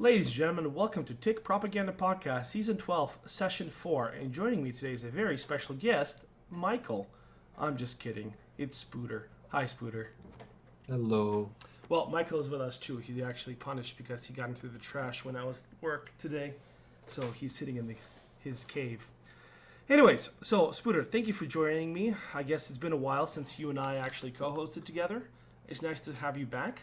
Ladies and gentlemen, welcome to Tick Propaganda Podcast, Season 12, Session 4. And joining me today is a very special guest, Michael. I'm just kidding. It's Spooter. Hi, Spooter. Hello. Well, Michael is with us too. He actually punished because he got into the trash when I was at work today. So he's sitting in his cave. Anyways, so Spooter, thank you for joining me. I guess it's been a while since you and I actually co-hosted together. It's nice to have you back.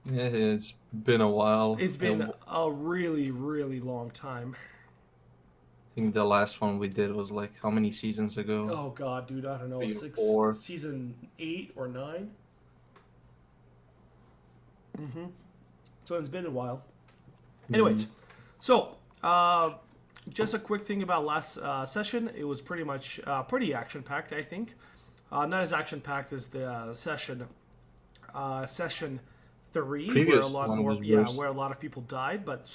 Yeah, it's been a while. It's been a really, really long time. I think the last one we did was like how many seasons ago? Oh God, dude, I don't know, 3 or 4. season 8 or 9. So it's been a while. Anyways, so just a quick thing about last session. It was pretty much pretty action packed, I think. Not as action packed as the session 3, where a Previous lot one more, was worse. where a lot of people died. But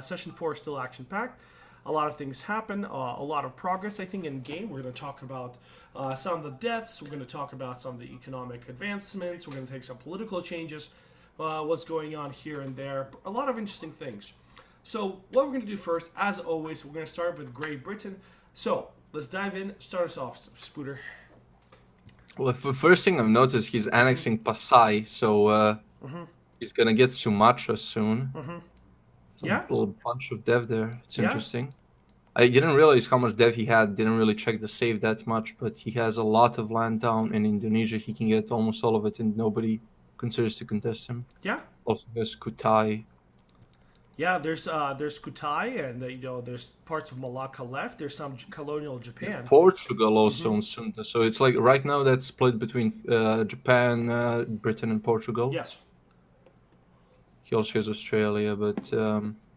session 4 is still action packed. A lot of things happen. A lot of progress, I think, in game. We're going to talk about some of the deaths. We're going to talk about some of the economic advancements. We're going to take some political changes. What's going on here and there. A lot of interesting things. So what we're going to do first, as always, we're going to start with Great Britain. So let's dive in. Start us off, Spooter. Well, the first thing I've noticed, he's annexing Pasai, so he's gonna get Sumatra soon. Yeah? A bunch of dev there. It's Yeah? interesting. I didn't realize how much dev he had. Didn't really check the save that much, but he has a lot of land down in Indonesia. He can get almost all of it, and nobody considers to contest him. Yeah? Also, there's Kutai. Yeah, there's Kutai, and there's parts of Malacca left. There's some colonial Japan. Portugal also owns Sunda. So it's like right now that's split between Japan, Britain, and Portugal. Yes. He also has Australia, but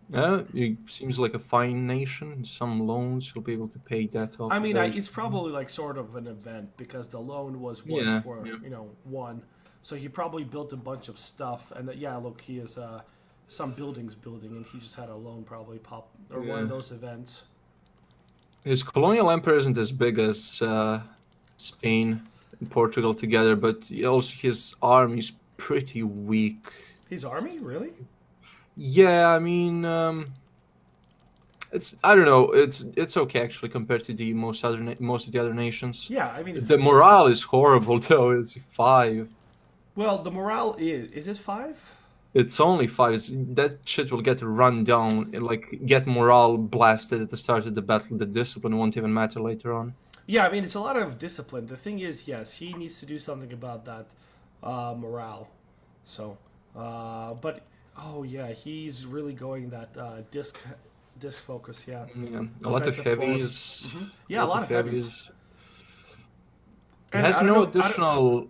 yeah, he seems like a fine nation. Some loans he'll be able to pay that off. I mean, very it's soon. probably like sort of an event because the loan was one Yeah, for yeah. one, so he probably built a bunch of stuff. And yeah, look, he has some buildings building, and he just had a loan probably pop or one of Yeah. those events. His colonial empire isn't as big as Spain and Portugal together, but his army is pretty weak. His army, really? Yeah, I mean, I don't know. It's okay actually compared to the most of the other nations. Yeah, I mean, The morale is horrible though. It's 5. well, the morale is it 5? It's only 5. That shit will get run down and like get morale blasted at the start of the battle. The discipline won't even matter later on. Yeah, I mean, it's a lot of discipline. The thing is, yes, he needs to do something about that morale. So, but oh yeah, he's really going that disc focus. Yeah, Yeah, a lot of offensive heavies. yeah, a lot of heavies. It And has I don't no know. additional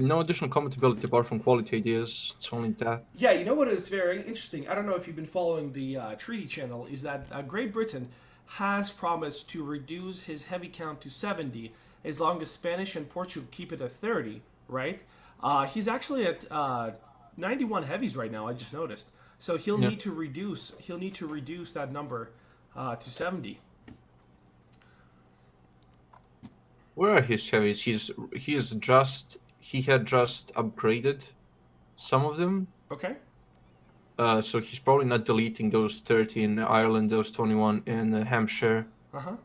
no additional combat ability apart from quality ideas. It's only that. Yeah, you know what is very interesting? I don't know if you've been following the treaty channel. Is that Great Britain has promised to reduce his heavy count to 70 as long as Spanish and Portugal keep it at 30. Right? He's actually at 91 heavies right now. I just noticed. So he'll Yeah. need to reduce. He'll need to reduce that number to 70. Where are his heavies? He had just upgraded some of them. Okay. So he's probably not deleting those 30 in Ireland, those 21 in Hampshire. Uh huh.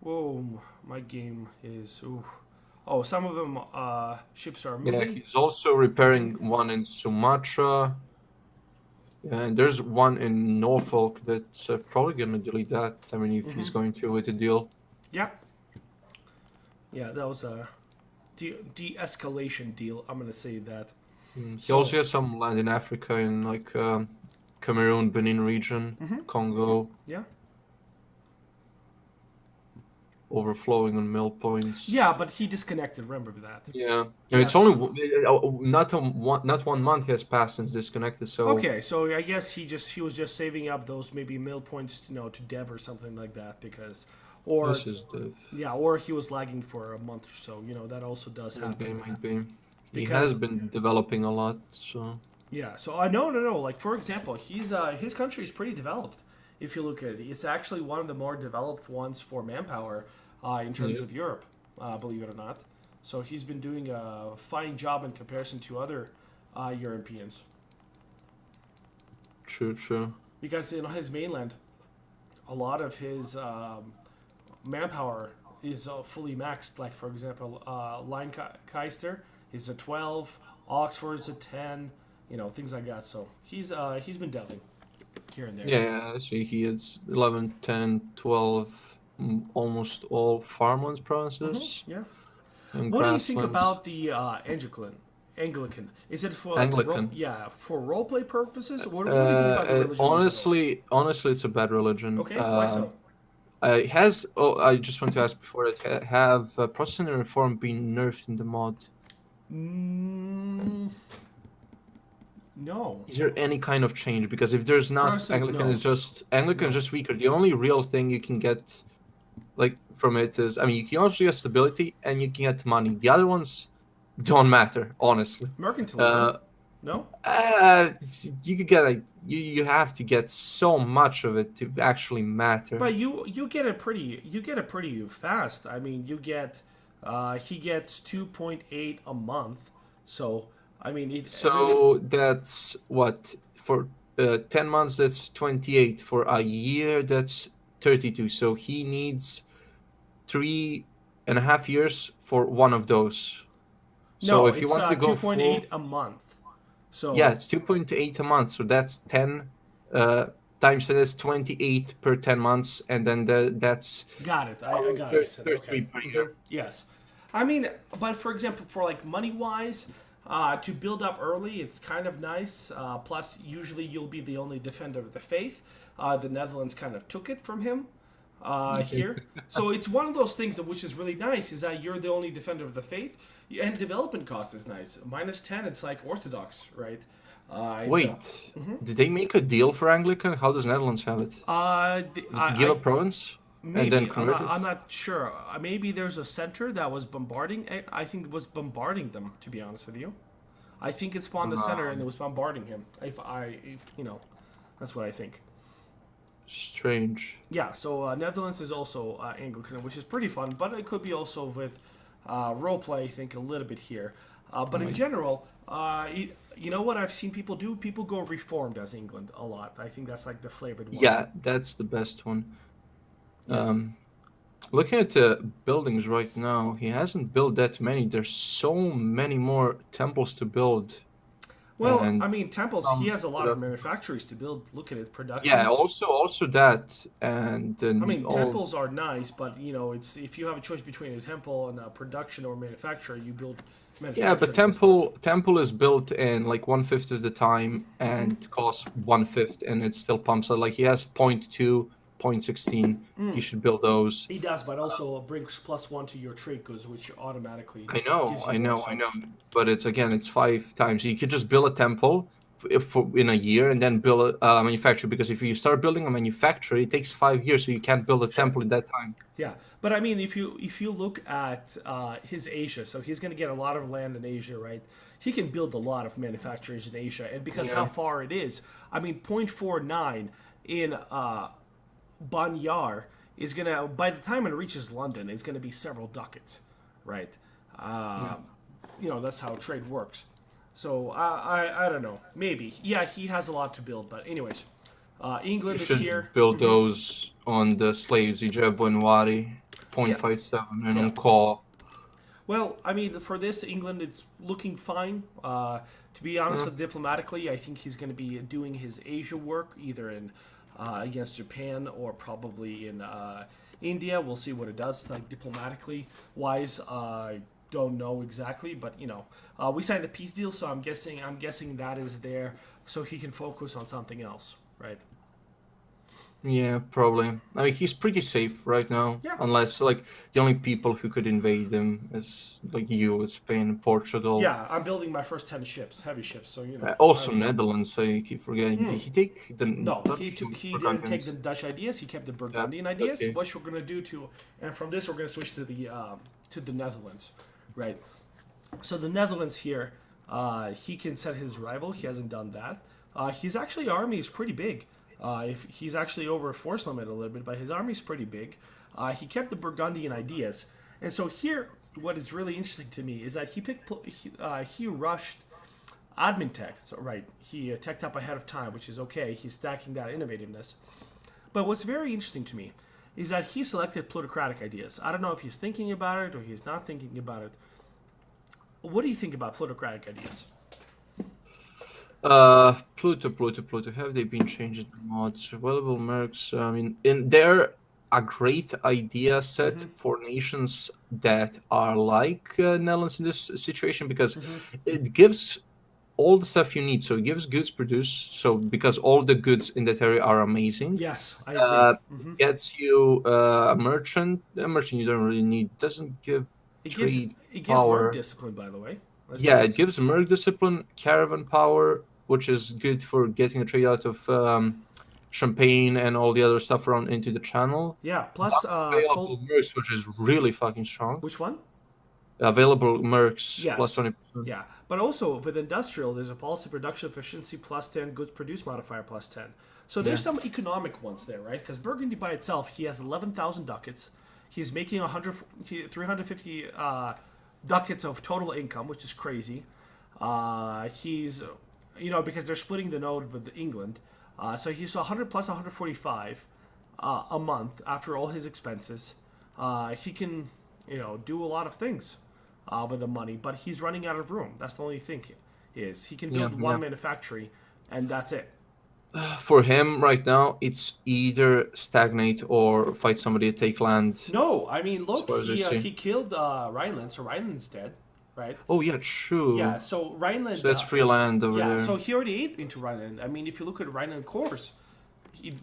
Whoa, my game is. Ooh. Oh, some of them ships are Yeah, moving. he's also repairing one in Sumatra. And there's one in Norfolk that's probably going to delete that. I mean, if he's going to with the deal. Yep. Yeah, that was a de-escalation deal. I'm gonna say that. He So also has some land in Africa in like Cameroon, Benin region, Congo, yeah, overflowing on mill points. yeah, but he disconnected. Remember that. Yeah. And it's Yes. only not 1 month has passed since disconnected. So Okay, so I guess he was just saving up those maybe mill points, to dev or something like that because, or this is the yeah, or he was lagging for a month or so. That also does might be, happen. might be. He Because has been developing a lot. So yeah, so I no. Like for example, his country is pretty developed. If you look at it, it's actually one of the more developed ones for manpower in terms Yeah. of Europe, believe it or not. So he's been doing a fine job in comparison to other Europeans. True, true. because in his mainland, a lot of his manpower is fully maxed. Like for example, Keister is a 12, Oxford's a 10, things like that. So he's been delving here and there. Yeah, I see he has 11, 10, 12, almost all farmlands provinces Yeah. and What do you think grasslands. about the Anglican? Is it for like Anglican. for roleplay purposes? What do you think about the religion? in general? Honestly, it's a bad religion. Okay, why so? It has. Oh, I just want to ask before it have Protestant and Reform been nerfed in the mod? Mm, no. Is there any kind of change? Because if there's not, Protestant, Anglican no. is just weaker. The only real thing you can get, like from it is, I mean, you can also get stability and you can get money. The other ones don't matter, honestly. Mercantilism? No. You could get you have to get so much of it to actually matter. But you get it pretty fast. I mean, he gets 2.8 a month. So I mean, So that's what for 10 months. That's 28. For a year, that's 32. So he needs 3.5 years for one of those. So no, if you it's want to go 2.8 full, a month. So yeah, it's 2.8 a month. So that's 10 times that is 28 per 10 months, and then that's got it. I got it. I said, 33 okay. per year. Yes. I mean, but for example, for like money wise, to build up early, it's kind of nice. Plus, usually you'll be the only defender of the faith. The Netherlands kind of took it from him here. So it's one of those things which is really nice is that you're the only defender of the faith. And development cost is nice. -10, it's like Orthodox, right? Wait, did they make a deal for Anglican? How does Netherlands have it? Did you give a province maybe and then convert it? I'm not sure. Maybe there's a center that was bombarding. I think it was bombarding them. To be honest with you, I think it spawned a center and it was bombarding him. If that's what I think. Strange. Yeah. So Netherlands is also Anglican, which is pretty fun, but it could be also with roleplay. I think a little bit here, but in general. You know what I've seen people do? People go reformed as England a lot. I think that's like the flavored one. Yeah, that's the best one. Looking at the buildings right now, he hasn't built that many. There's so many more temples to build. Well, And I mean, temples. He has a lot of manufactories to build. Look at it, production. yeah, also that, and then I mean, temples are nice, but it's if you have a choice between a temple and a production or manufacturer, you build. Yeah, but temple is built in like 1/5 of the time and costs 1/5, and it still pumps. So like he has 0.2, 0.16. You should build those. He does, but also brings +1 to your trade goods, which automatically. I know, gives you I know, more, I know. But it's 5 times. You could just build a temple in a year and then build a manufacturer. Because if you start building a manufacturer, it takes 5 years, so you can't build a temple in that time. Yeah, but I mean, if you look at his Asia, so he's going to get a lot of land in Asia, right? He can build a lot of manufacturers in Asia, and because how far it is, I mean, 0.49 in Banyar is gonna by the time it reaches London, it's gonna be several ducats, right? That's how trade works. So I don't know, maybe he has a lot to build, but anyways, England You is should here. build those on the slaves, Ijebu and Wadi, 0.57, and on call. Well, I mean, for this, England, it's looking fine. To be honest, with diplomatically, I think he's going to be doing his Asia work either in against Japan or probably in India. We'll see what it does, like diplomatically wise. I don't know exactly, but we signed the peace deal, so I'm guessing that is there, so he can focus on something else, right? Yeah, probably. I mean, he's pretty safe right now, Yeah. unless like the only people who could invade him is like you, Spain, and Portugal. Yeah, I'm building my first 10 ships, heavy ships, so Also Netherlands. I keep forgetting. Did he take the? No, Dutch he didn't take Burgundians? the Dutch ideas. He kept the Burgundian ideas. okay. What we're gonna do and from this we're gonna switch to the Netherlands, right? So the Netherlands here, he can set his rival. He hasn't done that. His actually army is pretty big. If he's actually over force limit a little bit, but his army is pretty big. He kept the Burgundian ideas, and so here, what is really interesting to me is that he rushed admin tech. So right, he teched up ahead of time, which is okay. He's stacking that innovativeness. But what's very interesting to me is that he selected plutocratic ideas. I don't know if he's thinking about it or he's not thinking about it. What do you think about plutocratic ideas? Pluto. Have they been changed in mods? Available mercs. I mean, they're a great idea set for nations that are like Netherlands in this situation because it gives all the stuff you need. So it gives goods produced. So because all the goods in that area are amazing. Yes, I agree. Gets you a merchant. A merchant you don't really need. Doesn't give trade It gives power. merc discipline, by the way. That's Yeah, nice. it gives merc discipline, caravan power, which is good for getting a trade out of Champagne and all the other stuff around into the channel. Yeah, plus Available mercs, which is really fucking strong. Which one? Available mercs Yes. plus 20%. Yeah, but also with industrial, there's a policy production efficiency plus 10, goods produced modifier plus 10. So there's some economic ones there, right? Because Burgundy by itself, he has 11,000 ducats. He's making 350 ducats of total income, which is crazy. He's, because they're splitting the node with England. So he's 100 plus 145 a month after all his expenses. He can, do a lot of things with the money, but he's running out of room. That's the only thing is he can build one manufactory, and that's it. For him right now, it's either stagnate or fight somebody to take land. No, I mean, look, he killed Rhineland, so Rhineland's dead, right? Oh, yeah, true. Yeah, so Rhineland... So that's free land over there. Yeah, so he already ate into Rhineland. I mean, if you look at Rhineland cores,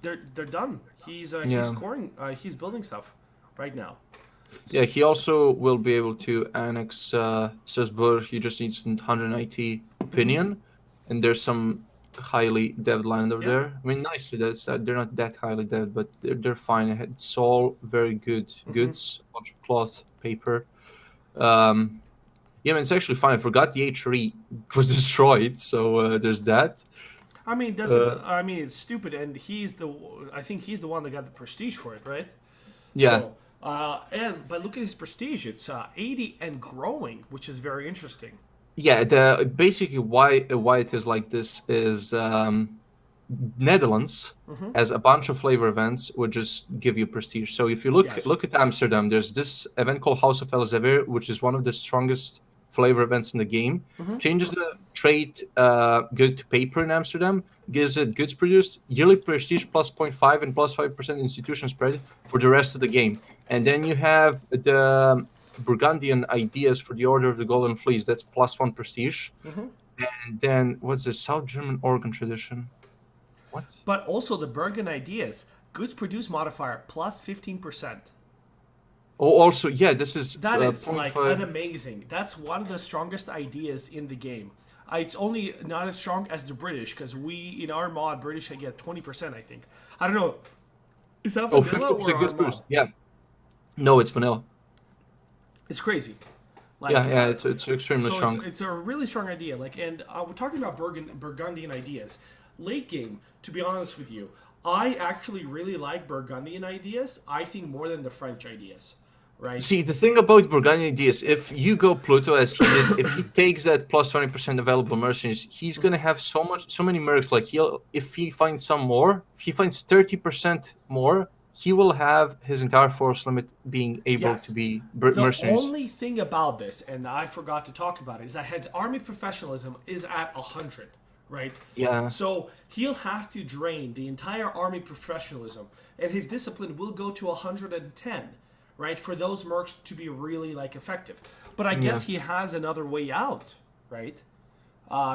they're done. He's scoring, he's building stuff right now. So, yeah, he also will be able to annex Strasbourg. He just needs 190 opinion, and there's some highly dev'd land over there. I mean, nicely, they're not that highly dev'd, but they're fine. It's all very good goods, a bunch of cloth, paper. Yeah, I mean, it's actually fine. I forgot the H3 was destroyed, so there's that. I mean, it's stupid, and I think he's the one that got the prestige for it, right? Yeah. So, but look at his prestige. It's 80 and growing, which is very interesting. Yeah, basically why it is like this is Netherlands has a bunch of flavor events which just give you prestige. So if you look at Amsterdam, there's this event called House of Elsevier, which is one of the strongest flavor events in the game. Changes the trade good to paper in Amsterdam, gives it goods produced, yearly prestige plus 0.5 and plus 5% institution spread for the rest of the game. And then you have the Burgundian ideas for the Order of the Golden Fleece. That's plus 1 prestige. And then what's the South German organ tradition? What? But also the Burgundian ideas, goods produced modifier plus 15%. Oh, also, yeah, this is that is like an amazing. That's one of the strongest ideas in the game. It's only not as strong as the British because we in our mod British get 20%. I think. I don't know. Is that vanilla or goods boost? Yeah. No, it's vanilla. It's crazy. It's extremely strong. It's a really strong idea. And we're talking about Burgundian ideas. Late game, to be honest with you, I actually really like Burgundian ideas. I think more than the French ideas. Right. See, the thing about Burgundian ideas, if you go Pluto as he did, if he takes that plus 20% available mercenaries, he's gonna have so many mercs. Like if he finds some more, if he finds 30% more, he will have his entire force limit being able to be mercenaries. The only thing about this, and I forgot to talk about it, is that his army professionalism is at 100, right? Yeah. So he'll have to drain the entire army professionalism, and his discipline will go to 110, right? For those mercs to be really effective. But I guess he has another way out, right?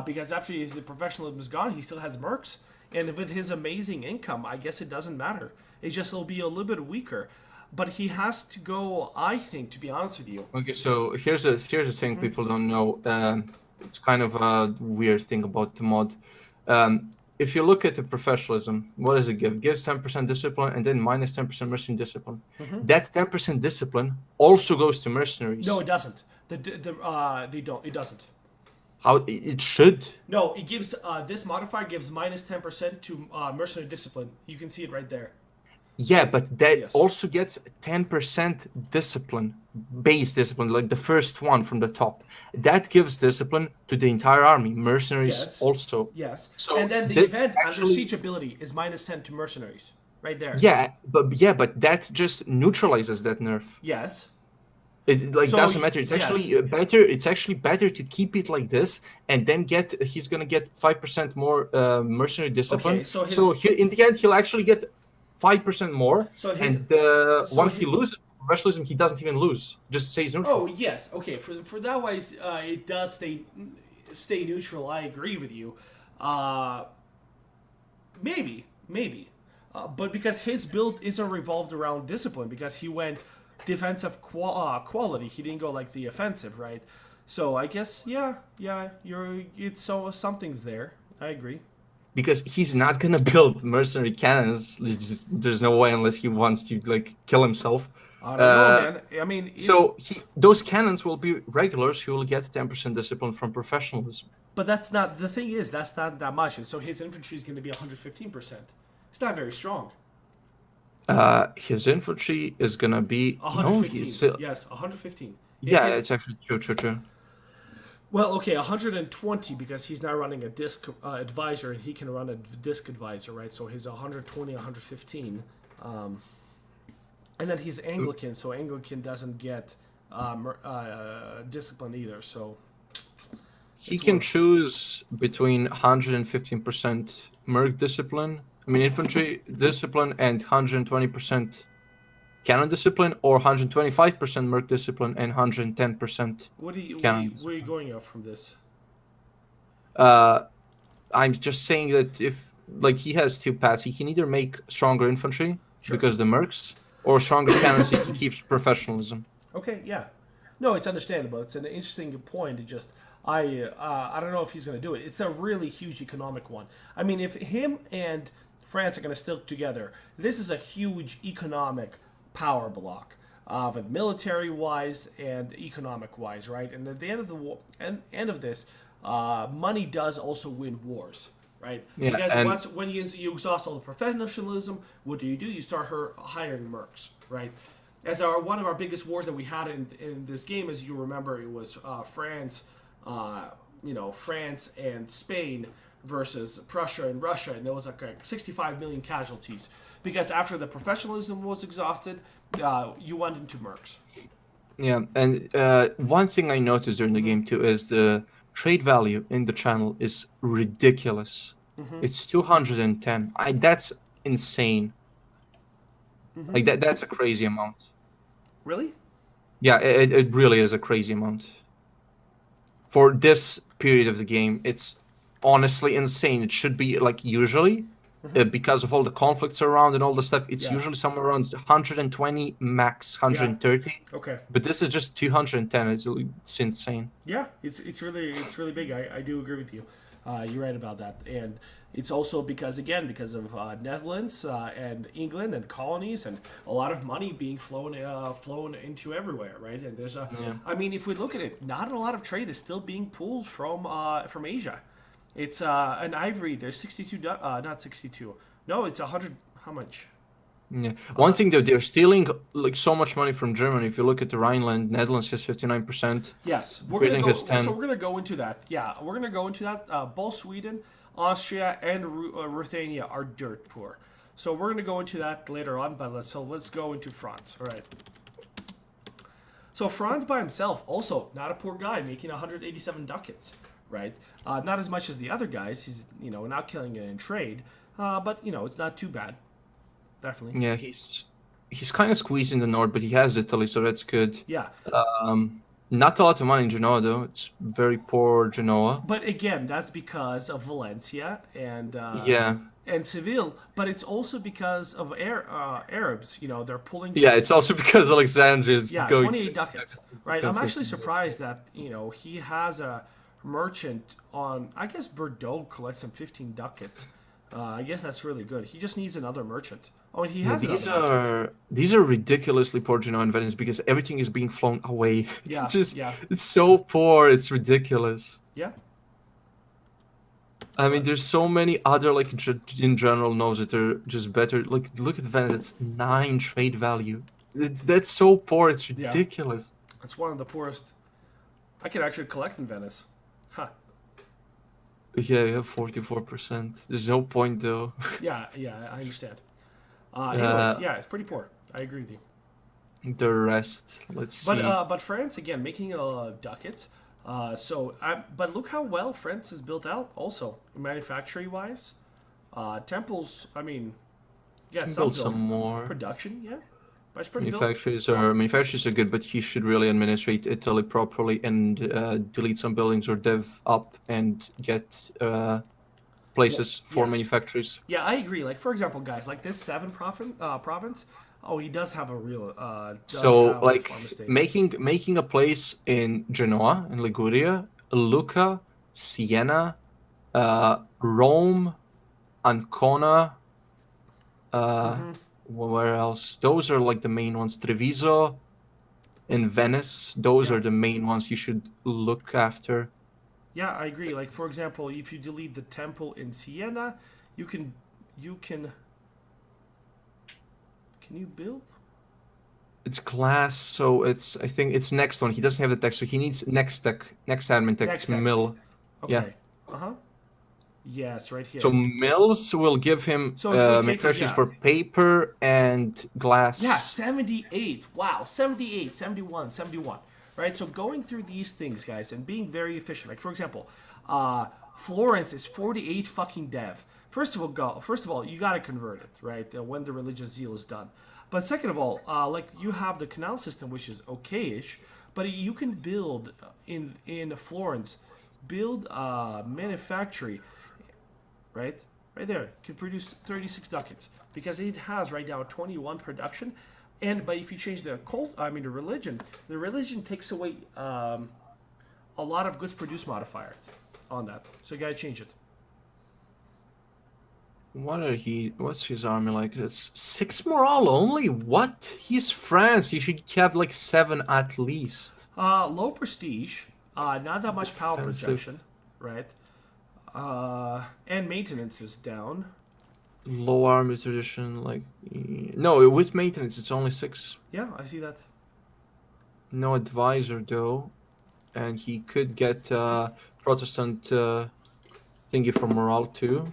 Because after the professionalism is gone, he still has mercs, and with his amazing income, I guess it doesn't matter. It just will be a little bit weaker, but he has to go. I think, to be honest with you. Okay, so here's the thing people don't know. It's kind of a weird thing about the mod. If you look at the professionalism, what does it give? It gives 10% discipline and then minus 10% mercenary discipline. That 10% discipline also goes to mercenaries. No, it doesn't. They don't. It doesn't. How it should? No, it gives this modifier gives minus 10% to mercenary discipline. You can see it right there. Yeah, but that Yes. also gets 10% discipline, base discipline, like the first one from the top. That gives discipline to the entire army, mercenaries Yes. also. Yes. So And then the this event under actually, siege ability is -10 to mercenaries. Right there. but that just neutralizes that nerf. Yes. It like So doesn't matter. It's yes. actually better. It's actually better to keep it like this, and then he's gonna get 5% more mercenary discipline. Okay, so in the end, he'll actually get 5% more. So his And so when he- he loses professionalism, he doesn't even lose. Just stays neutral. Oh yes, okay. For that wise, it does stay neutral. I agree with you. Maybe, but because his build isn't revolved around discipline, because he went defensive quality, he didn't go like the offensive, right? So I guess something's there. I agree. Because he's not gonna build mercenary cannons. There's no way unless he wants to like kill himself. I don't know, man. I mean, Those cannons will be regulars who will get 10% discipline from professionalism. but that's not the thing. That's not that much, and so his infantry is going to be 115%. It's not very strong. His infantry is gonna be 115. Yes, 115. Yeah, it's actually true. Well, okay, 120 because he's now running a disc advisor, and he can run a disc advisor, right? So he's 120, 115. And then he's Anglican, so Anglican doesn't get discipline either. So he can choose between 115% merc discipline, infantry discipline, and 120% cannon discipline, or 125% merc discipline and 110% where are you going up from this? I'm just saying that if he has two paths, he can either make stronger infantry because the mercs, or stronger cannons if he keeps professionalism. Okay, yeah. No, it's understandable. It's an interesting point. It just I don't know if he's going to do it. It's a really huge economic one. I mean, if him and France are going to stick together, this is a huge economic power block, with military-wise and economic-wise, right? And at the end of the end of this, money does also win wars, right? Yeah, because when you exhaust all the professionalism, what do? You start hiring mercs, right? As one of our biggest wars that we had in this game, as you remember, it was France, France and Spain versus Prussia and Russia, and there was like 65 million casualties because after the professionalism was exhausted, you went into mercs. Yeah, and one thing I noticed during the game too is the trade value in the channel is ridiculous. It's 210. That's insane. Like that's a crazy amount. Really? Yeah, it really is a crazy amount. For this period of the game, it's honestly insane. It should be like usually, because of all the conflicts around and all the stuff, it's usually somewhere around 120 max, 130. Yeah. Okay. But this is just 210. It's insane. Yeah, it's really big. I do agree with you. You're right about that, and it's also because of Netherlands and England and colonies and a lot of money being flown into everywhere, right? And there's I mean, if we look at it, not a lot of trade is still being pulled from Asia. It's an ivory. There's 62, not 62. No, it's 100. How much? Yeah. One thing though, they're stealing like so much money from Germany. If you look at the Rhineland, Netherlands has 59%. Yes, we're Britain gonna has 10. So we're gonna go into that. Yeah, we're gonna go into that. Both Sweden, Austria, and Ruthenia are dirt poor. So we're gonna go into that later on. But let's go into France. All right. So Franz by himself, also not a poor guy, making 187 ducats. Right, not as much as the other guys. He's not killing it in trade, but it's not too bad. Definitely. Yeah, he's kind of squeezed in the north, but he has Italy, so that's good. Yeah. Not a lot of money in Genoa though. It's very poor Genoa. But again, that's because of Valencia and and Seville. But it's also because of Arabs. They're pulling. Yeah, it's also because Alexandria's going 28 ducats. Right. I'm actually surprised that he has a merchant on. I guess Bordeaux collects him 15 ducats. I guess that's really good. He just needs another merchant. Oh, and he has these are ridiculously poor Genoa and Venice because everything is being flown away. Yeah, It's so poor. It's ridiculous. Yeah. I mean, there's so many other like in general nodes that are just better. Like look at Venice, it's 9 trade value. That's so poor. It's Yeah. ridiculous. It's one of the poorest. I could actually collect in Venice. Huh. Yeah, you have 44%. There's no point though. Yeah, I understand. Anyways, yeah, it's pretty poor. I agree with you. The rest, let's see. But France again making ducats. But look how well France is built out. Also, manufacturing wise, temples. I mean, yeah, Build some more. production. Yeah, but it's pretty built. Manufacturers are good, but he should really administrate Italy properly and delete some buildings or dev up and get places for yes. manufacturers. Yeah, I agree. Like for example, guys, like this 7 province. Oh, he does have a real. So like making a place in Genoa in Liguria, Lucca, Siena, Rome, Ancona. Where else? Those are like the main ones. Treviso, in Venice. Those are the main ones you should look after. Yeah, I agree. Like for example, if you delete the temple in Siena, you can. Can you build? It's glass, so I think it's next one. He doesn't have the tech, so he needs next admin tech. It's mill. Okay. Yeah. Yes, right here. So mills will give him manufacturers for paper and glass. Yeah, 78. Wow, 78, 71, 71. Right? So going through these things, guys, and being very efficient. Like for example, Florence is 48 fucking dev. First of all, you gotta convert it, right? When the religious zeal is done. But second of all, like you have the canal system, which is okay-ish, but you can build in Florence, build manufactory, right? Right there, can produce 36 ducats because it has right now 21 production. But if you change the religion takes away a lot of goods produced modifiers on that. So you gotta change it. What's his army like? It's 6 morale only? What? He's France. He should have like 7 at least. Low prestige. Not that much power projection, right? And maintenance is down. Low army tradition, like no, with maintenance it's only 6. Yeah, I see that. No advisor though, and he could get Protestant thingy for morale too.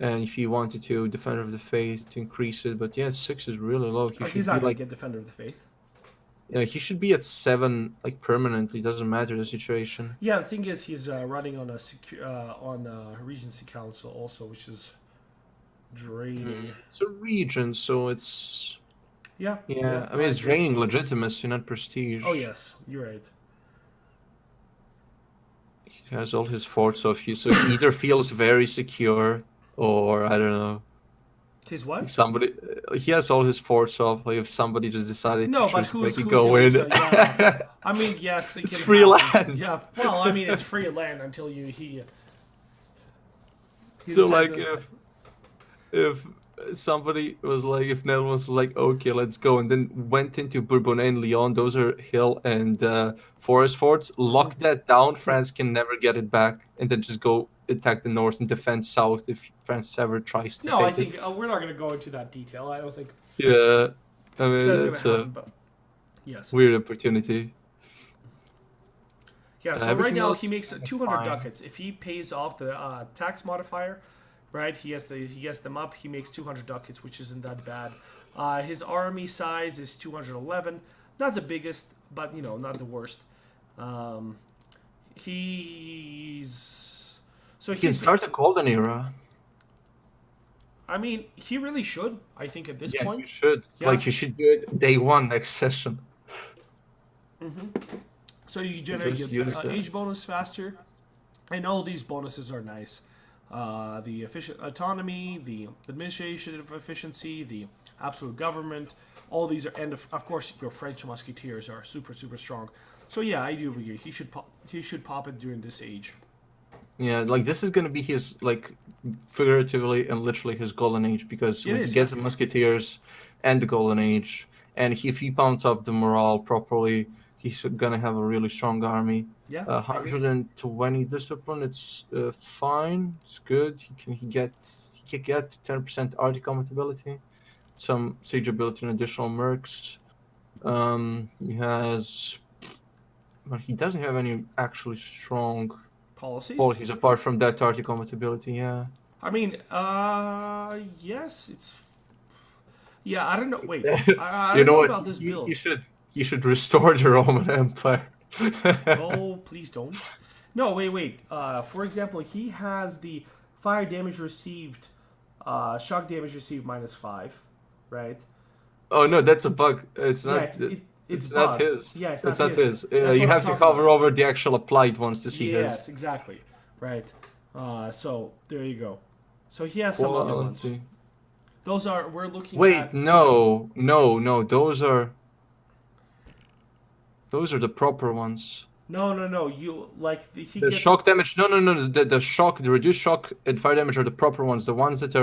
And if he wanted to, Defender of the Faith to increase it, but yeah, 6 is really low. He's not gonna get Defender of the Faith. Yeah, he should be at 7, like permanently. Doesn't matter the situation. Yeah, the thing is, he's running on a Regency Council also, which is draining. It's a region, so it's yeah. I mean, it's draining legitimacy, not prestige. Oh yes, you're right. He has all his forts, so he either feels very secure. Or I don't know. His what? He has all his forts off. Like if somebody just decided to choose who's go in. Yeah. I mean, yes, it it's can free happen. land. Yeah. Well, I mean, it's free land until he so like if somebody was like, if Netherlands was like, okay, let's go, and then went into Bourbonnais and Lyon, those are hill and forest forts. Lock that down. France can never get it back, and then just go attack the north and defend south if France ever tries to. No, I think we're not going to go into that detail. I don't think. Yeah, I mean that's a yes. weird opportunity. Yeah, so right now he makes 200 ducats. If he pays off the tax modifier, right? He gets them up. He makes 200 ducats, which isn't that bad. His army size is 211. Not the biggest, but not the worst. He can start the golden era. I mean, he really should. I think at this point. You should. Yeah. Like you should do it day 1 next session. So you generate your age bonus faster, and all these bonuses are nice. The efficient autonomy, the administrative efficiency, the absolute government. All these are, and of course your French musketeers are super strong. So yeah, I do agree. He should pop it during this age. Yeah, like this is gonna be his like figuratively and literally his golden age because when he gets the musketeers and the golden age, and if he pumps up the morale properly, he's gonna have a really strong army. Yeah. 120 discipline. It's fine. It's good. He can get 10% arty compatibility, some siege ability and additional mercs. He has, but he doesn't have any actually strong policies apart from that arty compatibility. Yeah. I mean, yes, it's. Yeah, I don't know. Wait, I You don't know know what? about this build. You should restore the Roman Empire. Oh, please don't. No, wait. For example, he has the fire damage received, shock damage received -5, right? Oh no, that's a bug. It's Yeah, not. it's not bugged. his. Yeah, it's That's not his. That's You what have I'm to talking hover about. over the actual applied ones to see his. Yes, exactly. Right. So there you go. So he has some other ones. Quality. Those are we're looking Wait, at. no. Those are the proper ones. No. You like he The gets shock damage. No. The reduced shock and fire damage are the proper ones. The ones that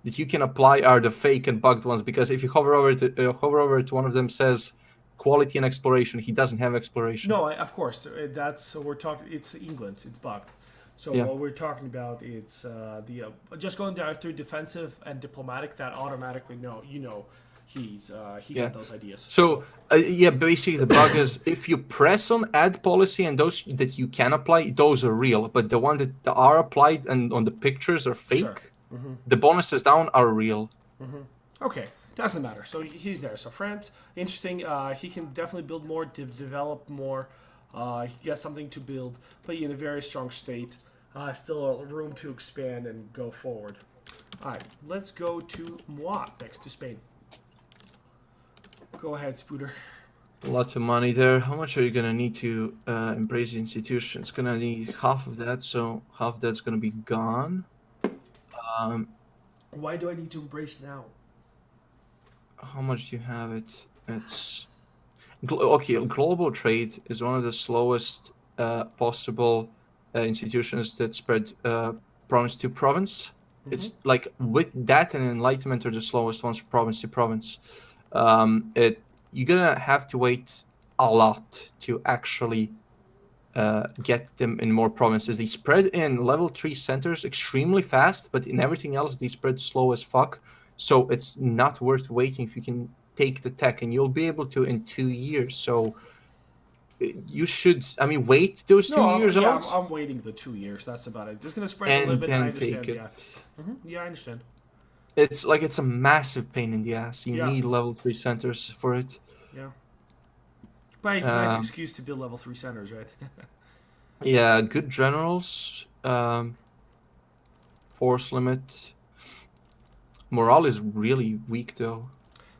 you can apply are the fake and bugged ones. Because if you hover over it, one of them says quality and exploration. He doesn't have exploration. No, of course. That's so we're talking. It's England. It's bugged. So Yeah. what we're talking about it's the just going down through defensive and diplomatic. That automatically he got those ideas. So basically the bug is if you press on add policy and those that you can apply, those are real. But the one that are applied and on the pictures are fake. Sure. The bonuses down are real. Okay, doesn't matter. So he's there. So France, interesting. He can definitely build more, develop more. He has something to build. Put you in a very strong state. Still room to expand and go forward. All right, let's go to Moi next to Spain. Go ahead, Spooter. Lots of money there. How much are you gonna need to embrace the institution? It's gonna need half of that, so half that's gonna be gone. Why do I need to embrace now? How much do you have it? It's okay. Global trade is one of the slowest possible institutions that spread province to province. It's like with that and enlightenment are the slowest ones from province to province. You're gonna have to wait a lot to actually get them in more provinces. They spread in level 3 centers extremely fast, but in everything else they spread slow as fuck. So it's not worth waiting if you can take the tech, and you'll be able to in 2 years. So you should, wait those 2 years out. I'm waiting the 2 years. That's about it. Just gonna spread a and little bit. then I understand. take it. Yeah. Yeah, I understand. It's a massive pain in the ass. You need level 3 centers for it. Yeah. But it's a nice excuse to build level 3 centers, right? Yeah, good generals. Force limit. Morale is really weak though.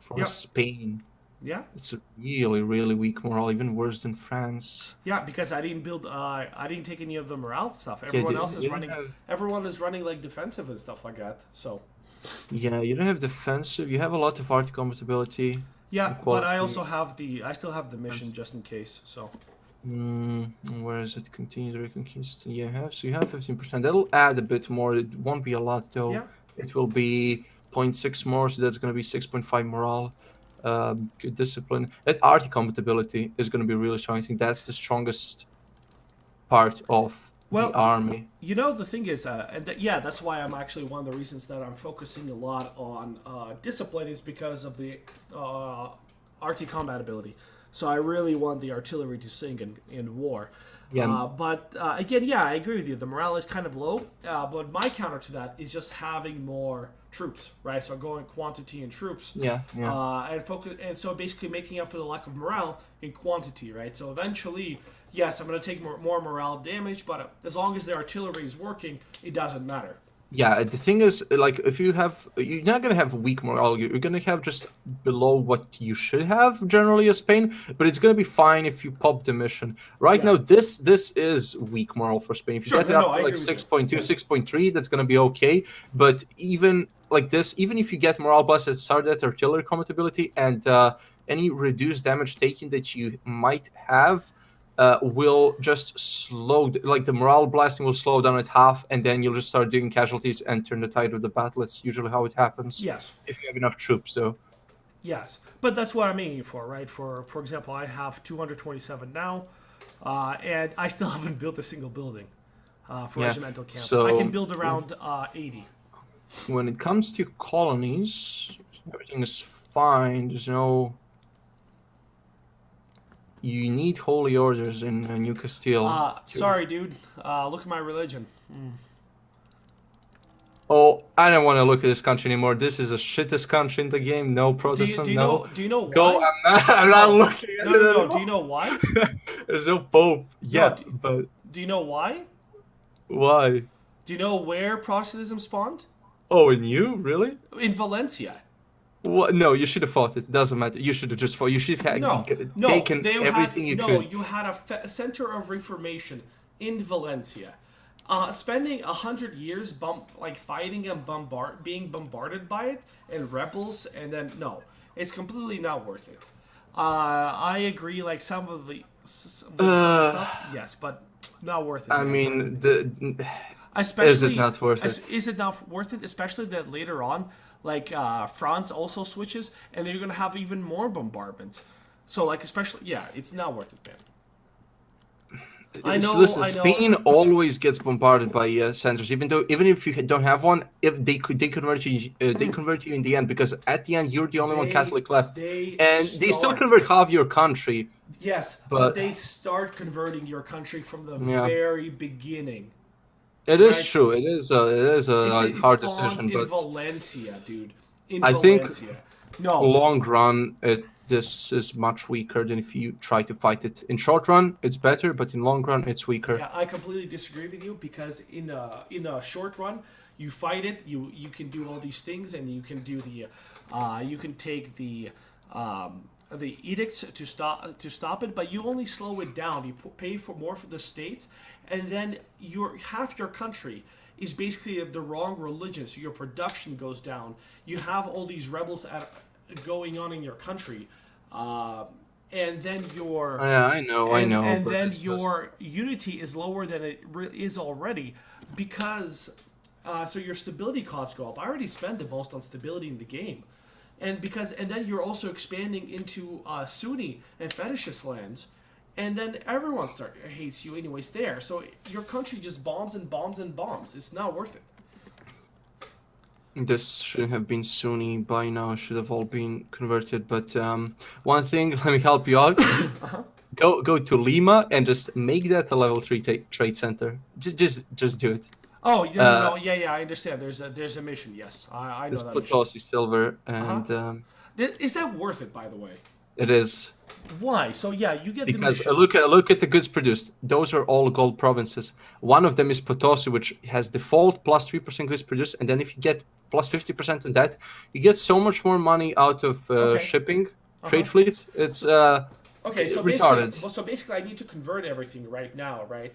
For Spain. Yeah. It's a really, really weak morale, even worse than France. Yeah, because I didn't build. I didn't take any of the morale stuff. Everyone else is running. Everyone is running like defensive and stuff like that. So. Yeah, you don't have defensive. You have a lot of arty compatibility. Yeah, but I also have I still have the mission just in case. So. Where is it? Continue the reconquist. Yeah, so you have 15%. That'll add a bit more. It won't be a lot though. Yeah. It will be 0.6 more, so that's going to be 6.5 morale. Good discipline. That arty compatibility is going to be really strong. I think that's the strongest part of the army. You know, the thing is, that's why I'm actually one of the reasons that I'm focusing a lot on discipline is because of the arty compatibility. So I really want the artillery to sing in war. Yeah. But again, I agree with you. The morale is kind of low. But my counter to that is just having more troops, right? So going quantity in troops. Yeah. And focus, and so basically making up for the lack of morale in quantity, right? So eventually, yes, I'm going to take more morale damage, but as long as the artillery is working, it doesn't matter. Yeah, the thing is, like, if you're not gonna have weak morale. You're gonna have just below what you should have generally as Spain, but it's gonna be fine if you pop the mission. Right now, this is weak morale for Spain. If you get it up to like 6.2, 6.3, that's gonna be okay. But even like this, even if you get morale busted, start that artillery compatibility and any reduced damage taken that you might have. Will just like the morale blasting will slow down at half, and then you'll just start doing casualties and turn the tide of the battle. It's usually how it happens. Yes. If you have enough troops, though. Yes, but that's what I'm aiming for, right? For example, I have 227 now, and I still haven't built a single building for Yeah. regimental camps. I can So build around 80. when it comes to colonies, everything is fine. There's no. You need holy orders in New Castile. Sorry, dude. Look at my religion. Oh, I don't want to look at this country anymore. This is the shittest country in the game. No Protestant, no. Do you know Go. why? I'm not looking at No, it no, no. anymore. Do you know why? There's no Pope yet, do- but Do you know why? why? Do you know where Protestantism spawned? Oh, and you? Really? In Valencia. What? No, you should have fought it. It doesn't matter. You should have just fought. You should have No, no. taken They everything had, you no, could. you had a center of reformation in Valencia. Spending 100 years fighting and being bombarded by it and rebels, and then no, it's completely not worth it. I agree. Like some of the stuff, yes, but not worth it. I man. mean, Especially, is it not worth it? Is it not worth it? Especially that later on, France also switches, and they're gonna have even more bombardments. So especially, yeah, it's not worth it, man. I know. Listen, Spain always gets bombarded by centers, even if you don't have one. If they convert you, they convert you in the end, because at the end you're the only one Catholic left, and they still convert half your country. Yes, but they start converting your country from the very beginning. It is true. It is a hard decision, in but Valencia, dude. In I Valencia. think no. long run, this is much weaker than if you try to fight it. In short run, it's better, but in long run, it's weaker. Yeah, I completely disagree with you, because in a short run, you fight it, you can do all these things, and you can do the you can take the edicts to stop it, but you only slow it down. You pay for more for the states, and then half your country is basically the wrong religion, so your production goes down. You have all these rebels going on in your country, and then your I know, and then your unity is lower than it is already, because so your stability costs go up. I already spend the most on stability in the game, and then you're also expanding into Sunni and fetishist lands, and then everyone hates you anyways there. So your country just bombs and bombs and bombs. It's not worth it. This shouldn't have been Sunni by now. Should have all been converted. But one thing, let me help you out. Go to Lima and just make that a level 3 trade center. Just do it. Oh no, yeah, I understand. There's a mission. Yes, I know that mission. Potosi silver, and is that worth it? By the way, it is. Why? So yeah, you get because the mission. look at the goods produced. Those are all gold provinces. One of them is Potosi, which has default plus 3% goods produced, and then if you get plus 50% on that, you get so much more money out of shipping, trade fleets. It's okay. So retarded. Basically, I need to convert everything right now, right?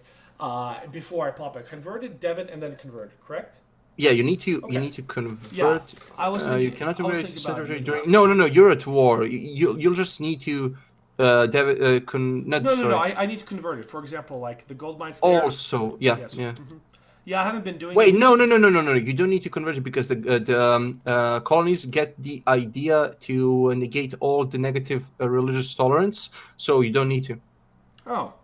Before I pop it, converted, debit, and then convert. Correct? Yeah, you need to convert. Yeah, I was thinking. You cannot convert during. No. You're at war. You'll just need to. Debit. No. I need to convert it. For example, like the gold mines. There. Also, yeah. Mm-hmm. Yeah, I haven't been doing. Wait, no. You don't need to convert it, because the colonies get the idea to negate all the negative religious tolerance, so you don't need to. Oh.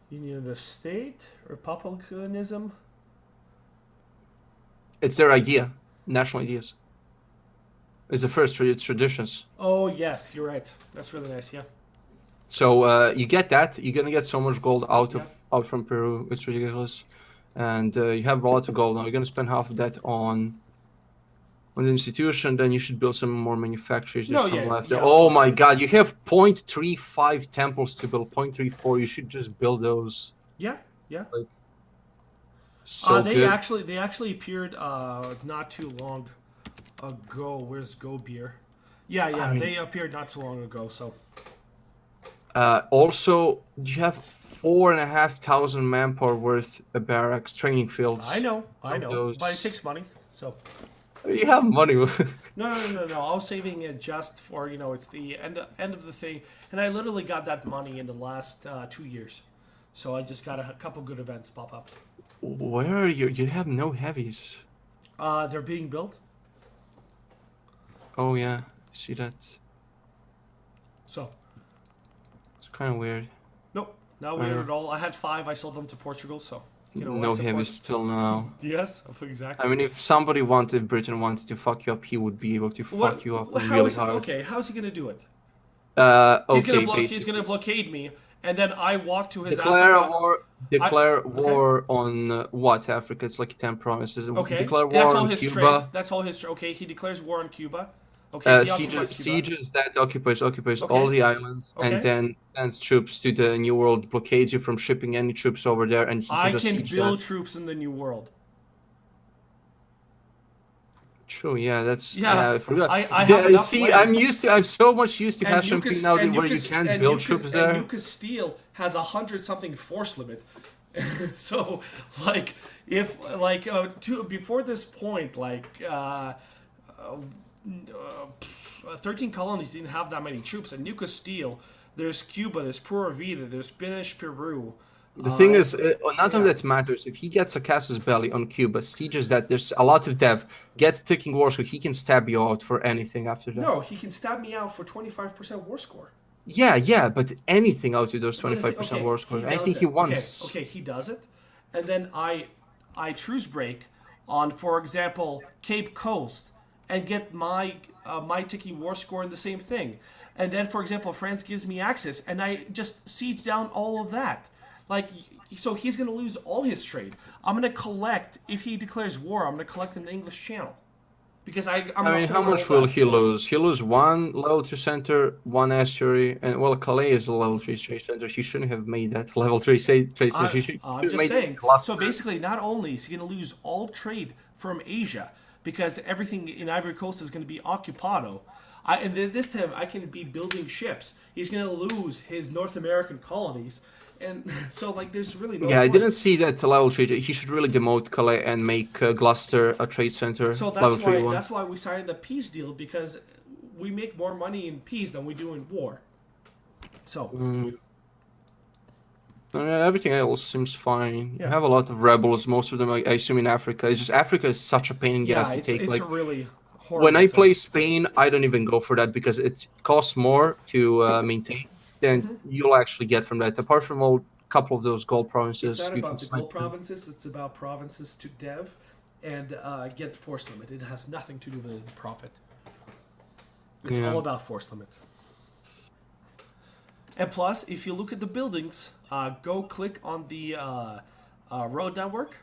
Union of the state, republicanism. It's their idea, national ideas. It's the first traditions. Oh yes, you're right. That's really nice. Yeah. So you get that. You're gonna get so much gold out from Peru. It's ridiculous, and you have a lot of gold now. You're gonna spend half of that on the institution. Then you should build some more manufacturers. There's some left. Oh my God, you have 0.35 temples to build. 0.34. You should just build those. Yeah. Like, so they good. actually appeared not too long ago. Where's Go Beer? Yeah, I mean, they appeared not too long ago. So also, you have 4,500 manpower worth of barracks, training fields. I know, but it takes money. So you have money. No. I was saving it just for it's the end of the thing, and I literally got that money in the last 2 years. So I just got a couple good events pop up. Where are you? You have no heavies. They're being built. Oh yeah, See that? So, It's kind of weird. nope, not weird at all. I had 5. I sold them to Portugal, so I No support- heavy still now. Yes, exactly. I mean, if Britain wanted to fuck you up, he would be able to fuck you up How really is hard. okay? How's he gonna do it? Okay, He's gonna blockade me, and then I walk to his declare Africa. a war. Declare war on what Africa? It's like 10 provinces. Okay, Declare war that's all on his Cuba. trade. That's all his. Okay, he declares war on Cuba. Okay, he occupies Cuba. Sieges that occupies Okay. all the islands, Okay. and then sends troops to the New World, blockades you from shipping any troops over there, and he can I just can siege build that. troops in the New World. True, yeah, that's Yeah, I forgot. I have enough See, land. I'm so much used to And Hashempi now where you can't build troops there. And Lucas Steel has 100-something force limit. So, like, if before this point, 13 colonies didn't have that many troops. And New Castile, there's Cuba, there's Pura Vida, there's Spanish Peru. The thing is, none of that matters. If he gets a casus belli on Cuba, sieges that, there's a lot of dev, gets ticking war score, he can stab you out for anything after that. No, he can stab me out for 25% war score. Yeah, but anything out of those 25% Okay, war scores, he does anything it. he wants. Okay, he does it, and then I truce break on, for example, Cape Coast, and get my ticking war score in the same thing, and then, for example, France gives me access, and I just siege down all of that. Like, so he's gonna lose all his trade. I'm gonna collect, if he declares war, I'm gonna collect in the English Channel. Because I mean, how much will he lose? He'll lose 1 level 2 center, 1 estuary, and well, Calais is a level 3 trade center. He shouldn't have made that level 3 trade center. I'm just saying. So basically, not only is he going to lose all trade from Asia, because everything in Ivory Coast is going to be occupado. And then this time, I can be building ships. He's going to lose his North American colonies. And so, like, there's really no Yeah, I point. didn't see that level 3. He should really demote Calais and make Gloucester a trade center. So that's why we signed the peace deal, because we make more money in peace than we do in war. So everything else seems fine. Yeah. You have a lot of rebels. Most of them, I assume, in Africa. It's just Africa is such a pain in the ass to take. It's Like, a really horrible when I thing. play Spain, I don't even go for that because it costs more to maintain than you'll actually get from that. Apart from a couple of those gold provinces, It's not you about can the gold snipe them. provinces. It's about provinces to dev and get force limit. It has nothing to do with profit. It's Yeah. all about force limit. And plus, if you look at the buildings, go click on the road network.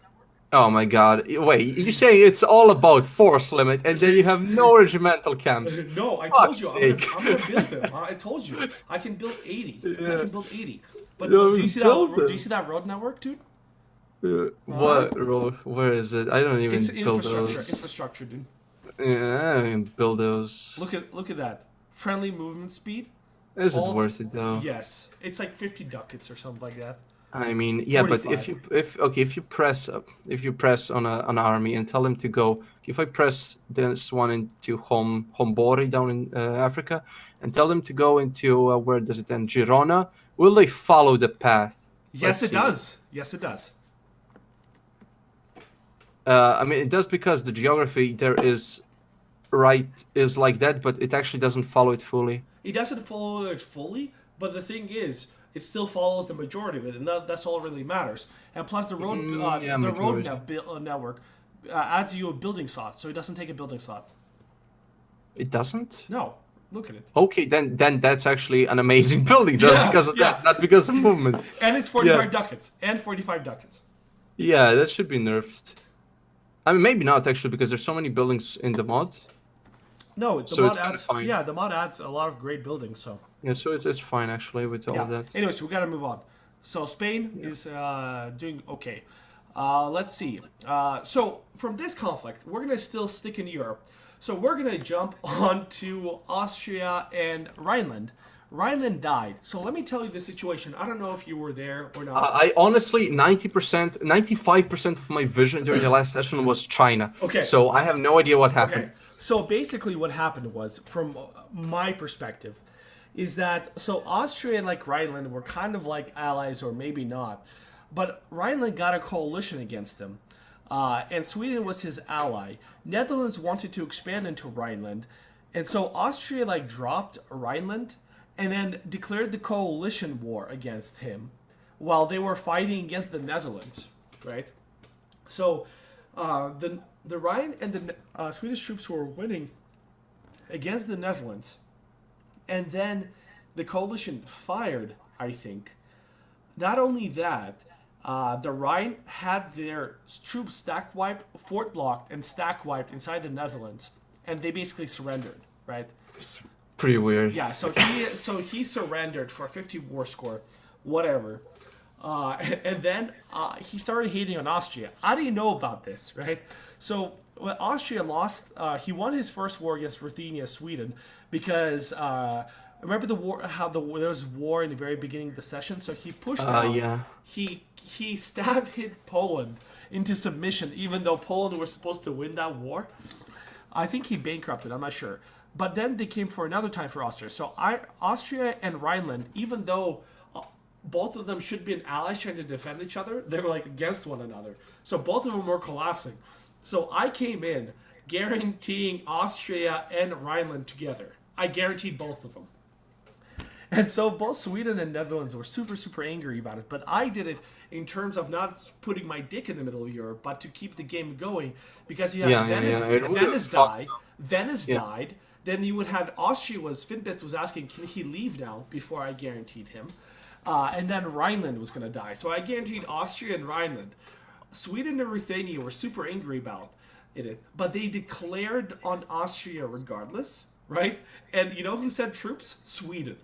Oh my god. Wait, you're saying it's all about force limit and then you have no regimental camps. No, I Fuck's told you. sake. I'm gonna build them. I told you. I can build 80. I can build 80. But Yeah, do you see that? build Do you them. see that road network, dude? What road? Where is it? I don't even It's build infrastructure. those. Infrastructure, dude. Yeah, I don't even build those. Look at that. Friendly movement speed. Is it all- worth it though? Yes, it's like 50 ducats or something like that. I mean, yeah, but 45. if you press on an army and tell them to go, if I press this one into Hombori down in Africa, and tell them to go into where does it end, Girona, will they follow the path? Yes, Let's it see. does. Yes, it does. I mean, it does because the geography there is like that, but it actually doesn't follow it fully. It doesn't follow it fully, but the thing is, it still follows the majority of it, and that's all really matters. And plus, the road network adds you a building slot, so it doesn't take a building slot. It doesn't? No, look at it. Okay, then that's actually an amazing building just Yeah, because of yeah. that, not because of movement. And it's 45 ducats. And 45 ducats. Yeah, that should be nerfed. I mean, maybe not actually, because there's so many buildings in the mod. No, the So mod it's kinda adds. fine. Yeah, the mod adds a lot of great buildings. So Yeah, so it's fine actually with all of that. Anyways, we gotta move on. So Spain is doing okay. Let's see. So from this conflict, we're gonna still stick in Europe. So we're gonna jump on to Austria and Rhineland. Rhineland died. So let me tell you the situation. I don't know if you were there or not. I honestly, 90%, 95% of my vision during the last session was China. Okay. So I have no idea what happened. Okay. So basically, what happened was, from my perspective, is that so Austria and like Rhineland were kind of like allies, or maybe not, but Rhineland got a coalition against them, and Sweden was his ally. Netherlands wanted to expand into Rhineland, And so Austria like dropped Rhineland and then declared the coalition war against him while they were fighting against the Netherlands, right? So the Rhine and the Swedish troops were winning against the Netherlands, and then the coalition fired, I think. Not only that, the Rhine had their troops stack wiped, fort blocked, and stack wiped inside the Netherlands, and they basically surrendered, right? Pretty weird. Yeah, so he surrendered for a 50 war score, whatever. And then he started hating on Austria. I didn't know about this, right? So when Austria lost, he won his first war against Ruthenia, Sweden, because remember the war? How there was war in the very beginning of the session. So he pushed out. Yeah. He hit Poland into submission, even though Poland was supposed to win that war. I think he bankrupted. I'm not sure. But then they came for another time for Austria. So Austria and Rhineland, even though both of them should be an allies trying to defend each other, they were like against one another. So both of them were collapsing. So I came in guaranteeing Austria and Rhineland together. I guaranteed both of them. And so both Sweden and Netherlands were super, super angry about it. But I did it in terms of not putting my dick in the middle of Europe, but to keep the game going. Because you had Venice die. Venice died. Then you would have Austria Finbitz was asking, can he leave now before I guaranteed him? And then Rhineland was going to die. So I guaranteed Austria and Rhineland. Sweden and Ruthenia were super angry about it. But they declared on Austria regardless, right? And you know who sent troops? Sweden.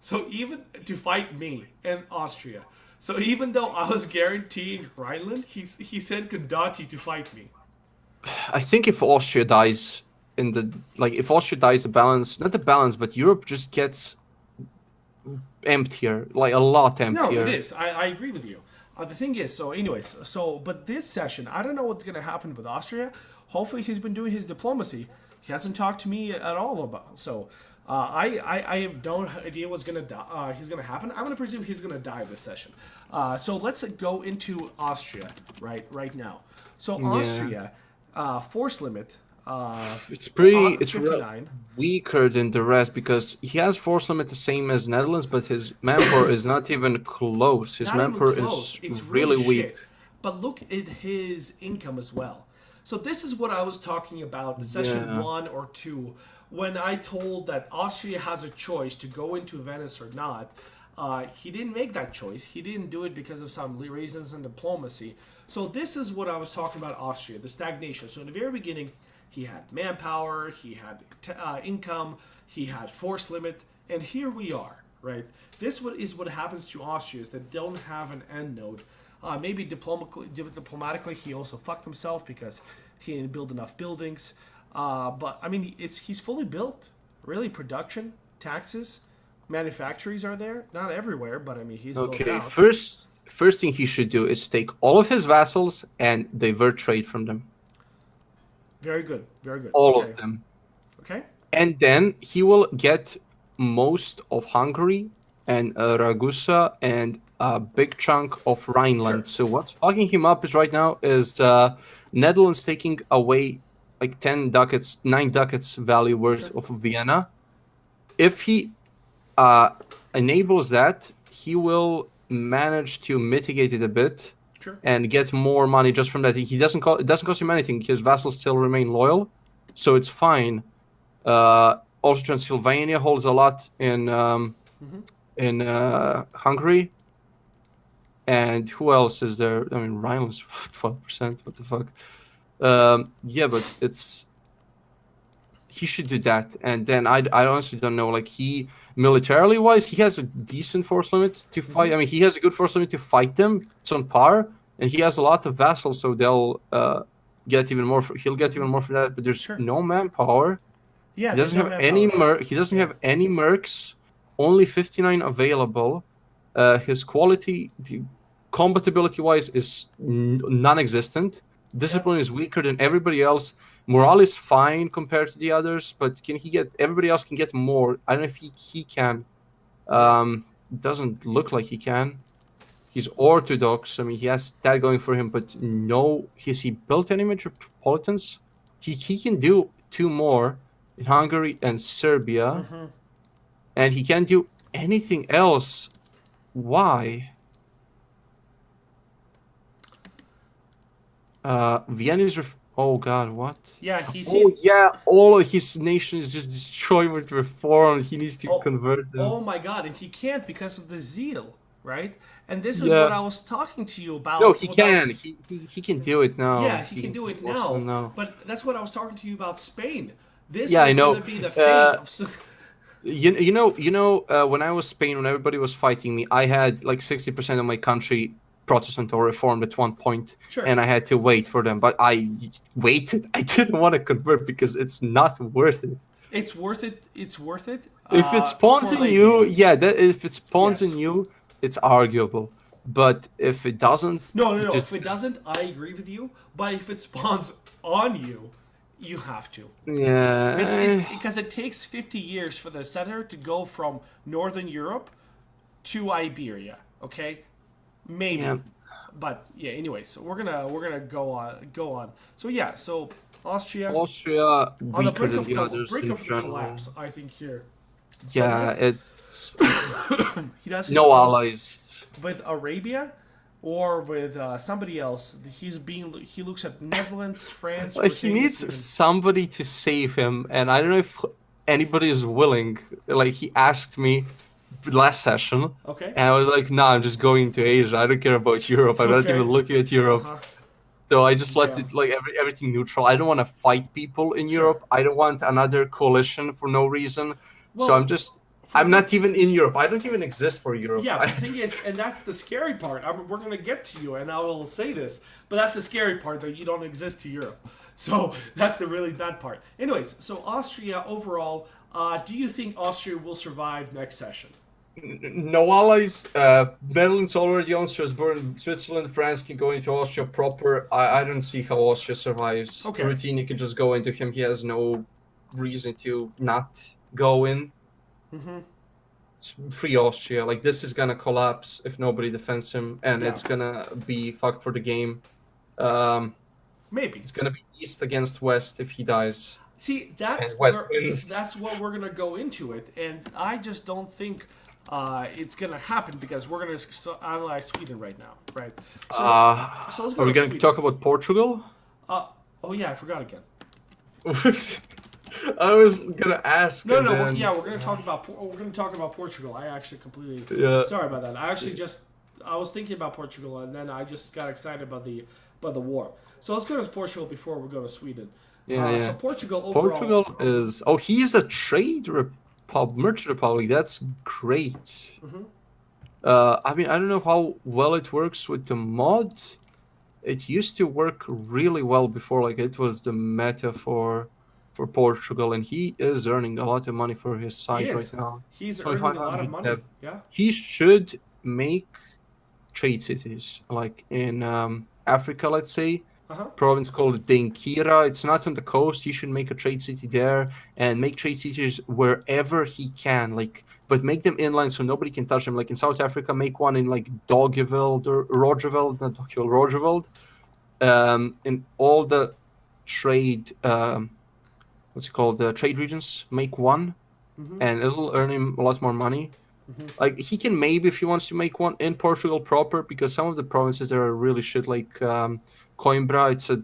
So even to fight me and Austria. So even though I was guaranteeing Rhineland, he sent Kandati to fight me. I think if Austria dies if Austria dies, not the balance, but Europe just gets emptier, like a lot emptier. No, it is. I agree with you. The thing is, but this session, I don't know what's going to happen with Austria. Hopefully he's been doing his diplomacy. He hasn't talked to me at all about. So I have no idea what's going to he's going to happen. I'm going to presume he's going to die this session. So let's go into Austria right now. So Austria, force limit. It's weaker than the rest because he has force limit the same as Netherlands, but his manpower is not even close. His manpower is really weak. But look at his income as well. So this is what I was talking about in session 1 or 2 when I told that Austria has a choice to go into Venice or not. He didn't make that choice. He didn't do it because of some reasons in diplomacy. So this is what I was talking about Austria, the stagnation. So in the very beginning, he had manpower, he had income, he had force limit, and here we are, right? This is what happens to Austrians that don't have an end node. Maybe diplomatically, he also fucked himself because he didn't build enough buildings. But I mean, he's fully built. Really, production, taxes, manufactories are there. Not everywhere, but I mean, he's built out. First thing he should do is take all of his vassals and divert trade from them. Very good, very good. All of them. Okay. And then he will get most of Hungary and Ragusa and a big chunk of Rhineland. Sure. So what's fucking him up is right now is Netherlands taking away like 9 ducats value worth of Vienna. If he enables that, he will manage to mitigate it a bit. Sure. And get more money just from that. It doesn't cost him anything. His vassals still remain loyal, so it's fine. Also, Transylvania holds a lot in Hungary. And who else is there? I mean, Rhineland's 12%. What the fuck? Yeah, but he should do that. And then I honestly don't know. Like militarily wise, he has a decent force limit to fight. I mean, he has a good force limit to fight them. It's on par, and he has a lot of vassals, so they'll get even more. He'll get even more for that. But there's no manpower. Yeah, he doesn't have any He doesn't have any mercs. Only 59 available. His quality, combatability wise, is non-existent. Discipline is weaker than everybody else. Morale is fine compared to the others, but can he get? Everybody else can get more. I don't know if he can. Doesn't look like he can. He's orthodox. I mean, he has that going for him, but no. Has he built any metropolitans? He can do 2 more. in Hungary and Serbia, and he can't do anything else. Why? Vienna is oh god, what? Yeah, he's yeah, all of his nation is just destroyed with reform. He needs to convert them. Oh my god, and he can't because of the zeal, right? And this is Yeah. what I was talking to you about. No, he can. He can do it now. Yeah, he can do it now. now. But that's what I was talking to you about Spain. This Yeah, I was know. going to be the fate of. You know, when I was Spain, when everybody was fighting me, I had like 60% of my country Protestant or Reformed at one point, Sure. and I had to wait for them. But I waited. I didn't want to convert because it's not worth it. It's worth it. It's worth it. If it spawns in you, yeah. If it spawns in you, it's arguable. But if it doesn't, no. If it doesn't, I agree with you. But if it spawns on you, you have to. Yeah. Because it takes 50 years for the center to go from Northern Europe to Iberia. Okay, maybe. Yeah. But yeah. Anyway, so we're gonna go on. So yeah. So Austria on the brink of the collapse. I think here. So yeah, it's he does no allies. With Arabia or with somebody else. He looks at Netherlands, France. He needs somebody to save him, and I don't know if anybody is willing. Like, he asked me last session, okay, and I was like, "Nah, I'm just going to Asia. I don't care about Europe. I'm not even looking at Europe." So I just left it like everything neutral. I don't want to fight people in Europe. I don't want another coalition for no reason. Well, so I'm not even in Europe. I don't even exist for Europe. Yeah, the thing is, and that's the scary part. We're going to get to you, and I will say this, but that's the scary part, that you don't exist to Europe. So that's the really bad part. Anyways, so Austria overall, do you think Austria will survive next session? No allies. Netherlands already on Strasbourg. Switzerland, France can go into Austria proper. I don't see how Austria survives. Okay. Routine can just go into him. He has no reason to not go in. It's free Austria. Like, this is gonna collapse if nobody defends him, and it's gonna be fucked for the game. Maybe it's gonna be East against West if he dies. See, that's what we're gonna go into it, and I just don't think it's gonna happen because we're gonna analyze Sweden right now, right? So let's go. Are we gonna talk about Portugal? Oh yeah, I forgot again. I was gonna ask. No, we're gonna talk about Portugal. I actually completely. Yeah. Sorry about that. I actually I was thinking about Portugal, and then I just got excited about the war. So let's go to Portugal before we go to Sweden. Yeah. So Portugal overall. Portugal is he's a trade merchant republic. That's great. I mean, I don't know how well it works with the mod. It used to work really well before. Like, it was the meta for Portugal, and he is earning a lot of money for his size right now. He's earning a lot of money. Yeah. He should make trade cities, like in Africa, let's say. Province called Denkyira. It's not on the coast. He should make a trade city there and make trade cities wherever he can, like, but make them inland so nobody can touch them. Like in South Africa, make one in like Doggerveld or Rogerveld, not Doggerveld, Rogerveld. In all the trade, what's it called? The trade regions, make one, and it'll earn him a lot more money. Like, he can maybe, if he wants to make one in Portugal proper, because some of the provinces there are really shit. Like Coimbra, it's a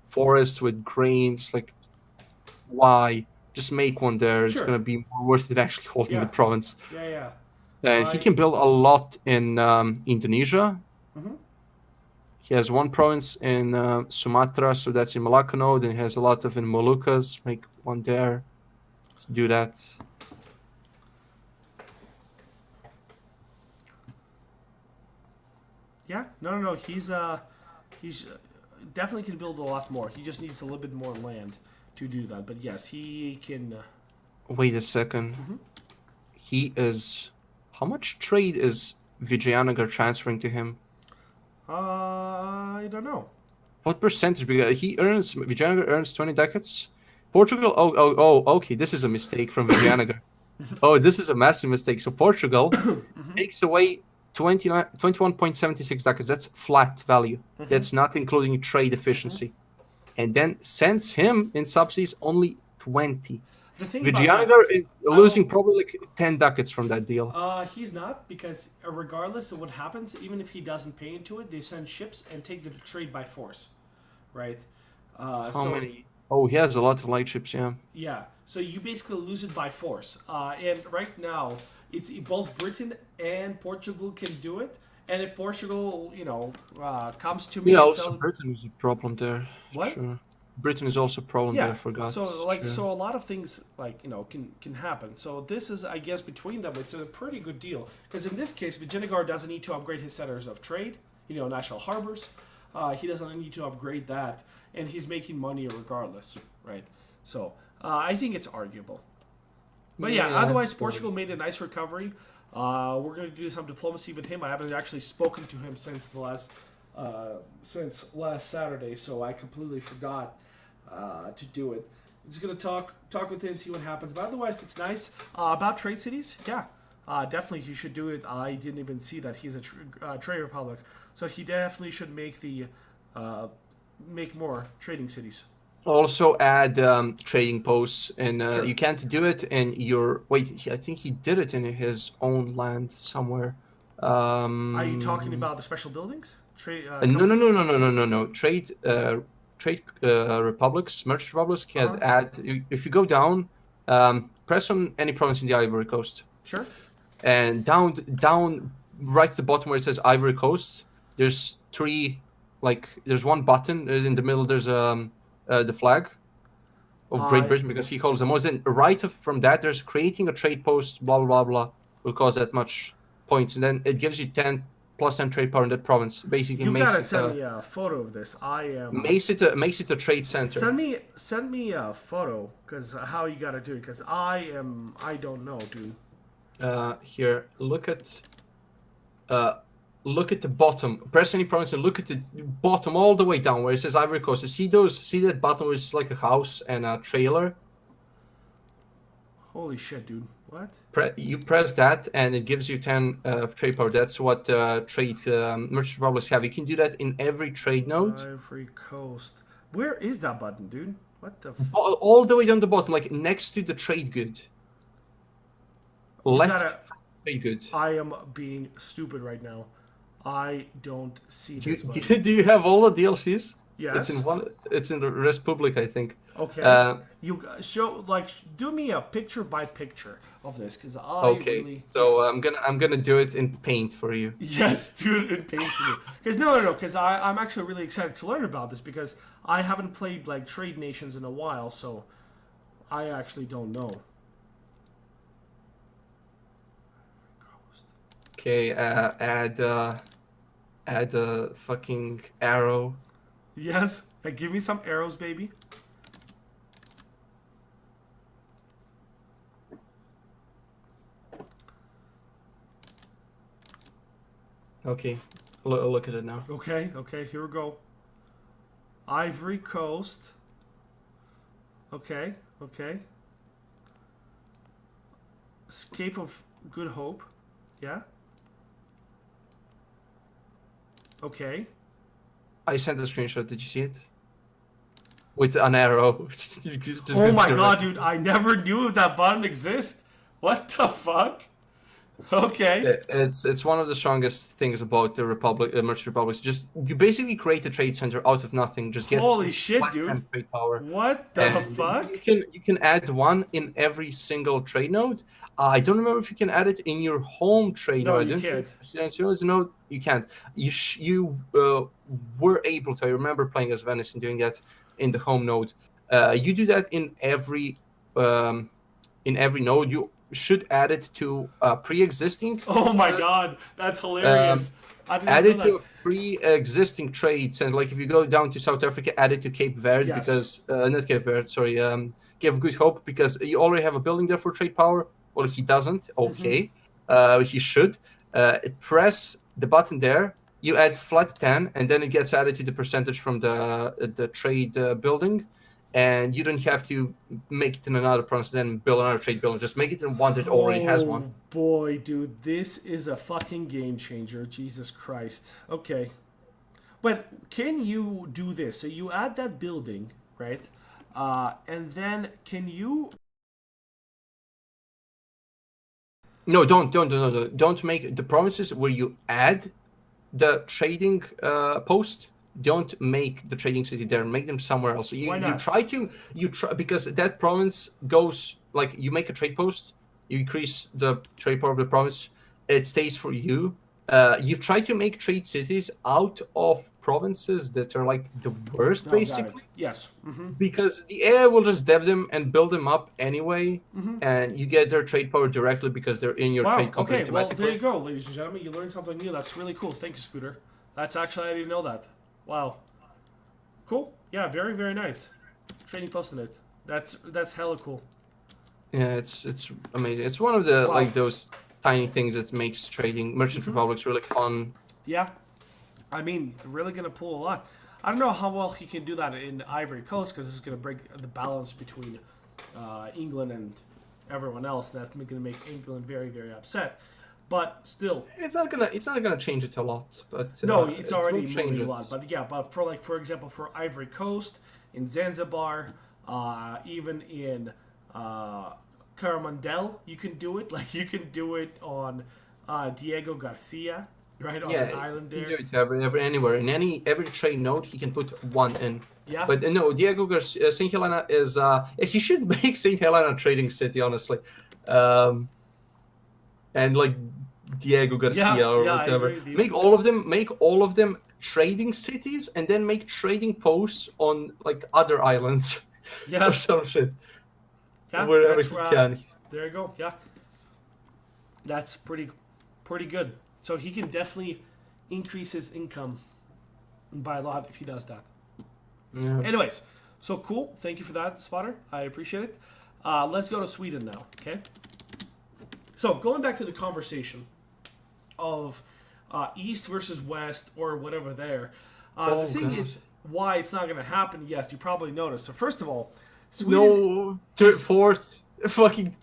forest with grains. Like, why? Just make one there. It's gonna be more worth it actually holding the province. Yeah. And he can build a lot in Indonesia. He has one province in Sumatra, so that's in Malacca now. Then he has a lot of in Moluccas. Make one there. Do that. Yeah. No. He's definitely can build a lot more. He just needs a little bit more land to do that. But yes, he can. Wait a second. He is. How much trade is Vijayanagar transferring to him? I don't know. What percentage? Because Vijayanagar earns 20 ducats. Portugal. Oh. Okay, this is a mistake from Vijayanagar. This is a massive mistake. So Portugal takes away 21.76 ducats. That's flat value. That's not including trade efficiency. And then sends him in subsidies only 20. The thing about Vijayanagara is that, losing probably like 10 ducats from that deal. he's not, because regardless of what happens, even if he doesn't pay into it, they send ships and take the trade by force, right? How many? Oh, he has a lot of light ships, yeah. Yeah, so you basically lose it by force. And right now, it's both Britain and Portugal can do it. And if Portugal, comes to me Yeah, and also sells Britain is a problem there. what? Sure. Britain is also a problem there, Yeah. I forgot. So Sure. so a lot of things can happen. So this is, I guess, between them, it's a pretty good deal, because in this case, Vijayanagar doesn't need to upgrade his centers of trade, national harbors. He doesn't need to upgrade that, and he's making money regardless, right? So I think it's arguable. But yeah, otherwise Portugal made a nice recovery. We're going to do some diplomacy with him. I haven't actually spoken to him since last Saturday, so I completely forgot to do it. I'm just going to talk with him, see what happens. But otherwise, it's nice. About trade cities, yeah, definitely he should do it. I didn't even see that he's a trade republic, so he definitely should make more trading cities. Also add trading posts, and Sure. you can't do it in your. Wait, I think he did it in his own land somewhere. Are you talking about the special buildings? No. Trade republics, merchant republics can Uh-huh. add. If you go down, press on any province in the Ivory Coast, Sure. and down right at the bottom where it says Ivory Coast, there's three. Like there's one button in the middle. There's the flag of Great Britain, because he calls them most. Then from that, there's creating a trade post. Blah blah blah blah will cause that much points, and then it gives you 10 plus 10 trade power in that province. Basically, You makes gotta it send me a photo of this. I am. makes it a trade center. Send me a photo, because how you gotta do it, because I don't know, dude. Here, look at the bottom. Press any province and look at the bottom all the way down where it says Ivory Coast. See that bottom where it's like a house and a trailer. Holy shit, dude! What? You press that and it gives you 10 trade power. That's what trade merchant republics have. You can do that in every trade node. Ivory Coast. Where is that button, dude? What the? All the way down the bottom, like next to the trade good. Left trade good. I am being stupid right now. I don't see this Do button. you have all the DLCs? Yes. It's in the Republic, I think. Okay. You do me a picture by picture of this, because I'm gonna do it in Paint for you. Yes, do it in Paint for you. Because no, because I'm actually really excited to learn about this, because I haven't played like Trade Nations in a while, so I actually don't know. Okay, add a fucking arrow. Yes, give me some arrows, baby. Okay, look at it now. Okay, here we go. Ivory Coast. Okay. Cape of Good Hope. Yeah. Okay. I sent a screenshot. Did you see it? With an arrow. Oh my god, dude! I never knew that button exists. What the fuck? Okay. It's one of the strongest things about the merchant republics. Just you basically create a trade center out of nothing. Just get holy shit, dude! Trade power. What the fuck? You can add one in every single trade node. I don't remember if you can add it in your home trade node. No, you can't. No, you can't. You were able to. I remember playing as Venice and doing that in the home node. You do that in every node. You should add it to pre-existing. Oh my god, that's hilarious. Add it to a pre-existing trades, and like if you go down to South Africa, add it to Cape Verde, because not Cape Verde, sorry, Cape of Good Hope, because you already have a building there for trade power. Well, he doesn't. Okay, he should. Press the button there. You add flat 10, and then it gets added to the percentage from the trade building. And you don't have to make it in another province, then build another trade building. Just make it in one that already has one. Oh boy, dude, this is a fucking game changer. Jesus Christ. Okay. But can you do this? So you add that building, right? And then can you? No, don't make the provinces where you add the trading post. Don't make the trading city there. Make them somewhere else. Why You not? try because that province goes like you make a trade post. You increase the trade power of the province. It stays for you. You try to make trade cities out of provinces that are like the worst, No, got it. basically, Yes. Mm-hmm. because the AI will just dev them and build them up anyway, Mm-hmm. and you get their trade power directly because they're in your Wow. trade company Okay. Well, there automatically. you go, ladies and gentlemen. You learned something new. That's really cool. Thank you, Spooter. That's actually I didn't know that. Wow. Cool. Yeah. Very very nice. Trading post in it. That's hella cool. Yeah, it's amazing. It's one of the Wow. like those tiny things that makes trading Merchant Republics really fun. Yeah. I mean, really gonna pull a lot. I don't know how well he can do that in Ivory Coast because it's gonna break the balance between England and everyone else. And that's gonna make England very very upset. But still, It's not gonna change it a lot, but no, it's it will already change moving a it. lot. But yeah, but for example, for Ivory Coast, in Zanzibar, even in Coromandel, you can do it. Like you can do it on Diego Garcia, right on Yeah, an island you can there. do it anywhere in every trade node he can put one in. Yeah, But no, Diego Garcia, Saint Helena is he should make Saint Helena a trading city, honestly, and like Diego yeah, Garcia or yeah. I whatever. agree with you. Make all of them trading cities, and then make trading posts on like other islands or Yeah, some shit yeah. wherever That's he can. there you go. Yeah, that's pretty good. So he can definitely increase his income by a lot if he does that. Yeah. Anyways, so cool. Thank you for that, Spotter. I appreciate it. Let's go to Sweden now. Okay. So going back to the conversation of East versus West or whatever there. The thing God. is, why it's not going to happen? Yes, you probably noticed. So first of all, Sweden. No, third, fourth, fucking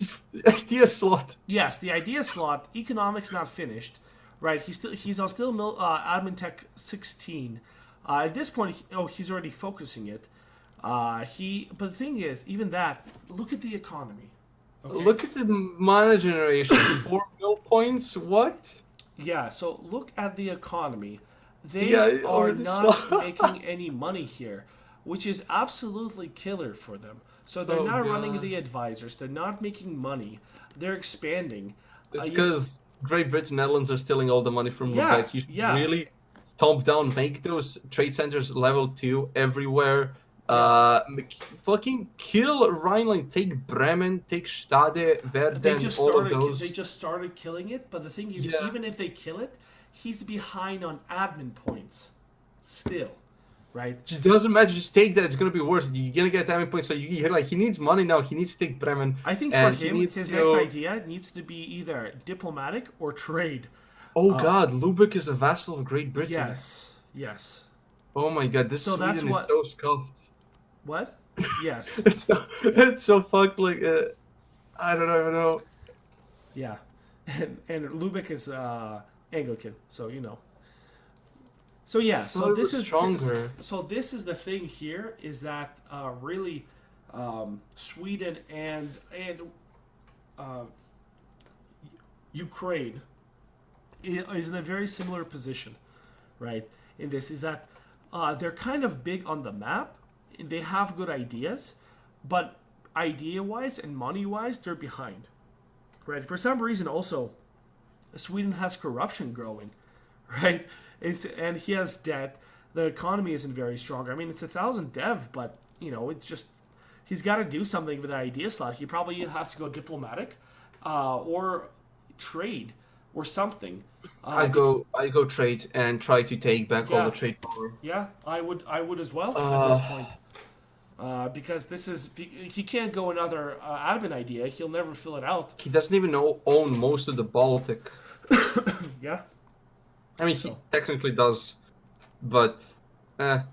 idea slot. Yes, the idea slot. Economics not finished, right? He's on still admin tech 16. At this point, he's already focusing it. But the thing is, even that. Look at the economy. Okay? Look at the mana generation. 4 mil points. What? Yeah, so look at the economy. They Yeah, I are already not saw. making any money here, which is absolutely killer for them. So they're Oh, not running God. the advisors. They're not making money. They're expanding. It's because Great Britain, Netherlands are stealing all the money from Yeah, Lubeck. You should yeah. really stomp down, make those trade centers level 2 everywhere. Fucking kill Rhineland. Take Bremen. Take Stade, Verden, all of those. They just started killing it, but the thing is, Yeah. even if they kill it, he's behind on admin points. Still, right? Just doesn't matter. Just take that. It's gonna be worse. You're gonna get damage points. So he needs money now. He needs to take Bremen. I think for and he him, needs his to- next idea needs to be either diplomatic or trade. Oh God, Lubeck is a vassal of Great Britain. Yes, yes. Oh my God, this So that's Sweden is what- so scuffed. What? Yes. It's so fucked. Like I don't even know. Yeah. And Lubeck is Anglican, so you know. So yeah, so thought it this was is stronger. so this is the thing here is that really Sweden and Ukraine is in a very similar position, right? In this is that they're kind of big on the map. They have good ideas, but idea-wise and money-wise, they're behind, right? For some reason, also, Sweden has corruption growing, right? And he has debt. The economy isn't very strong. I mean, it's 1,000 dev, but you know, it's just he's got to do something with the idea slot. He probably has to go diplomatic, or trade, or something. I go trade and try to take back all Yeah. the trade power. Yeah, I would as well at this point. Because he can't go another admin idea. He'll never fill it out. He doesn't even own most of the Baltic. Yeah. I mean, he technically does, but The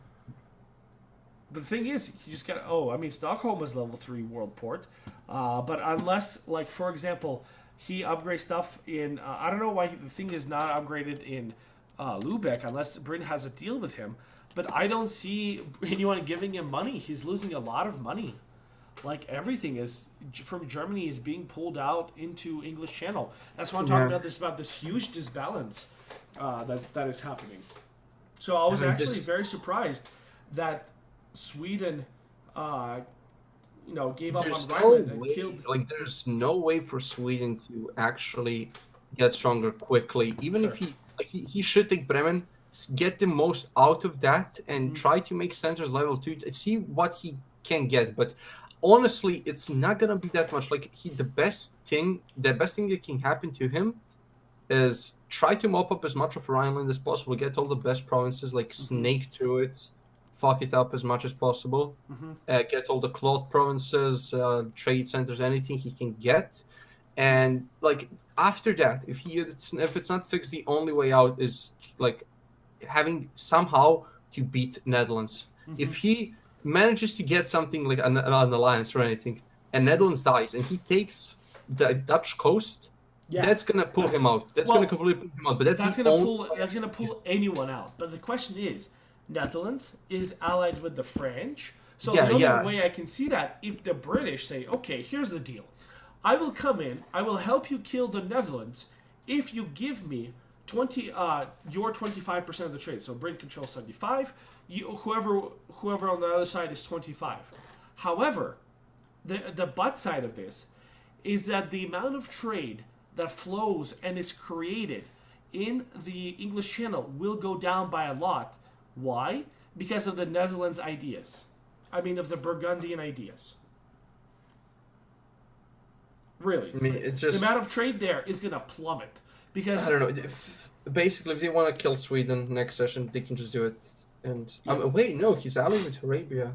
thing is, you just got. Oh, I mean, Stockholm is level 3 world port, but unless, like, for example, he upgrades stuff in. I don't know why the thing is not upgraded in Lubeck unless Britain has a deal with him. but I don't see anyone giving him money. He's losing a lot of money. Like everything is from Germany is being pulled out into English Channel. That's why I'm talking about this huge disbalance that is happening. So I was actually very surprised that Sweden, gave up on Rhineland and killed. Like, there's no way for Sweden to actually get stronger quickly. Even if he should take Bremen, get the most out of that, and try to make centers level 2. See what he can get, but. Honestly, it's not gonna be that much. Like the best thing that can happen to him is try to mop up as much of Rhineland as possible, get all the best provinces, like snake through it, fuck it up as much as possible, get all the cloth provinces, trade centers, anything he can get, and like after that, if it's not fixed, the only way out is like having somehow to beat Netherlands. If he manages to get something like an alliance or anything, and Netherlands dies, and he takes the Dutch coast, that's gonna pull him out. That's gonna completely pull him out. But that's gonna pull anyone out. But the question is, Netherlands is allied with the French, so the only way I can see that if the British say, okay, here's the deal, I will come in, I will help you kill the Netherlands if you give me your 25% of the trade. So Britain controls 75. Whoever on the other side is 25. However, the but side of this is that the amount of trade that flows and is created in the English Channel will go down by a lot. Why? Because of the Netherlands ideas. I mean, of the Burgundian ideas. Really. I mean, it's just... The amount of trade there is going to plummet. Because... I don't know. Basically, if they want to kill Sweden next session, they can just do it. And wait, no, he's allied with Arabia.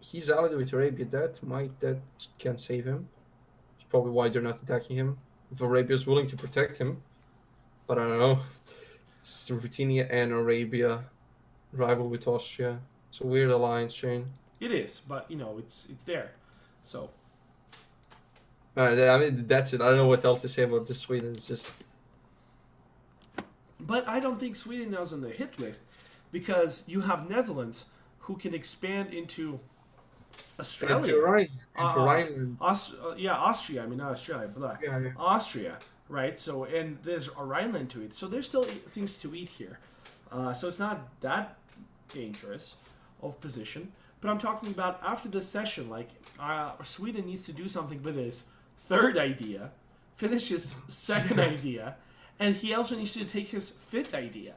He's allied with Arabia. That can save him. It's probably why they're not attacking him. If Arabia is willing to protect him, but I don't know. Ruthenia and Arabia rival with Austria. It's a weird alliance, Shane. It is, but it's there. So. I mean, that's it. I don't know what else to say about this. Sweden. It's just. But I don't think Sweden is on the hit list because you have Netherlands who can expand into Australia. Right. Austria. I mean, not Australia, but Austria, right? So, and there's a Rhineland to it. So there's still things to eat here. So it's not that dangerous of position. But I'm talking about after this session, like Sweden needs to do something with his third idea, finish his second idea, and he also needs to take his fifth idea.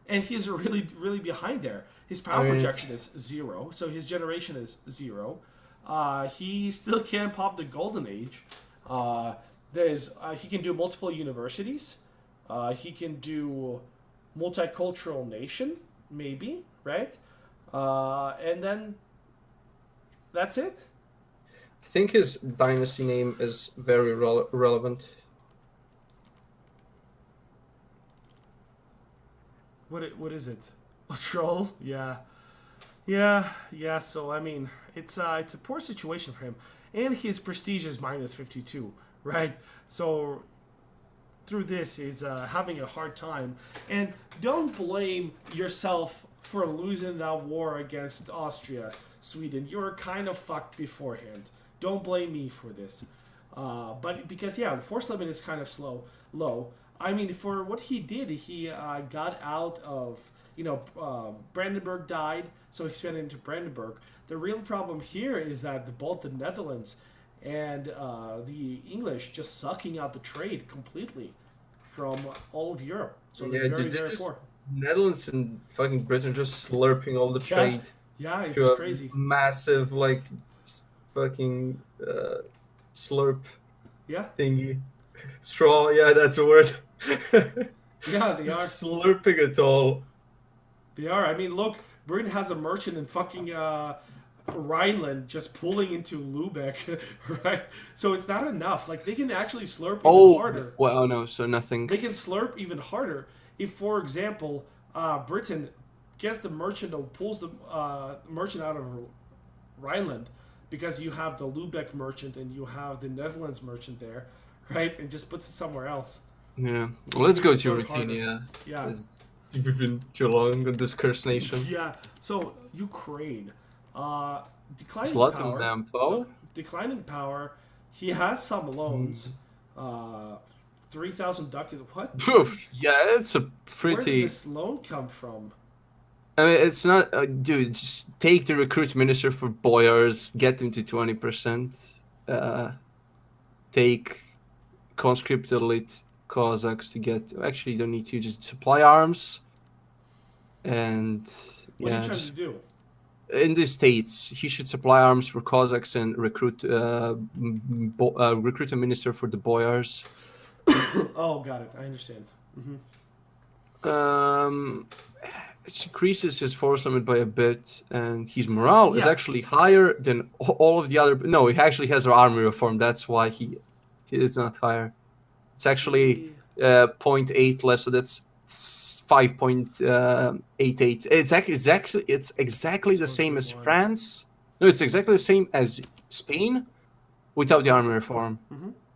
And he's really, really behind there. His power projection is 0, so his generation is 0. He still can't pop the golden age. He can do multiple universities. He can do multicultural nation, maybe, right? And then that's it. I think his dynasty name is very relevant. What is it? A troll? Yeah. So I mean, it's a poor situation for him, and his prestige is minus 52, right? So through this, he's having a hard time. And don't blame yourself for losing that war against Austria, Sweden. You were kind of fucked beforehand. Don't blame me for this. But because the force limit is kind of low. I mean, for what he did, he got out of, Brandenburg died, so he expanded into Brandenburg. The real problem here is that both the Netherlands and the English just sucking out the trade completely from all of Europe. So they're very, very poor. Netherlands and fucking Britain just slurping all the trade. Yeah, it's crazy. Massive, fucking slurp thingy. Straw, that's a word. Yeah, they are. Slurping it all. They are. I mean, look, Britain has a merchant in fucking Rhineland just pulling into Lubeck, right? So it's not enough. Like, they can actually slurp even harder. Well, no, so nothing. They can slurp even harder if, for example, Britain gets the merchant or pulls the merchant out of Rhineland because you have the Lubeck merchant and you have the Netherlands merchant there, right? And just puts it somewhere else. Yeah. Let's go It's to work harder. Ruthenia. Yeah. We've been too long on this cursed nation. Yeah. So Ukraine, declining Zlatan power. So manpower. decline in power. He has some loans. 3,000 ducats. What? Yeah, it's a Where did pretty. this loan come from? I mean, it's not, dude. Just take the recruit minister for boyars, get them to 20%. Take conscript elite Cossacks to get. Actually, you don't need to just supply arms. And What are yeah, you trying just to do? in the states, he should supply arms for Cossacks and recruit recruit a minister for the boyars. Oh, got it. I understand. It increases his force limit by a bit, and his morale is actually higher than all of the other. No, he actually has an army reform. That's why he is not higher. It's actually 0.8 less, so that's 5.88. It's exactly the same as France. No, it's exactly the same as Spain without the army reform.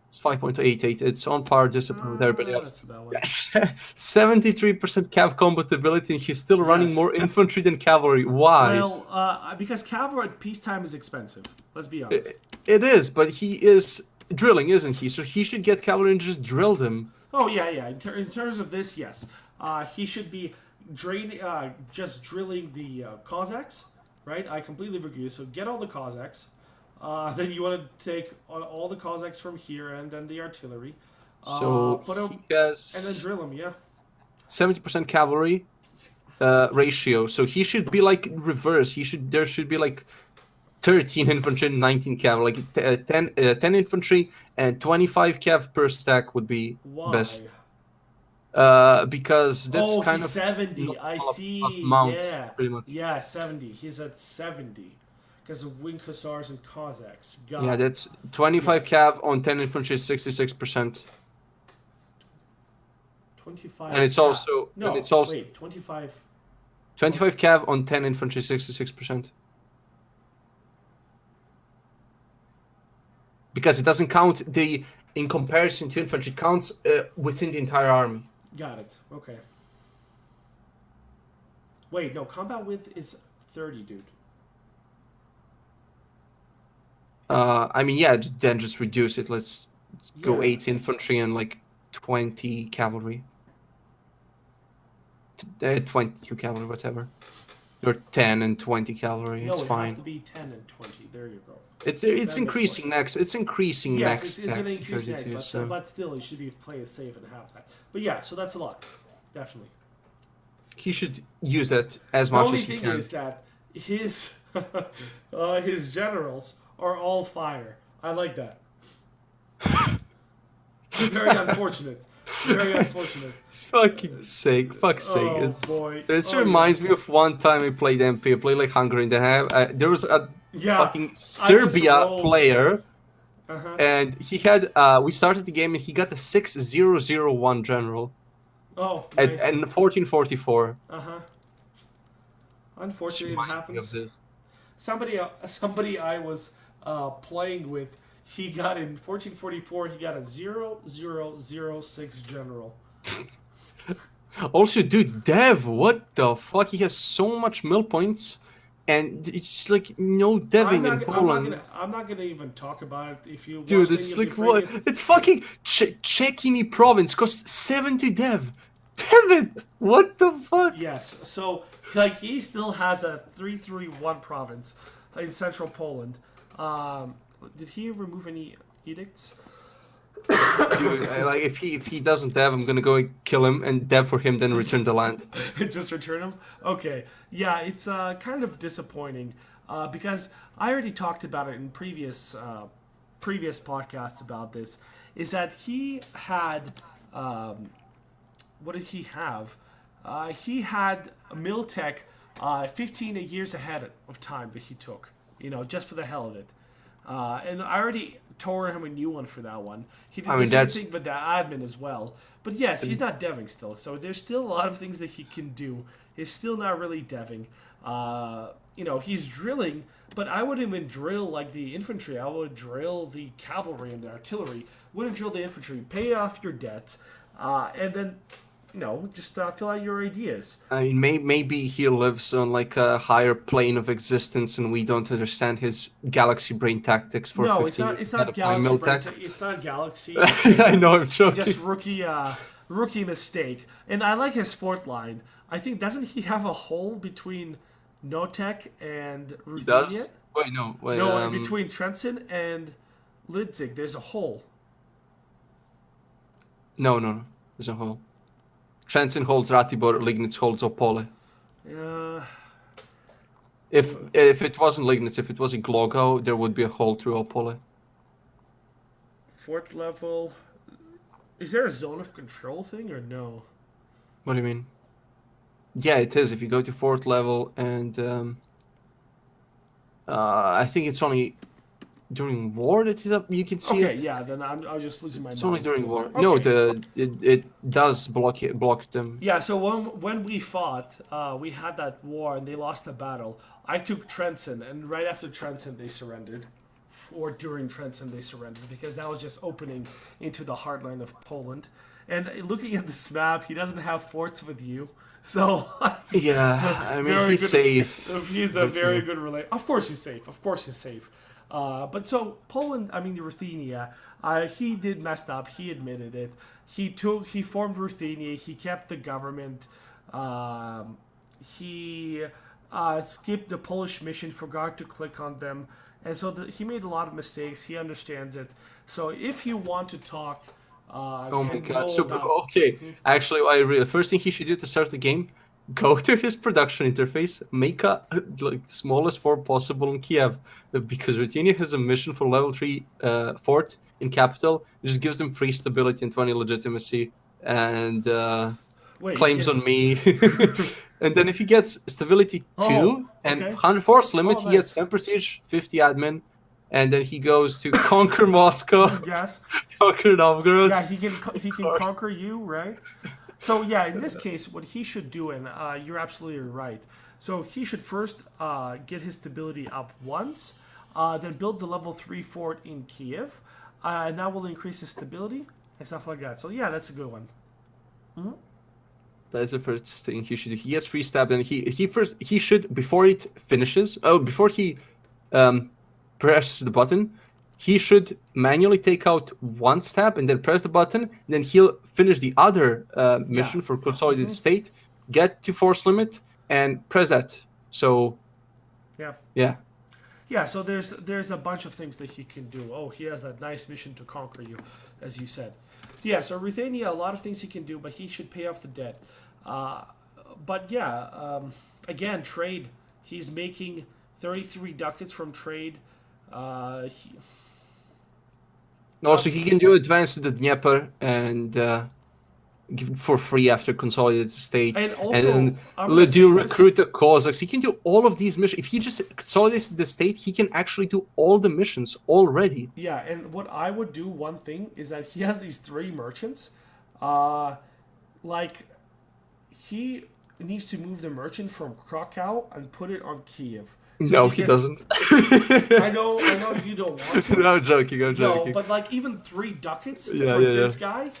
It's 5.88. It's on par discipline with everybody else. 73% cav compatibility, and he's still running more infantry than cavalry. Why? Well, because cavalry at peacetime is expensive. Let's be honest. It is, but he is drilling, isn't he? So he should get cavalry and just drill them. Oh yeah. In terms of this, yes, he should be just drilling the Cossacks, right? I completely agree. So get all the Cossacks. Then you want to take all the Cossacks from here, and then the artillery. So he has and then drill them. Yeah. 70% cavalry ratio. So he should be like reverse. There should be like 13 infantry and 19 cav. Like 10 infantry and 25 cav per stack would be best. Because that's kind of 70. I see. Mount, yeah. Pretty much. Yeah, 70. He's at 70. Because of Wing Hussars and Cossacks. Yeah, that's 25 cav on 10 infantry, 66%. 25. And it's also wait, 25. 25 cav on 10 infantry, 66%. Because it doesn't count in comparison to infantry, it counts within the entire army. Got it. Okay. Wait, no, combat width is 30, dude. I mean, yeah, then just reduce it. Let's go 8 infantry and like 20 cavalry. 22 cavalry, whatever. Or 10 and 20 cavalry. It's fine. It has to be 10 and 20. There you go. It's increasing next. It's increasing next. It's going to increase next, but still, you should be playing it safe and have that. But yeah, so that's a lot, definitely. He should use that as much as he can. The only thing is that his generals are all fire. I like that. Very unfortunate. Very unfortunate. Fuck's sake. This reminds me of one time I played MP. I played like Hungary, and then there was a fucking Serbia player, and he had. We started the game, and he got a 6001 general. Oh, nice. And 1444. Unfortunately, it happens. Somebody I was playing with. He got in 1444. He got a 0006 general. Also, dude, Dev, what the fuck? He has so much mill points, and it's like no deving in Poland. I'm not gonna even talk about it. If you dude, it's like what? It's fucking Chechny province costs 70 dev. Damn it! What the fuck? Yes. So like he still has a 331 province in central Poland. Did he remove any edicts? Dude, like if he doesn't dev, I'm gonna go and kill him and dev for him, then return the land. Just return him? Okay. Yeah, it's kind of disappointing because I already talked about it in previous podcasts about this. Is that he had what did he have? He had Miltech 15 years ahead of time that he took. Just for the hell of it. And I already tore him a new one for that one. He did the same thing with the admin as well. But yes, he's not deving still. So there's still a lot of things that he can do. He's still not really deving. He's drilling, but I wouldn't even drill like the infantry. I would drill the cavalry and the artillery. Wouldn't drill the infantry. Pay off your debts. and then just fill out your ideas. I mean, maybe he lives on like a higher plane of existence, and we don't understand his galaxy brain tactics for No, 15 years. it's not by Galaxy Brain. Miltech. It's not Galaxy. I know, I'm joking. Just rookie mistake. And I like his fourth line. I think doesn't he have a hole between Notek and Ruthenia? He does? Wait, no. Wait, No, between Trenson and Lidzig, there's a hole. No. There's a hole. Trenson holds Ratibor, Lignitz holds Opole. If it wasn't Lignitz, if it was in Glogo, there would be a hole through Opole. Fourth level. Is there a zone of control thing or no? What do you mean? Yeah, it is. If you go to fourth level, and I think it's only during war that you can see it. Okay, yeah. Then I was just losing my mind. It's only during war. Okay. No, it does block them. Yeah. So when we fought, we had that war and they lost the battle. I took Trenton, and right after Trenton they surrendered, or during Trenton they surrendered because that was just opening into the heartland of Poland. And looking at this map, he doesn't have forts with you. So yeah, I mean he's good, safe. He's a very good relay. Of course he's safe. Of course he's safe. But so Poland, I mean Ruthenia, he did messed up. He admitted it. He formed Ruthenia. He kept the government. He skipped the Polish mission, forgot to click on them, and so he made a lot of mistakes. He understands it. So if you want to talk. Oh my god! So okay, actually, the first thing he should do to start the game, go to his production interface, make a the smallest fort possible in Kiev, because Ruthenia has a mission for level 3 fort in capital. It just gives them free stability and 20 legitimacy, and claims on me. And then if he gets stability 2 and 100 force limit, he gets 10 prestige, 50 admin. And then he goes to conquer Moscow. Yes. Conquer Novgorod. Yeah, he can conquer you, right? So yeah, in this case, what he should do, and you're absolutely right. So he should first get his stability up once, then build the level 3 fort in Kiev, and that will increase his stability and stuff like that. So yeah, that's a good one. Mm-hmm. That's the first thing he should do. He gets free stab, and he should before it finishes. Before he presses the button, he should manually take out one stab and then press the button. And then he'll finish the other mission for consolidated state, get to force limit, and press that. So, yeah. So there's a bunch of things that he can do. Oh, he has that nice mission to conquer you, as you said. So yeah, so Ruthenia, a lot of things he can do, but he should pay off the debt. But yeah, again, trade. He's making 33 ducats from trade. Also, he can do advance to the Dnieper and give it for free after consolidated state. And also, recruit the Cossacks. He can do all of these missions. If he just consolidates the state, he can actually do all the missions already. Yeah, and what I would do, one thing, is that he has these 3 merchants. He needs to move the merchant from Krakow and put it on Kiev. So no, he doesn't. I know you don't want to. No, I'm joking. No, but even 3 ducats for this guy,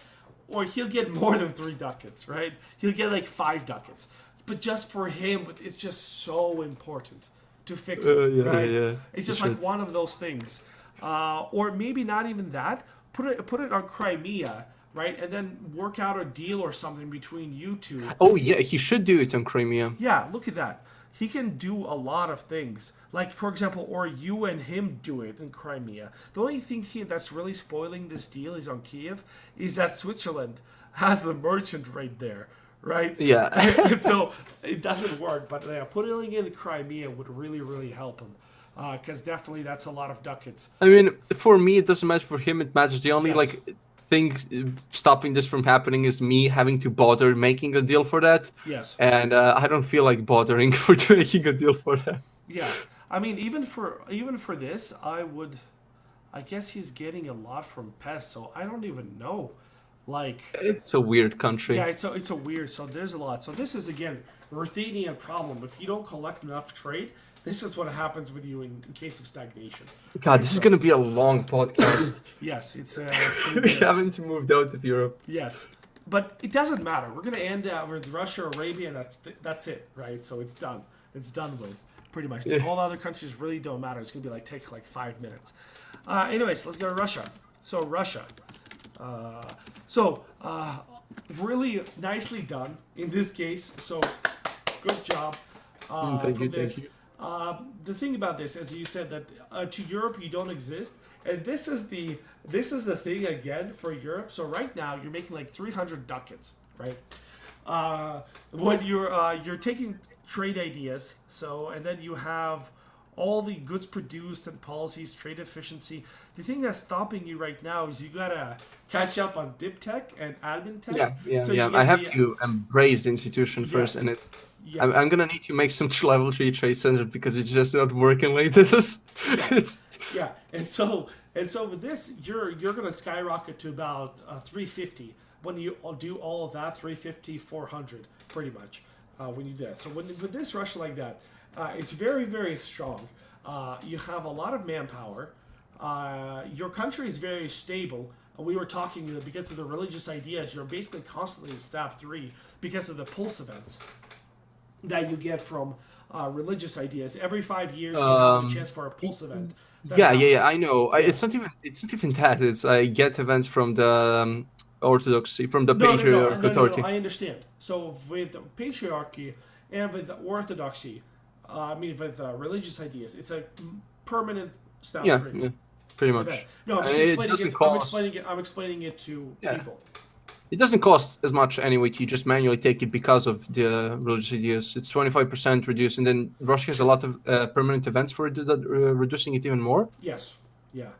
or he'll get more than 3 ducats, right? He'll get 5 ducats. But just for him, it's just so important to fix it, right? Yeah. It's just one of those things. Or maybe not even that. Put it on Crimea, right? And then work out a deal or something between you two. Oh, yeah, he should do it on Crimea. Yeah, look at that. He can do a lot of things. For example, or you and him do it in Crimea. The only thing that's really spoiling this deal is on Kiev, is that Switzerland has the merchant right there, right? Yeah. And so it doesn't work, but putting in Crimea would really, really help him. Because definitely that's a lot of ducats. I mean, for me, it doesn't matter. For him, it matters. The only, thing stopping this from happening is me having to bother making a deal for that. Yes. And I don't feel like bothering for making a deal for that. Yeah. I mean, even for this, I guess he's getting a lot from PES, so I don't even know. It's a weird country. Yeah, it's a weird. So there's a lot. So this is again Ruthenian problem. If you don't collect enough trade, this is what happens with you in case of stagnation. God, this is gonna be a long podcast. Yes, it's we haven't moved out of Europe. Yes. but it doesn't matter. We're gonna end with Russia, Arabia, and that's it, right? So it's done. It's done with pretty much. Yeah. All other countries really don't matter. It's gonna be take 5 minutes. Anyways, let's go to Russia. So Russia. Really nicely done in this case. So good job. Thank you. This. Thank you. The thing about this, as you said, that to Europe you don't exist, and this is the thing again for Europe. So right now you're making 300 ducats, right? When you're taking trade ideas, and then you have all the goods produced and policies, trade efficiency. The thing that's stopping you right now is you gotta catch up on dip tech and admin tech. Yeah. I have to embrace the institution first, and it's. Yes. I'm gonna need to make some level 3 trade centers because it's just not working like this. Yeah, and so with this, you're gonna skyrocket to about 350 when you do all of that. 350, 400, pretty much when you do that. So with this Russia like that, it's very, very strong. You have a lot of manpower. Your country is very stable. We were talking because of the religious ideas. You're basically constantly in step 3 because of the pulse events that you get from religious ideas. Every 5 years, you have a chance for a pulse event. Yeah, I know. It's not even that. It's I get events from the orthodoxy, from the patriarch authority. No, I understand. So with patriarchy and with orthodoxy, with religious ideas, it's a permanent step 3. Yeah, pretty much. Okay. No, I'm explaining it to people. It doesn't cost as much anyway to just manually take it because of the religious ideas. It's 25% reduced, and then Russia has a lot of permanent events for it, reducing it even more. Yes, yeah.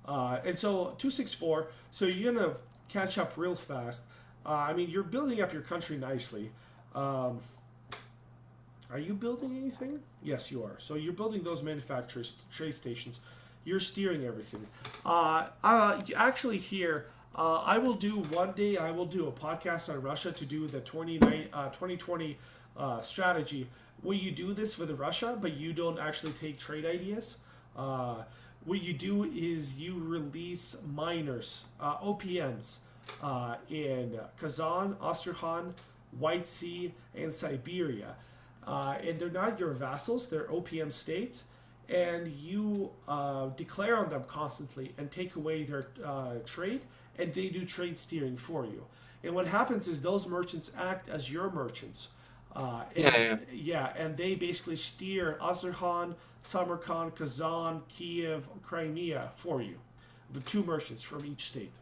And so 264, so you're going to catch up real fast. You're building up your country nicely. Are you building anything? Yes, you are. So you're building those manufacturers, trade stations. You're steering everything. Actually here... I will do a podcast on Russia to do the 2020 strategy where you do this for the Russia, but you don't actually take trade ideas. What you do is you release miners, OPMs, in Kazan, Astrakhan, White Sea, and Siberia. And they're not your vassals, they're OPM states. And you declare on them constantly and take away their trade, and they do trade steering for you. And what happens is those merchants act as your merchants. And they basically steer Astrakhan, Samarkand, Kazan, Kiev, Crimea for you. The 2 merchants from each state.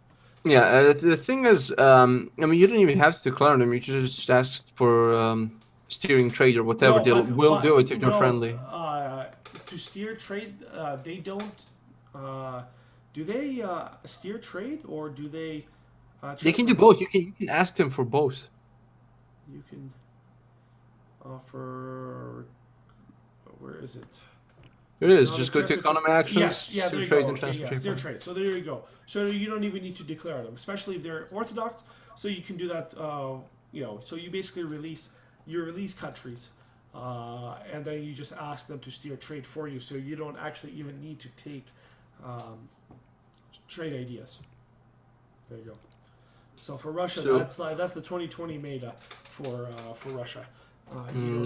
The thing is, you don't even have to declare them. You just ask for steering trade or whatever. They'll do it if they're friendly. To steer trade, they don't. Do they steer trade, or do they? They can do both. You can ask them for both. You can offer. Where is it? It is. Just go to economy actions. Steer trade and transportation. Steer trade. So there you go. So you don't even need to declare them, especially if they're orthodox. So you can do that. So you basically release countries. And then you just ask them to steer trade for you, so you don't actually even need to take trade ideas. There you go. So for Russia, that's the 2020 meta for Russia. You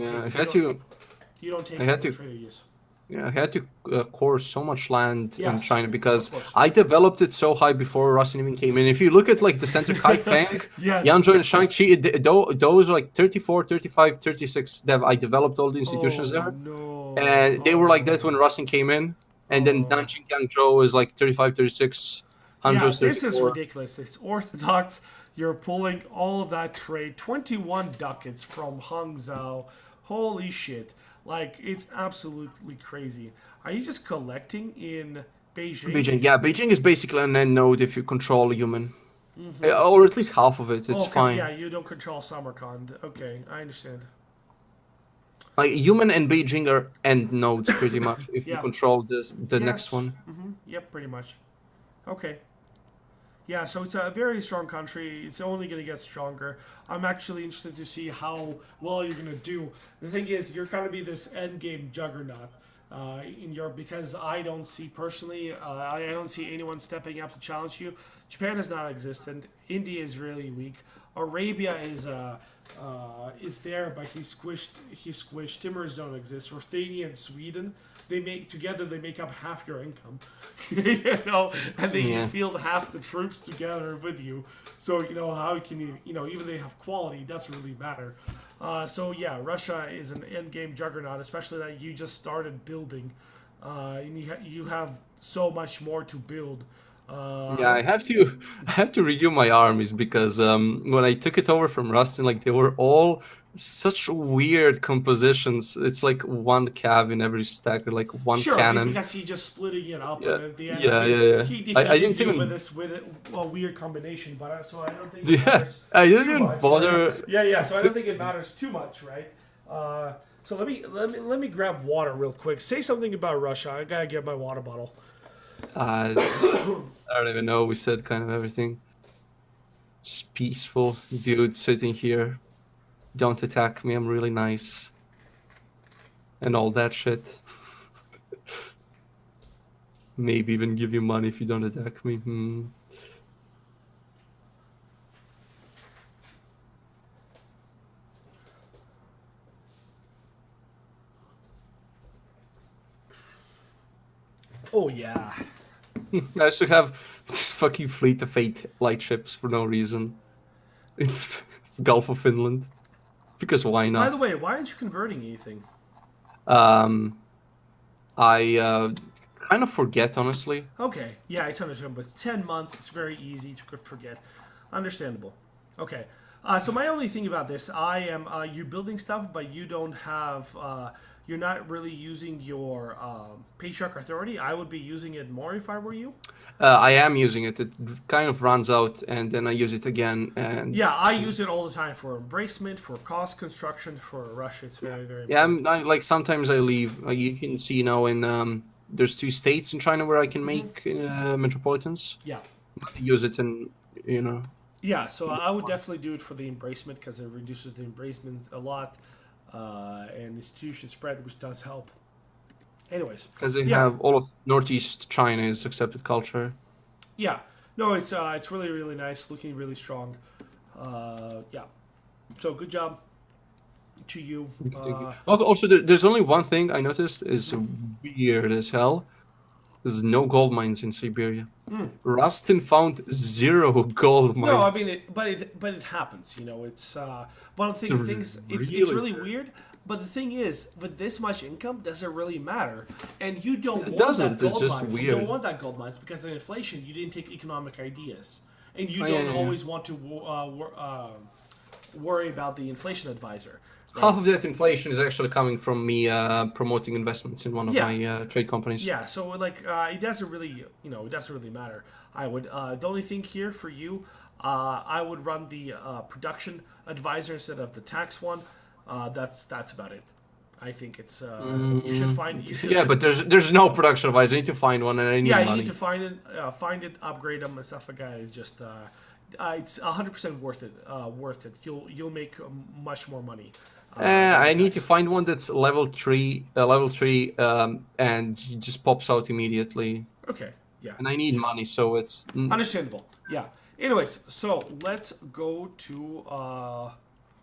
don't take trade ideas. Yeah, I had to core so much land in China because I developed it so high before Russian even came in. If you look at the center Kaifeng, Yanzhou and Shangqi, those are 34, 35, 36 I developed all the institutions there. No. And they were like that when Russian came in. And then Nanjing, Yangzhou is 35, 36, Hangzhou 34. This is ridiculous. It's orthodox. You're pulling all of that trade. 21 ducats from Hangzhou. Holy shit. It's absolutely crazy. Are you just collecting in Beijing? Beijing is basically an end node if you control a human. Or at least half of it. It's fine. Yeah, you don't control Samarkand. Okay, I understand. Human and Beijing are end nodes pretty much if you control the next one. Mm-hmm. Yep, pretty much. Okay. Yeah, so it's a very strong country. It's only going to get stronger. I'm actually interested to see how well you're going to do. The thing is, you're going to be this end game juggernaut in Europe because I don't see personally, I don't see anyone stepping up to challenge you. Japan is not existent. India is really weak. Arabia is there, but he squished. Timors don't exist. Ruthenia and Sweden, they make up half your income, and they Yeah. field half the troops together with you. So how can you even they have quality, it doesn't really matter. So yeah, Russia is an end game juggernaut, especially that you just started building, and you have so much more to build. Yeah, I have to redo my armies because when I took it over from Rustin, like they were all such weird compositions. It's like one cav in every stack, or like one Sure, he's cannon. because he's just splitting it up, Yeah, and at the end, yeah, yeah, yeah. he I defeated didn't you even. with this a weird combination, but so I don't think it Yeah, matters I didn't too even much. bother. Right? Yeah. So I don't think it matters too much, right? So let me grab water real quick. Say something about Russia. I gotta get my water bottle. I don't even know. We said kind of everything. Just peaceful dude sitting here. Don't attack me. I'm really nice. And all that shit. Maybe even give you money if you don't attack me. Oh yeah. I also have this fucking fleet of 8 light ships for no reason in Gulf of Finland. Because why not? By the way, why aren't you converting anything? I kind of forget, honestly. Okay, yeah, it's understandable. It's 10 months. It's very easy to forget. Understandable. Okay. So my only thing about this, I am you building stuff, but you don't have. You're not really using your patriarch authority. I would be using it more if I were you. I am using it. It kind of runs out, and then I use it again. And Yeah, I use it all the time for embracement, for cost construction, for Russia. It's very, very yeah, important. like sometimes I leave. Like you can see now in there's 2 states in China where I can make metropolitans. Yeah. I use it in Yeah, so I would definitely do it for the embracement because it reduces the embracement a lot, and institution spread, which does help. Anyways, because they yeah, have all of Northeast China is accepted culture. yeah, no, it's really really nice, looking really strong. Yeah, so good job to you. Thank you. Also, there's only one thing I noticed is weird as hell. There's no gold mines in Siberia. Rustin found 0 gold No, I mines. mean, but it happens. It's one of the It's things. It's really really weird. weird. But the thing is, with this much income, does it really matter? And you don't It want that doesn't. It's gold just mines. You don't weird. want that gold mines because of inflation. You didn't take economic ideas, and you Oh, don't yeah. always want to worry about the inflation advisor. Right? Half of that inflation is actually coming from me promoting investments in one of Yeah. my trade companies. Yeah, so it doesn't really, it doesn't really matter. I would the only thing here for you, I would run the production advisor instead of the tax one. That's about it. I think it's you should find you should Yeah, but there's no production advisor. I need to find one, and I need yeah you money. need to find it, upgrade them and stuff like that. It's just it's 100% worth it. Worth it. You'll make much more money. I need to find one that's level 3, and it just pops out immediately. Okay. Yeah. And I need money, so it's Understandable. Yeah. Anyways, so let's go to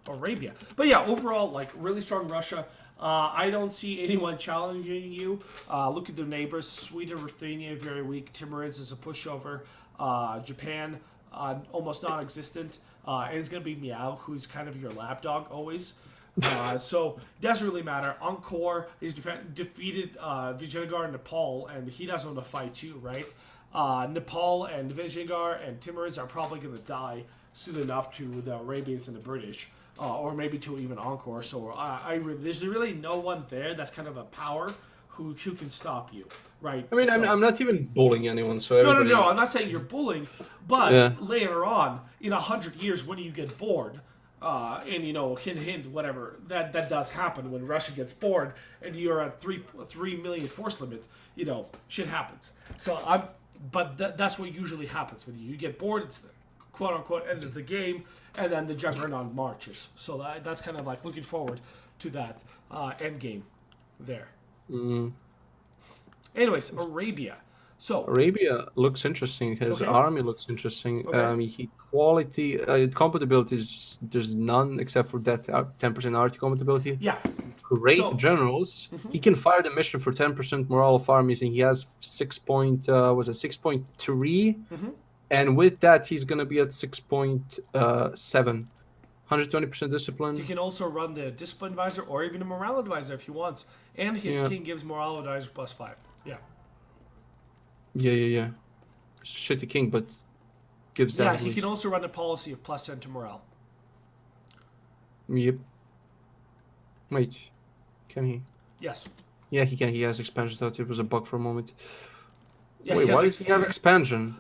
Arabia. But yeah, overall, like really strong Russia. I don't see anyone challenging you. Look at their neighbors. Sweden, Ruthenia, very weak. Timurids is a pushover. Japan, almost non-existent. And it's going to be Meow, who's kind of your lapdog always. So it doesn't really matter. Angkor is defeated Vijayanagara and Nepal, and he doesn't want to fight you, right? Nepal and Vijayanagara and Timurids are probably going to die soon enough to the Arabians and the British, or maybe to even Angkor. So there's really no one there that's kind of a power who can stop you, right? I mean, So- I'm not even bullying anyone, so no, everybody... I'm not saying you're bullying, but Yeah. later on, in 100 years, when you get bored, and hint, hint, whatever, that does happen when Russia gets bored, and you're at 3 million force limit. Shit happens. But that's what usually happens with you. You get bored. It's the quote unquote end of the game, and then the juggernaut marches. So that's kind of like looking forward to that end game there. Anyways, Arabia. So, Arabia looks interesting. His okay, army looks interesting. okay, He quality compatibility is there's none except for that 10% RT compatibility. yeah. Great So, generals. mhm. He can fire the mission for 10% morale of armies, and he has 6.3, and with that he's gonna be at 6.7. 120% He discipline. can also run the discipline advisor or even a morale advisor if he wants, and his Yeah, king gives morale advisor +5. Yeah, yeah. Shitty king, but gives that yeah. at He can least. also run a policy of +10 to morale. Yep. Wait, can he? Yes. Yeah, he can. He has expansion. Thought it was a bug for a moment. Yeah, Wait, he has why a, does he have expansion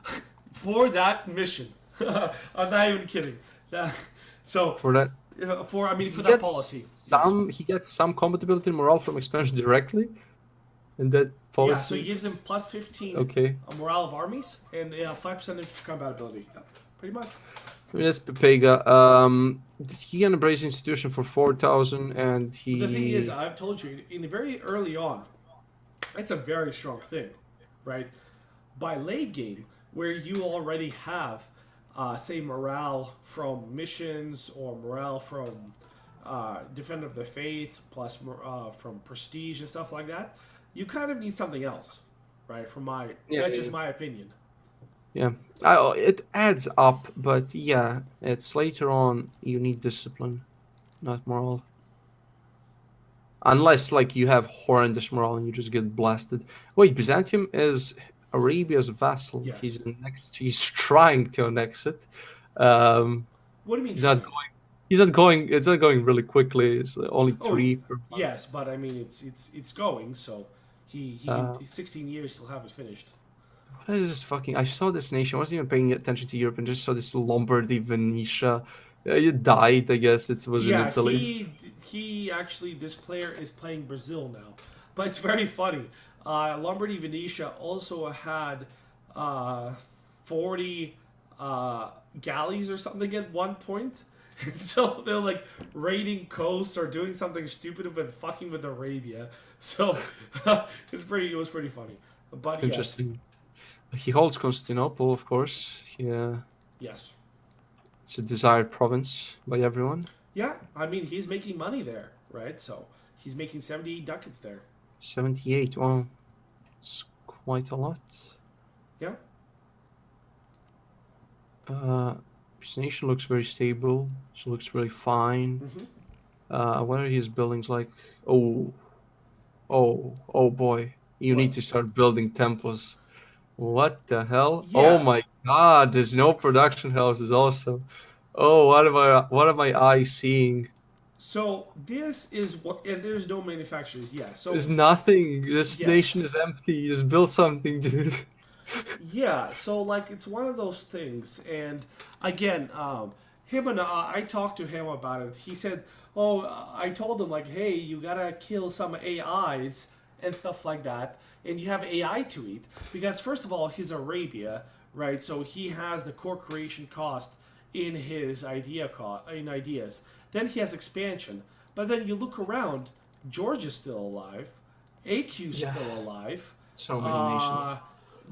for that mission. I'm not even kidding. So, for that? for I mean He for that gets policy, yes. he gets some compatibility and morale from expansion directly, in that Yeah, so he policy. gives him +15 Okay, morale of armies and 5% infantry compatibility. Yeah, pretty much. I mean, that's Pepega. He can embrace institution for 4,000, and But the thing is, he I've told you in very early on, it's a very strong thing, right? By late game, where you already have, say, morale from missions or morale from Defend of the Faith, plus from Prestige and stuff like that, you kind of need something else, right? yeah, That's yeah, just my opinion. yeah. It adds up, but yeah, it's later on you need discipline, not morale. Unless like you have horrendous morale and you just get blasted. Wait, Byzantium is Arabia's vassal. Yes. He's trying to annex it. Um, What do you mean he's not trying? going. He's not going. It's not going really quickly. It's only Oh, 3 per month. yes, but I mean it's going. So he can Uh, 16 years he'll have it finished. what is this fucking? I saw this nation. I wasn't even paying attention to Europe and just saw this Lombardy, Venetia. It died. I guess it was in Yeah, Italy. he actually this player is playing Brazil now, but it's very funny. Lombardy Venetia also had 40 galleys or something at one point. And so they're like raiding coasts or doing something stupid with fucking with Arabia. So it was pretty funny. But yes, Interesting. He holds Constantinople, of course. Yeah, yes. it's a desired province by everyone. Yeah, I mean he's making money there, right? So he's making 78 ducats there. 78. Well, it's quite a lot. Yeah. His nation looks very stable. She looks really fine. What are his buildings like? Oh, oh boy. You need What? to start building temples. What the hell? Oh Yeah. my god, there's no production houses also. Oh, what am my eyes seeing? So this is what, and there's no manufacturers. Yeah. So There's nothing. This yes. nation is empty. Just build something, dude. Yeah. So like it's one of those things, and again, him and I talked to him about it. He said, "Oh, I told him like, hey, you gotta kill some AIs and stuff like that, and you have AI to eat because first of all, he's Arabia, right? So he has the core creation cost in his in ideas. Then he has expansion, but then you look around, Georgia's still alive, AQ's Yeah, still alive." so many Uh, nations.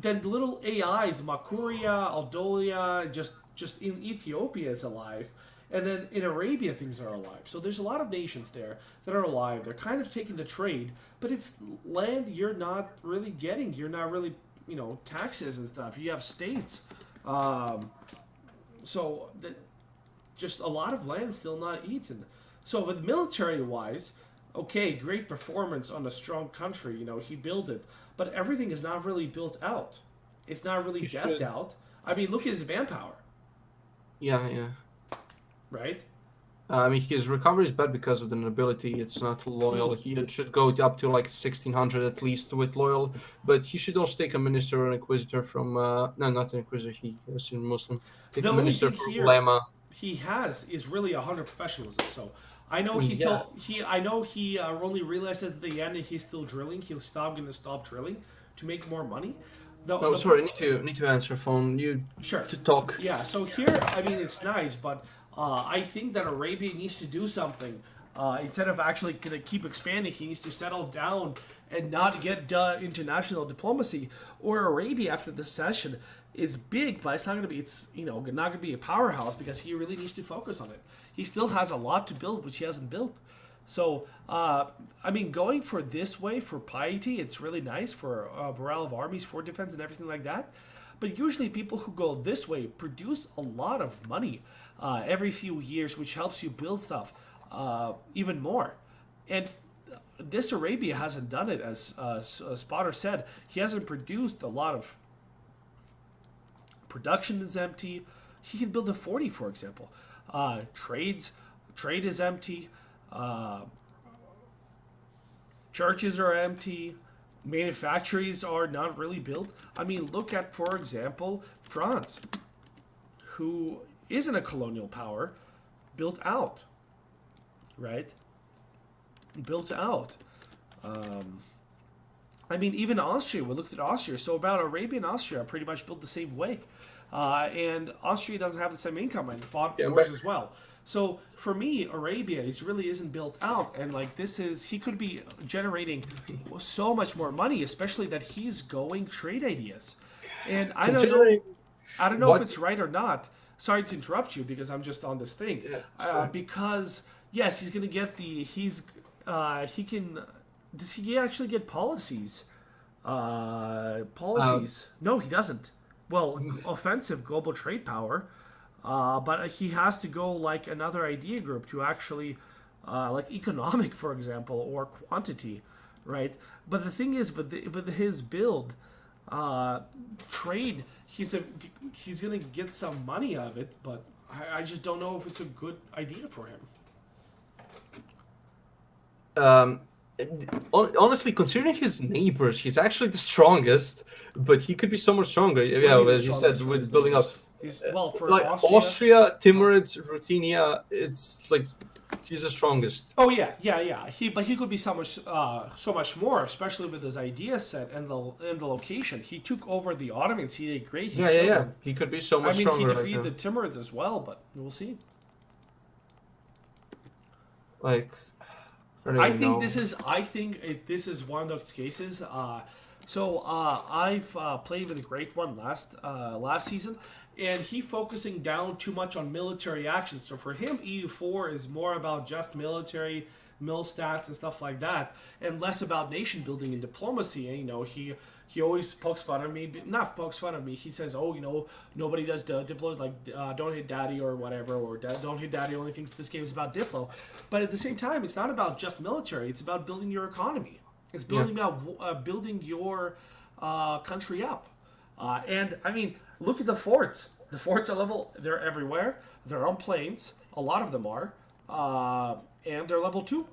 then the little AIs, Makuria, Aldolia, just in Ethiopia is alive, and then in Arabia things are alive. So there's a lot of nations there that are alive. They're kind of taking the trade, but it's land you're not really getting. You're not really taxes and stuff. You have states, um, so that just a lot of land still not eaten. So with military wise, okay, great performance on a strong country. He built it, but everything is not really built out. It's not really You deathed should. out. I mean, look at his manpower, Yeah. right? I mean, his recovery is bad because of the nobility. It's not loyal. He should go up to like 1600 at least with loyal. But he should also take a minister or an inquisitor from. No, not an inquisitor. He is a Muslim. Take The a only minister thing from here Lama. he has is really 100 professionalism. So I know Yeah. he only realized at the end that he's still drilling. He's going to stop drilling to make more money. Oh, sorry. I need to answer phone. You Sure. to talk. Yeah, so here, I mean, it's nice, but I think that Arabia needs to do something Instead of actually going to keep expanding, he needs to settle down and not get international diplomacy. Or Arabia after this session is big, but it's not going to be. It's not going to be a powerhouse because he really needs to focus on it. He still has a lot to build, which he hasn't built. So, going for this way for piety, it's really nice for morale of armies, for defense, and everything like that. But usually people who go this way produce a lot of money every few years, which helps you build stuff even more. And this Arabia hasn't done it, as Spotter said. He hasn't produced a lot of production is empty. He can build a 40, for example. Trade is empty. Churches are empty. Manufactories are not really built. I mean, look at, for example, France, who isn't a colonial power, built out, right? Built out. Even Austria, we looked at Austria. So about Arabia and Austria are pretty much built the same way. And Austria doesn't have the same income and fought wars as well. So for me, Arabia really isn't built out, and he could be generating so much more money, especially that he's going trade ideas. And I don't know if it's right or not. Sorry to interrupt you because I'm just on this thing. Because yes, he's gonna get he can. Does he actually get policies? No, he doesn't. Well, offensive global trade power. But he has to go like another idea group to actually, like economic, for example, or quantity, right? But the thing is, with his build, trade, he's gonna get some money out of it, but I just don't know if it's a good idea for him. Honestly, considering his neighbors, he's actually the strongest, but he could be so much stronger. Yeah, as you said, with building up. For Austria, Timurids, Ruthenia, it's like he's the strongest. Oh yeah. But he could be so much more, especially with his idea set and the location. He took over the Ottomans. He did great. He could be so much stronger. He defeated the Timurids as well, but we'll see. I think this is one of those cases. I've played with a great one last season, and he focusing down too much on military action. So for him, EU4 is more about just military, mil stats and stuff like that, and less about nation building and diplomacy. And he always pokes fun at me. Not pokes fun at me. He says, nobody does Diplo, don't hit daddy or whatever, or don't hit daddy only thinks this game is about Diplo. But at the same time, it's not about just military. It's about building your economy. It's building building your country up. Look at the forts. The forts are level. They're everywhere. They're on planes. A lot of them are, and they're level 2,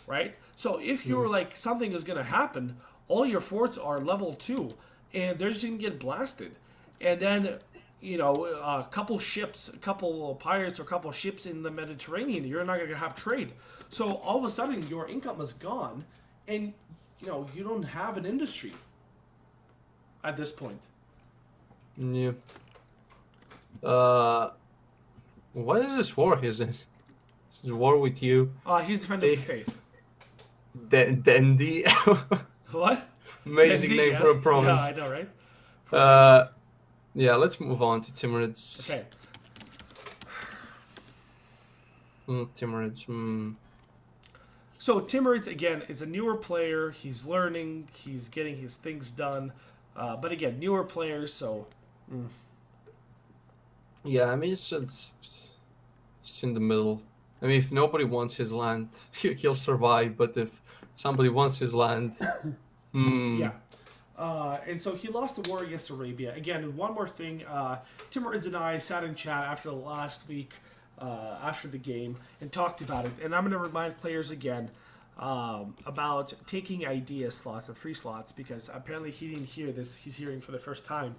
right? So if you're something is gonna happen, all your forts are level 2, and they're just gonna get blasted. And then a couple ships, a couple pirates, or a couple ships in the Mediterranean, you're not gonna have trade. So all of a sudden, your income is gone. And, you don't have an industry at this point. Yeah. What is this war he's in? This is a war with you. He's defending the faith. Dendi. What? Amazing Dendi, name for a province. Yeah, I know, right? Yeah, let's move on to Timurids. Okay. Timurids. So Timurids, again, is a newer player. He's learning. He's getting his things done. But again, newer player, so... Yeah, it's in the middle. If nobody wants his land, he'll survive. But if somebody wants his land... Yeah. And so he lost the war against Arabia. Again, one more thing. Timurids and I sat in chat after the last week... after the game and talked about it, and I'm going to remind players again about taking idea slots and free slots, because apparently he didn't hear this. He's hearing for the first time.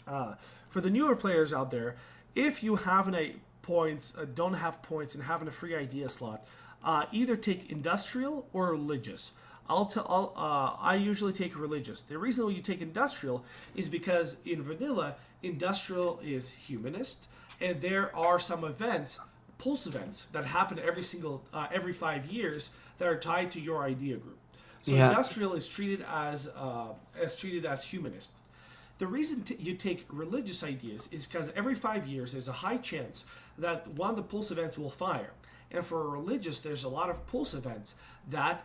For the newer players out there, if you have don't have points and having a free idea slot, either take industrial or religious. I usually take religious. The reason why you take industrial is because in vanilla, industrial is humanist, and there are some events pulse events that happen every 5 years that are tied to your idea group. So Yeah. industrial is treated as humanist. The reason you take religious ideas is because every 5 years there's a high chance that one of the pulse events will fire. And for religious, there's a lot of pulse events that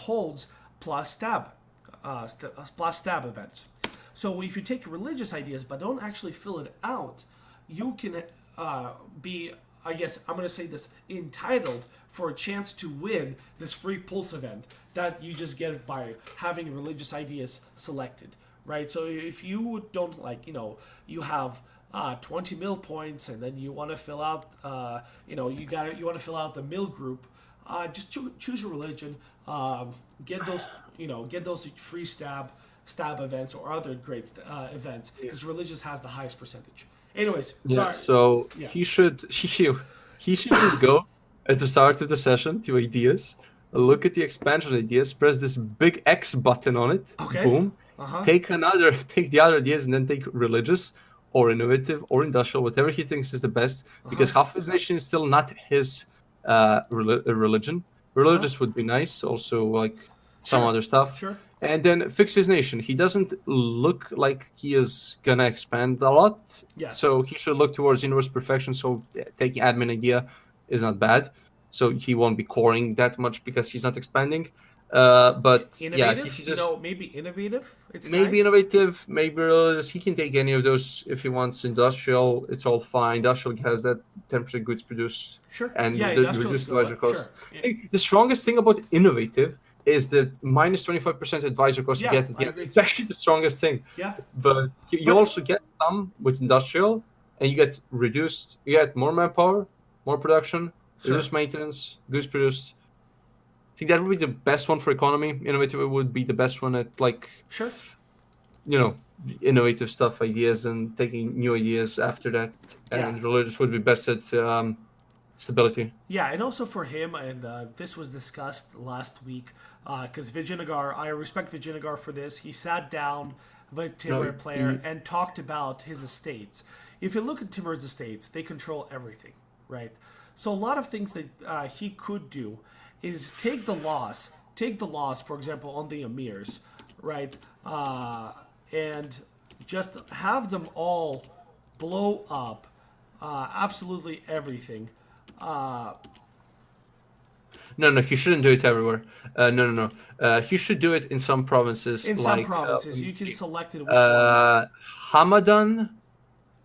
holds plus stab events. So if you take religious ideas but don't actually fill it out, you can be, I guess I'm going to say this, entitled for a chance to win this free pulse event that you just get by having religious ideas selected, right? So if you don't you have 20 mil points and then you want to fill out, you want to fill out the mil group, just choose a religion, get those free stab events or other great events because religious has the highest percentage. Anyways, Yeah, sorry. so Yeah. he should just go at the start of the session to ideas, look at the expansion ideas, press this big X button on it, Okay. boom, take the other ideas, and then take religious or innovative or industrial, whatever he thinks is the best, because half his nation is still not his religion. Religious would be nice, also like some other stuff. Sure. And then fix his nation. He doesn't look like he is gonna expand a lot. Yes. So he should look towards universe perfection. So taking admin idea is not bad. So he won't be coring that much because he's not expanding. But innovative, yeah, he should just maybe innovative. It's maybe nice. innovative, maybe religious. He can take any of those if he wants. Industrial, it's all fine. Industrial has that 10% goods produced. Sure. And Yeah, the industrial reduced skill, advisor cost. sure. I think the strongest thing about innovative is the minus 25% advisor cost you get at the end. It's actually the strongest thing. Yeah. But you also get some with industrial, and you get more manpower, more production, reduced maintenance, goods produced. I think that would be the best one for economy. Innovative would be the best one at innovative stuff, ideas, and taking new ideas after that. And religious would be best at stability. Yeah, and also for him, and this was discussed last week, because Vijayanagar, I respect Vijayanagar for this. He sat down with Timur player and talked about his estates. If you look at Timur's estates, they control everything, right? So a lot of things that he could do is take the loss, for example, on the Emirs, right? And just have them all blow up absolutely everything. No, he shouldn't do it everywhere. No. He should do it in some provinces. In some provinces, you can select it which ones. Hamadan,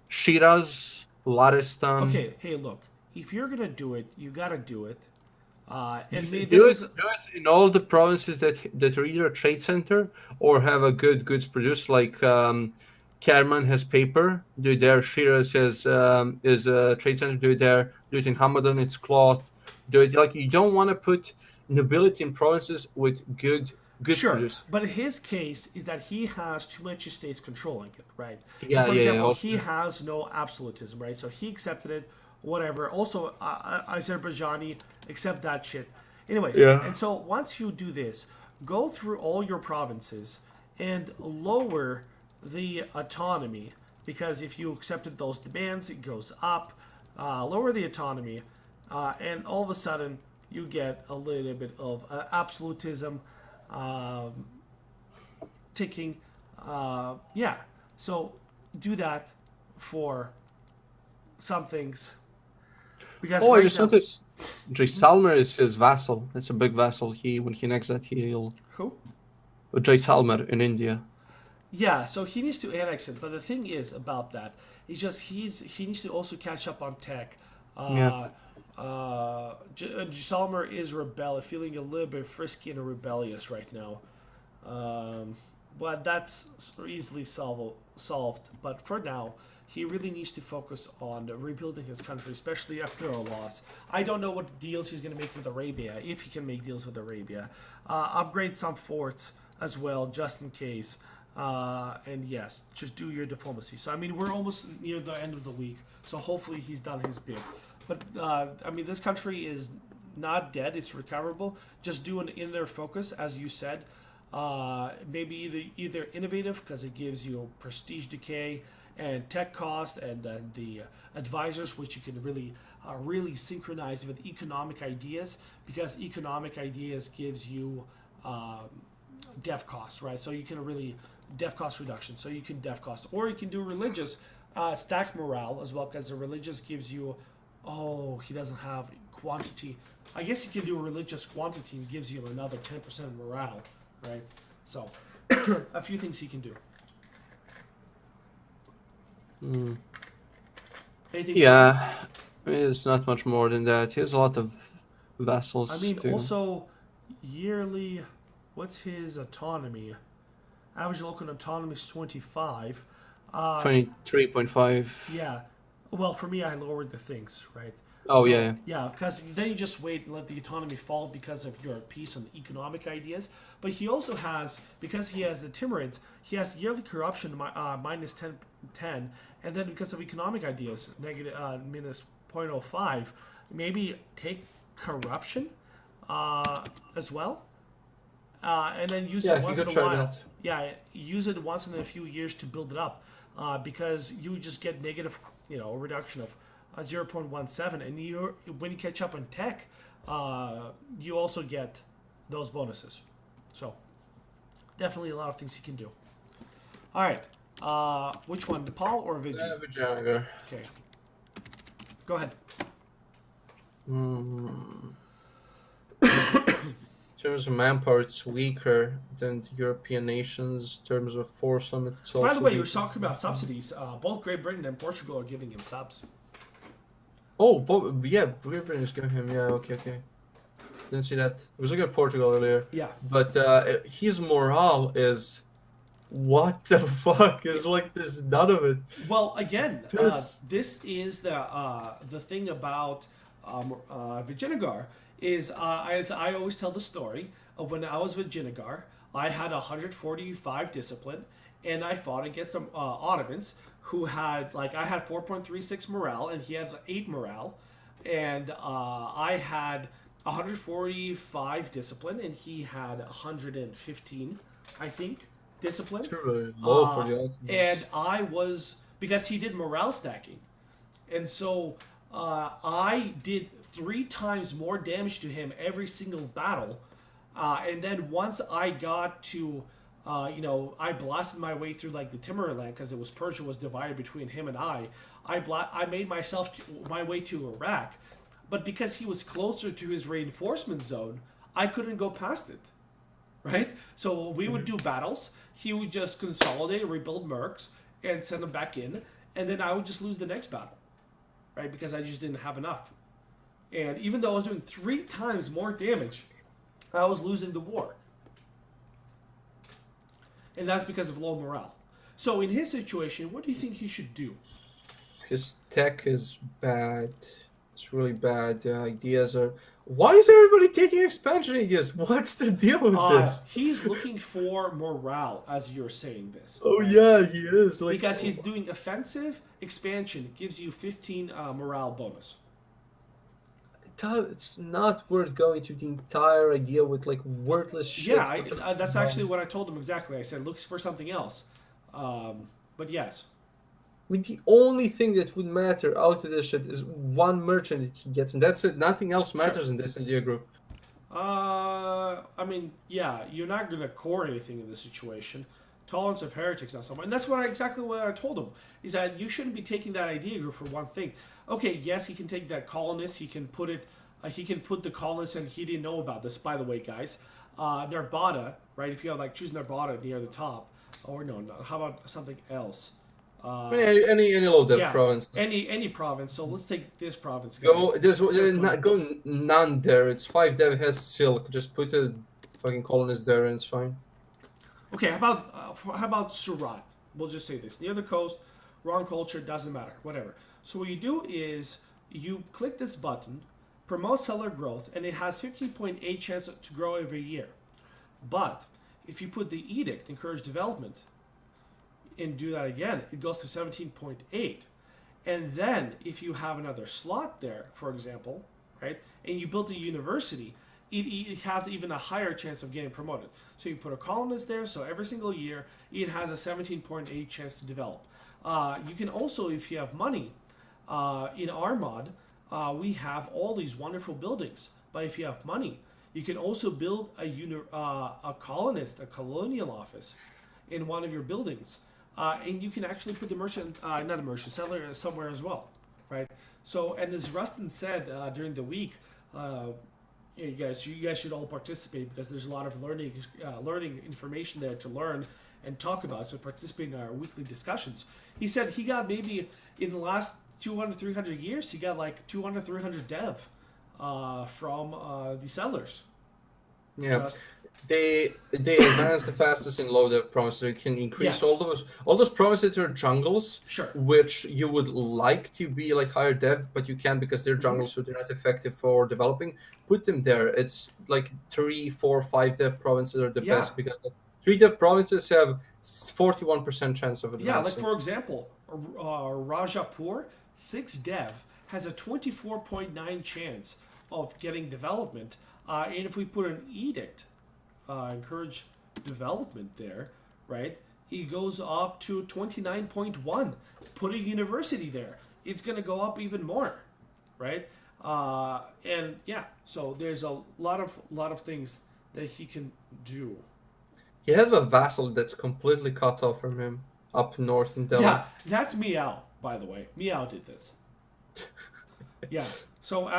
Shiraz, Laristan. Okay, hey, look. If you're gonna do it, you gotta do it. Do it in all the provinces that are either a trade center or have a good goods produced. Like Kerman has paper. Do it there. Shiraz is a trade center. Do it there. Do it in Hamadan. It's cloth. Do it like you don't want to put nobility in provinces with good produced. But his case is that he has too much estates controlling it, right? Yeah, for example, also. he has no absolutism, right? So he accepted it, whatever. Also, Azerbaijani accept that shit. Anyways, and so once you do this, go through all your provinces and lower the autonomy, because if you accepted those demands, it goes up. Lower the autonomy, and all of a sudden you get a little bit of absolutism ticking. So do that for some things. Because I just noticed Jaisalmer is his vassal. It's a big vassal. When he annexes that, he'll... Who? Jaisalmer in India. Yeah, so he needs to annex it. But the thing is about that, it's just he needs to also catch up on tech. Jaisalmer is feeling a little bit frisky and rebellious right now. But that's easily solved. But for now, he really needs to focus on rebuilding his country, especially after a loss. I don't know what deals he's going to make with Arabia, if he can make deals with Arabia. Upgrade some forts as well, just in case. And yes, just do your diplomacy. So, I mean, we're almost near the end of the week, so hopefully he's done his bit. But, I mean, this country is not dead, it's recoverable. Just do an inner focus, as you said. Maybe either innovative, because it gives you prestige decay, and tech cost, and then the advisors, which you can really synchronize with economic ideas, because economic ideas gives you dev costs, right? So you can really dev cost reduction. So you can dev cost, or you can do religious stack morale as well, because the religious gives you. Oh, he doesn't have quantity. I guess you can do a religious quantity and gives you another 10% morale, right? So a few things he can do. Anything? Yeah, it's not much more than that. He has a lot of vassals. I mean, too. also yearly. What's his autonomy? Average local autonomy is 25. 23.5. Yeah. Well, for me, I lowered the things, right? Oh, So, yeah. Yeah, because then you just wait and let the autonomy fall because of your piece on the economic ideas. But he also has, because he has the Timurids, he has yearly corruption minus 10, and then because of economic ideas, negative minus 0.05, maybe take corruption as well, and then use Yeah, it you once in could a try while. that. Yeah, use it once in a few years to build it up, because you just get negative, a reduction of 0.17, and when you catch up on tech, you also get those bonuses. So definitely a lot of things he can do. All right, which one, Nepal or Vigi? Vijayanagar. Okay, go ahead. In terms of manpower, it's weaker than the European nations. In terms of force limit, it's also By the way, you were weaker. talking about subsidies. Both Great Britain and Portugal are giving him subs. Oh, yeah, Great Britain is giving him. Yeah, okay. Didn't see that. I was looking at Portugal earlier. Yeah. But his morale is. What the fuck? It's like there's none of it. Well, again, This- this is the thing about Vijayanagar is as I always tell the story of when I was with Vijayanagar, I had 145 discipline, and I fought against some Ottomans who had I had 4.36 morale and he had 8 morale, and I had 145 discipline and he had 115, I think, discipline. It's really low for the Ottomans. And I was, because he did morale stacking, and so I did 3 times more damage to him every single battle. And then once I got to, I blasted my way through the Timuriland, because Persia was divided between him and I made my way to Iraq, but because he was closer to his reinforcement zone, I couldn't go past it. Right? So we would do battles. He would just consolidate, rebuild mercs, and send them back in, and then I would just lose the next battle, right? Because I just didn't have enough. And even though I was doing 3 times more damage, I was losing the war. And that's because of low morale. So in his situation, what do you think he should do? His tech is bad. It's really bad. The ideas are. Why is everybody taking expansion ideas? What's the deal with this? He's looking for morale, as you're saying this. Oh, right? yeah, he is. Because he's doing offensive expansion, gives you 15 morale bonus. It's not worth going to the entire idea with worthless shit. Yeah, that's actually what I told him exactly. I said, look for something else. But yes. I mean, the only thing that would matter out of this shit is 1 merchant that he gets, and that's it. Nothing else matters in this idea group. I mean, yeah, you're not going to core anything in this situation. Tolerance of heretics, not something. And that's exactly what I told him. Is that you shouldn't be taking that idea group for one thing. Okay, yes, he can take that colonist. He can put it. He can put the colonist, and he didn't know about this, by the way, guys. Narbada, right? If you have choose Narbada near the top, or no, how about something else? Any low dev province. Any province. So let's take this province, guys. Go none there. It's 5 dev has silk. Just put a fucking colonist there and it's fine. Okay, how about Surat? We'll just say this: near the coast, wrong culture, doesn't matter, whatever. So what you do is you click this button, promote settler growth, and it has 15.8 chance to grow every year. But if you put the edict, encourage development, and do that again, it goes to 17.8. And then if you have another slot there, for example, right, and you built a university, it has even a higher chance of getting promoted. So you put a colonist there, so every single year it has a 17.8 chance to develop. You can also, if you have money, in our mod, we have all these wonderful buildings. But if you have money, you can also build a colonist, a colonial office in one of your buildings. And you can actually put the merchant, not a merchant, settler somewhere as well, right? So, and as Rustin said during the week, you guys should all participate because there's a lot of learning information there to learn and talk about. So participate in our weekly discussions. He said he got maybe in the last 200, 300 years, he got like 200, 300 dev from the settlers. Yeah. They advance the fastest in low dev provinces. You can increase all those provinces that are jungles, which you would like to be like higher dev, but you can't because they're jungles, so they're not effective for developing. Put them there. It's like 3, 4, 5 dev provinces are the best because 3 dev provinces have 41% chance of advancing. Yeah, like for example, Rajapur 6 dev has a 24.9 chance of getting development, and if we put an edict. Encourage development there, right? He goes up to 29.1. Put a university there. It's going to go up even more, right? And yeah, so there's a lot of things that he can do. He has a vassal that's completely cut off from him up north in Delhi. Yeah, that's Meow, by the way. Meow did this. Yeah. So,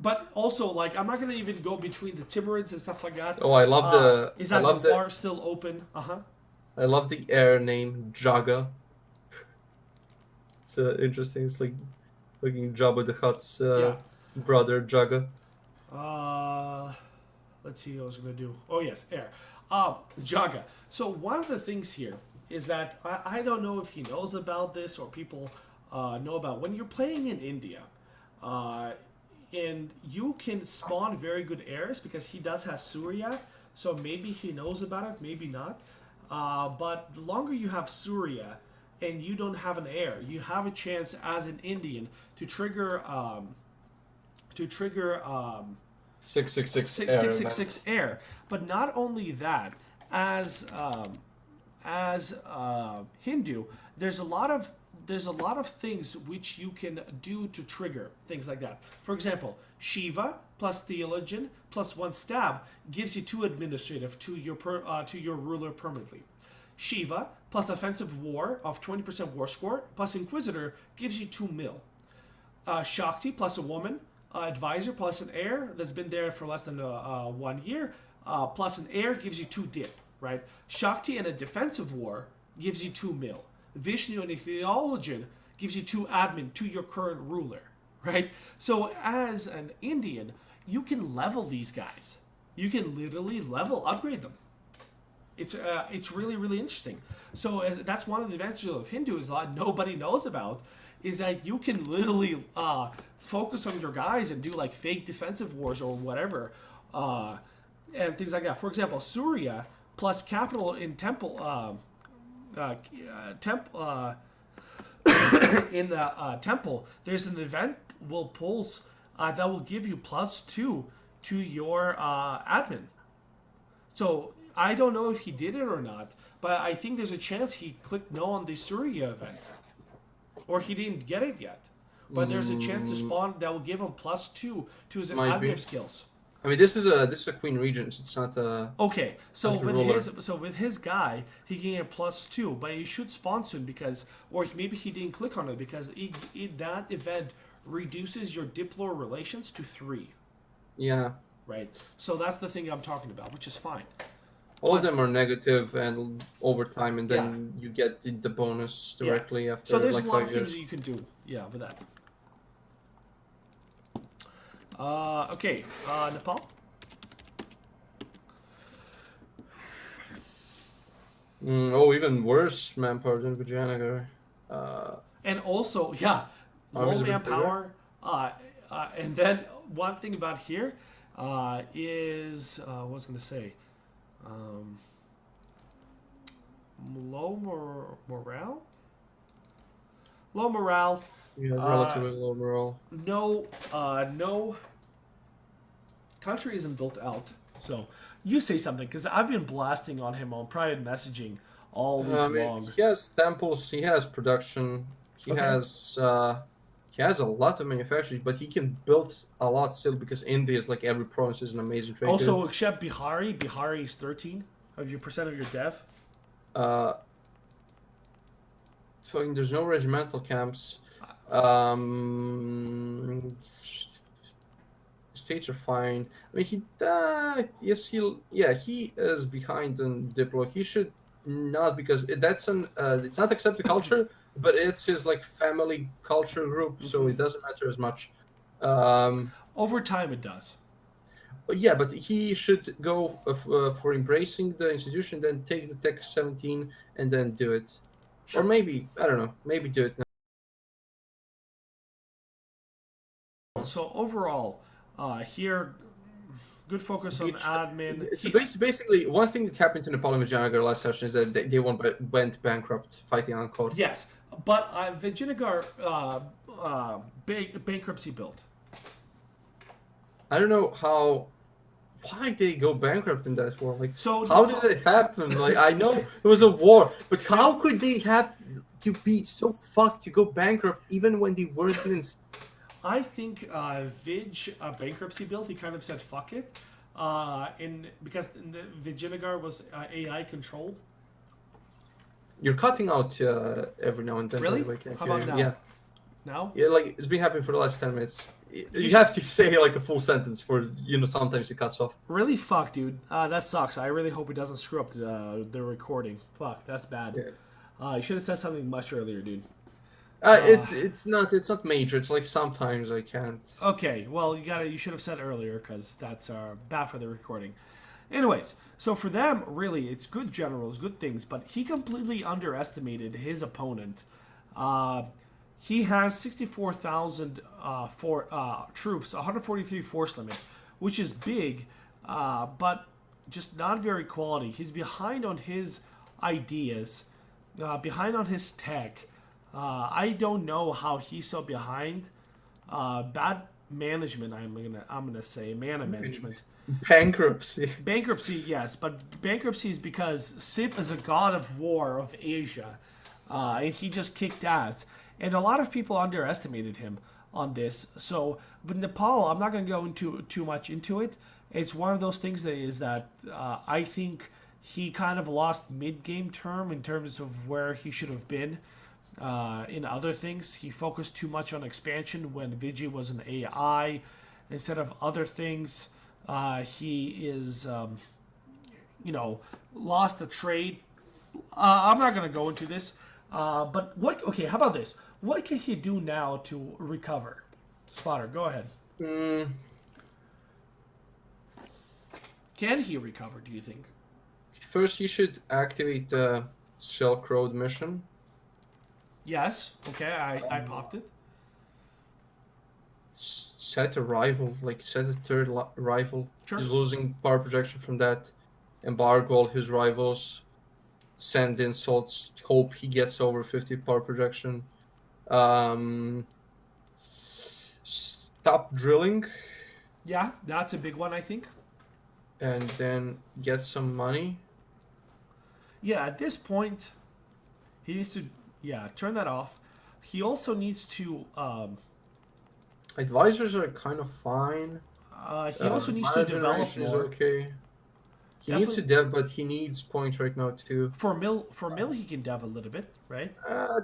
but also, like, I'm not gonna even go between the Timurids and stuff like that. Oh, I love the. Is that the bar still open? I love the heir name Jaga. It's interesting. It's like looking Jabba the Hutt's brother Jaga. Let's see what I was gonna do. Oh yes, heir. Jaga. So one of the things here is that I don't know if he knows about this or people know about when you're playing in India. And you can spawn very good heirs because he does have Surya, so maybe he knows about it, maybe not. But the longer you have Surya and you don't have an heir, you have a chance as an Indian to trigger 666 heir. But not only that, as Hindu, there's a lot of things which you can do to trigger things like that. For example, Shiva plus Theologian plus 1 stab gives you 2 administrative to your ruler permanently. Shiva plus offensive war of 20% war score plus Inquisitor gives you 2 mil. Shakti plus a woman advisor plus an heir that's been there for less than 1 year plus an heir gives you 2 dip, right? Shakti and a defensive war gives you 2 mil. Vishnu and a Theologian gives you 2 admin to your current ruler, right? So as an Indian, you can level these guys. You can literally upgrade them. It's really, really interesting. So that's one of the advantages of Hindu is a lot nobody knows about is that you can literally focus on your guys and do like fake defensive wars or whatever and things like that. For example, Surya plus capital in temple in the temple, there's an event will pulse that will give you +2 to your admin. So I don't know if he did it or not, but I think there's a chance he clicked no on the Surya event, or he didn't get it yet. But there's a chance to spawn that will give him +2 to his admin skills. I mean, this is a Queen Regent. It's not a. Okay, so with his guy, he can get +2, but he should spawn soon because, or maybe he didn't click on it because that event reduces your diplor relations to 3. Yeah. Right. So that's the thing I'm talking about, which is fine. All of them are negative and over time, and then you get the bonus directly after. So there's like a lot of 5 years. things that you can do. Yeah, with that. Okay, Nepal. Even worse manpower than Vijayanagar. And also, low manpower. And then one thing about here is what was I going to say? Low morale. Low morale. Yeah, relatively low morale. No country isn't built out. So you say something because I've been blasting on him on private messaging all week long. He has temples. He has production. He has a lot of manufacturing, but he can build a lot still because India is like every province is an amazing trade. Also, except Bihari. Bihari is 13 of your percent of your dev. There's no regimental camps. States are fine. I mean, he is behind in Diplo. He should not, because that's it's not accepted culture, but it's his like family culture group, so it doesn't matter as much. Over time, it does. Yeah, but he should go for embracing the institution, then take the Tech 17 and then do it. Sure. Or maybe, I don't know, maybe do it now. So overall, here, good focus on admin. So basically, one thing that happened to Nepal and Vijayanagar last session is that they went bankrupt fighting Angkor. Yes, but Vijayanagar bankruptcy built. I don't know why they go bankrupt in that war. Like, so how did it happen? Like, I know it was a war, but how could they have to be so fucked to go bankrupt even when they weren't even? I think Vij bankruptcy built. He kind of said fuck it, because Vijayanagar was AI controlled. You're cutting out every now and then. Really? How about now? Yeah. Now? Yeah, like it's been happening for the last 10 minutes. You have to say like a full sentence for, sometimes it cuts off. Really? Fuck, dude. That sucks. I really hope it doesn't screw up the recording. Fuck, that's bad. Yeah. You should have said something much earlier, dude. It's not major. It's like sometimes I can't. Okay, well you should have said earlier, because that's bad for the recording. Anyways, so for them, really, it's good generals, good things, but he completely underestimated his opponent. He has 64,000 troops, 143 force limit, which is big, but just not very quality. He's behind on his ideas, behind on his tech. I don't know how he's so behind. Bad management, I'm gonna say management. Bankruptcy, yes, but bankruptcy is because Sip is a god of war of Asia, and he just kicked ass. And a lot of people underestimated him on this. So with Nepal, I'm not going to go into too much into it. It's one of those things that I think he kind of lost mid-game term in terms of where he should have been in other things. He focused too much on expansion when Vijay was an AI instead of other things. He is, lost the trade. I'm not going to go into this. But okay, how about this? What can he do now to recover? Spotter, go ahead. Can he recover, do you think? First, you should activate the Silk Road mission. Yes. Okay, I popped it. Set a rival, set a third rival. Sure. He's losing power projection from that. Embargo all his rivals. Send insults. Hope he gets over 50 power projection. Stop drilling. Yeah, that's a big one, I think. And then get some money. Yeah, at this point, he needs to turn that off. He also needs to. Advisors are kind of fine. He also needs to develop is more. Okay. He needs to dev, but he needs points right now too. For mill, he can dev a little bit, right?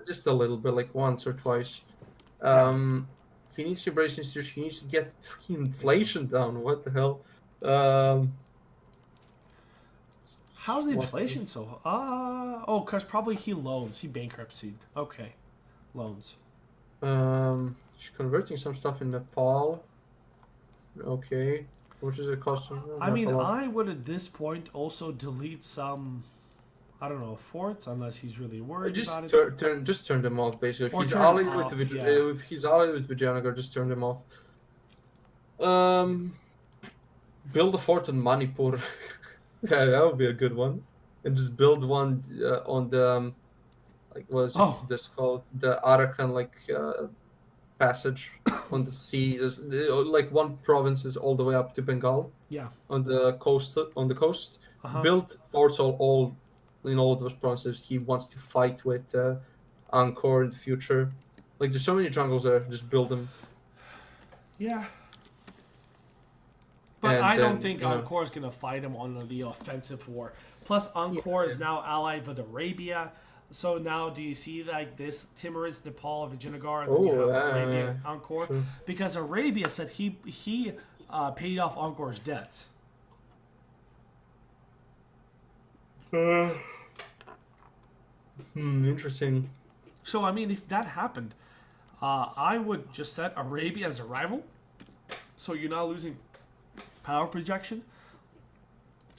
Just a little bit, like once or twice. He needs to embrace institution. He needs to get inflation down. What the hell? How's the inflation so? Because probably he loans. He bankruptcy. Okay, loans. He's converting some stuff in Nepal. Okay. Which is a cost? I mean, I would at this point also delete some, I don't know, forts, unless he's really worried about it. Just turn them off, basically. If he's allied with Vijayanagar, just turn them off. Build a fort in Manipur. Yeah, that would be a good one. And just build one on the, what is this called? The Arakan, passage on the sea. There's one province is all the way up to Bengal. Yeah. On the coast. Uh-huh. Build forts all in all of those provinces. He wants to fight with Angkor in the future. Like, there's so many jungles there. Just build them. Yeah. But And I don't then, think Angkor is going to fight him on the offensive war. Plus, Angkor is now allied with Arabia. So now, do you see like this Timurids, Nepal, Vijayanagar, and then you have Arabia, Angkor? True. Because Arabia said he paid off Angkor's debts. Interesting. So I mean, if that happened, I would just set Arabia as a rival. So you're not losing power projection.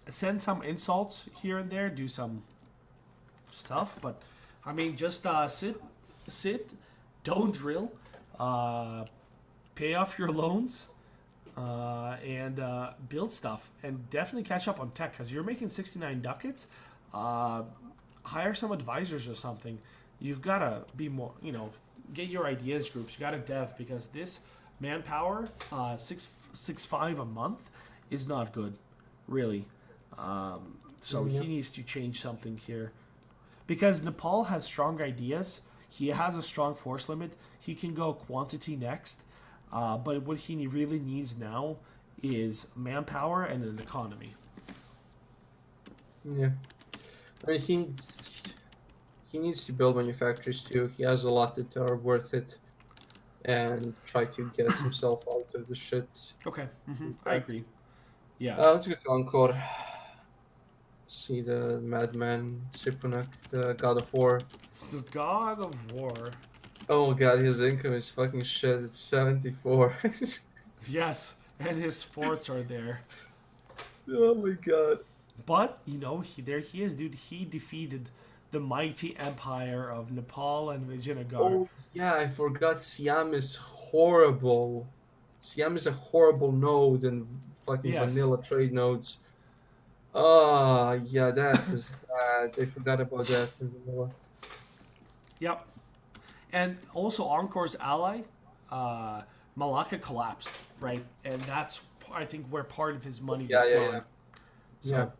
Send some insults here and there. Do some stuff, but I mean, just sit, don't drill, pay off your loans, and build stuff, and definitely catch up on tech because you're making 69 ducats. Hire some advisors or something. You've got to be more, get your ideas groups. You got to dev because this manpower, 665 a month, is not good, really. So he needs to change something here. Because Nepal has strong ideas. He has a strong force limit. He can go quantity next. But what he really needs now is manpower and an economy. Yeah. I mean, he needs to build manufactories too. He has a lot that are worth it. And try to get himself out of the shit. Okay. I agree. Yeah. Let's go to Angkor. See the madman Sipunak, the god of war. The god of war. Oh god, his income is fucking shit. It's 74. Yes, and his forts are there. Oh my god. But there he is, dude. He defeated the mighty empire of Nepal and Vijayanagar. Oh yeah, I forgot. Siam is horrible. Siam is a horrible node and fucking vanilla trade nodes. Oh, yeah, that is bad. I forgot about that in vanilla. Yep. And also Angkor's ally, Malacca collapsed, right? And that's, I think, where part of his money is gone. Yeah. So,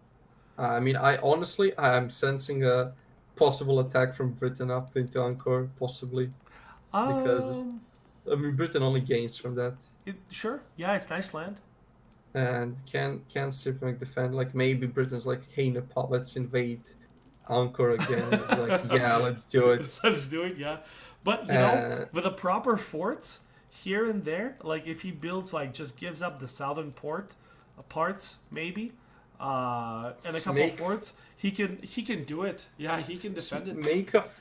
I mean, I'm sensing a possible attack from Britain up into Angkor, possibly. Because, I mean, Britain only gains from that. Sure. Yeah, it's nice land. And can Sipunak defend? Like, maybe Britain's like, hey, Nepal, let's invade Angkor again. Like, yeah, let's do it. Let's do it, yeah. But, with the proper forts here and there, like, if he builds, like, just gives up the southern parts, maybe, and a couple of forts, he can do it. Yeah, he can defend it.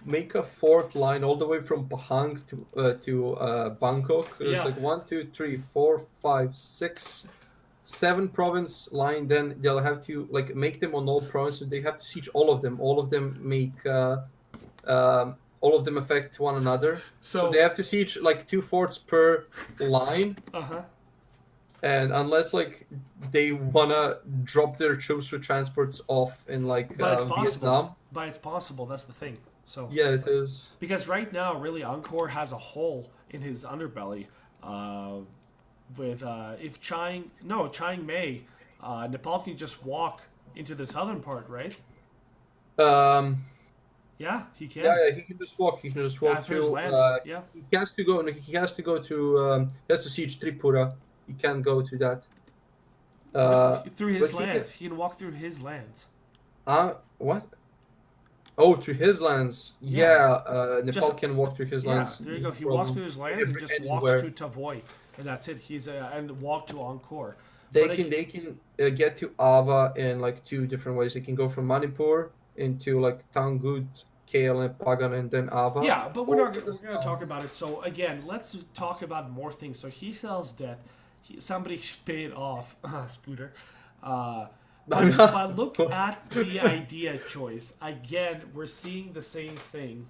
Make a fourth line all the way from Pahang to Bangkok. There's like 1, 2, 3, 4, 5, 6, 7 province line. Then they'll have to like make them on all provinces. They have to siege all of them. All of them make all of them affect one another. So they have to siege like 2 forts per line. And unless like they wanna drop their troops with transports off in like Vietnam. But it's possible. That's the thing. So yeah, it is. Because right now, really, Angkor has a hole in his underbelly. With if Chiang Mai, Nepal can just walk into the southern part, right? Yeah, he can. Yeah, he can just walk. He can just walk through his lands. He has to go. He has to go to. He has to siege Tripura. He can't go to that. Through his lands. He can walk through his lands. What? Oh, through his lands. Yeah, Nepal can walk through his lands. There you go. He walks through his lands and just walks through Tavoy, and that's it. And walk to Angkor. They can get to Ava in like 2 different ways. They can go from Manipur into like Tangut, KL, and Pagan, and then Ava. Yeah, but we're going to talk about it. So again, let's talk about more things. So he sells debt. Somebody should pay it off. Spooter. But look at the idea choice. Again, we're seeing the same thing.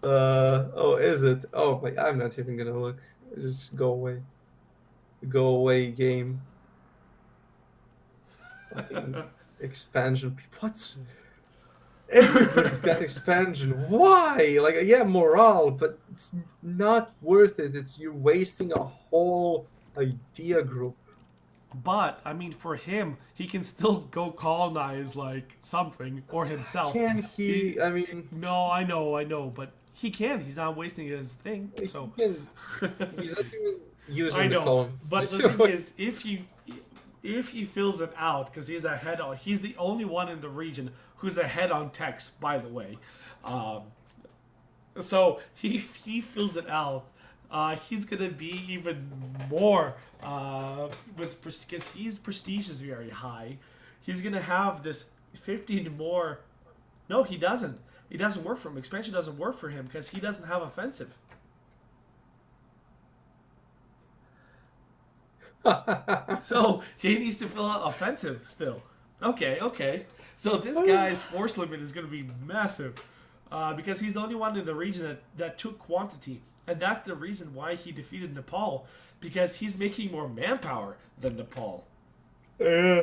Oh, is it? Oh, wait, I'm not even gonna look. Just go away. Go away, game. Expansion. What's... Everybody's got expansion. Why? Like, yeah, morale, but it's not worth it. You're wasting a whole idea group. But I mean, for him, he can still go colonize like something or himself. Can he? I mean, No, I know, but he can. He's not wasting his thing. he So can. He's not even I using the know. column. But the thing is, if he fills it out, because he's the only one in the region who's ahead on text. By the way, um, so he fills it out. He's gonna be even more with because his prestige is very high. He's gonna have this 15 more. No, he doesn't. It doesn't work for him. Expansion doesn't work for him because he doesn't have offensive. So he needs to fill out offensive still. Okay, okay. So this guy's force limit is going to be massive because he's the only one in the region that took quantity. And that's the reason why he defeated Nepal because he's making more manpower than Nepal. Uh,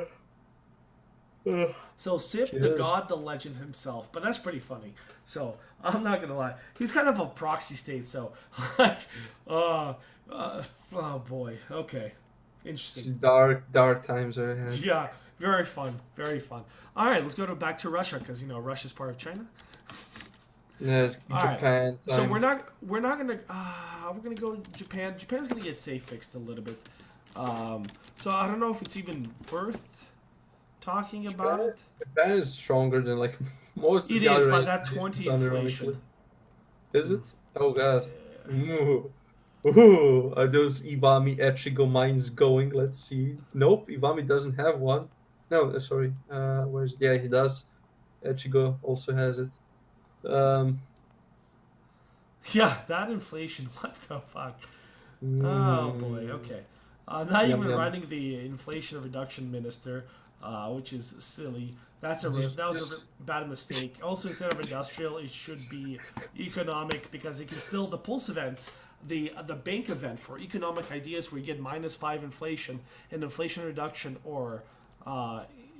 So Sip, the god, the legend himself, but that's pretty funny. So I'm not gonna lie, he's kind of a proxy state. So like, oh boy, okay, interesting. dark times are ahead. Yeah, very fun, very fun. All right, let's go back to Russia because Russia's part of China. Yeah, All right. Japan. So time. we're not gonna we're gonna go Japan. Japan's gonna get safe fixed a little bit. So I don't know if it's even worth talking about it. Japan is stronger than like most of It the is, other but that nations, 20 ironically. inflation. Is it? Oh god. Ooh. Ooh, are those Iwami Echigo mines going? Let's see. Nope, Iwami doesn't have one. No, sorry. Where's Yeah, he does. Echigo also has it. Yeah, that inflation. What the fuck? Oh boy. Okay. Not Yum, even yum. running the inflation reduction minister, which is silly. That was a bad mistake. Also, instead of industrial, it should be economic because it can still the pulse events, the bank event for economic ideas where you get -5 inflation and inflation reduction or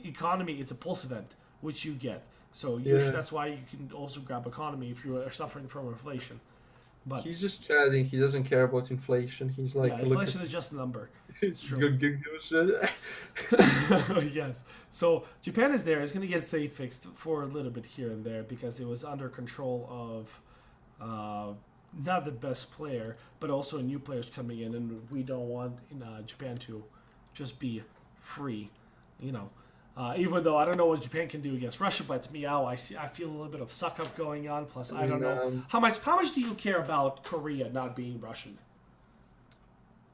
economy. It's a pulse event which you get. So usually that's why you can also grab economy if you are suffering from inflation. But He's just chatting. He doesn't care about inflation. He's like, yeah, inflation is just a number. It's true. Yes. So Japan is there. It's going to get safe fixed for a little bit here and there because it was under control of not the best player, but also new players coming in, and we don't want Japan to just be free. Even though I don't know what Japan can do against Russia, but it's meow. I feel a little bit of suck up going on. Plus, I don't know how much. How much do you care about Korea not being Russian?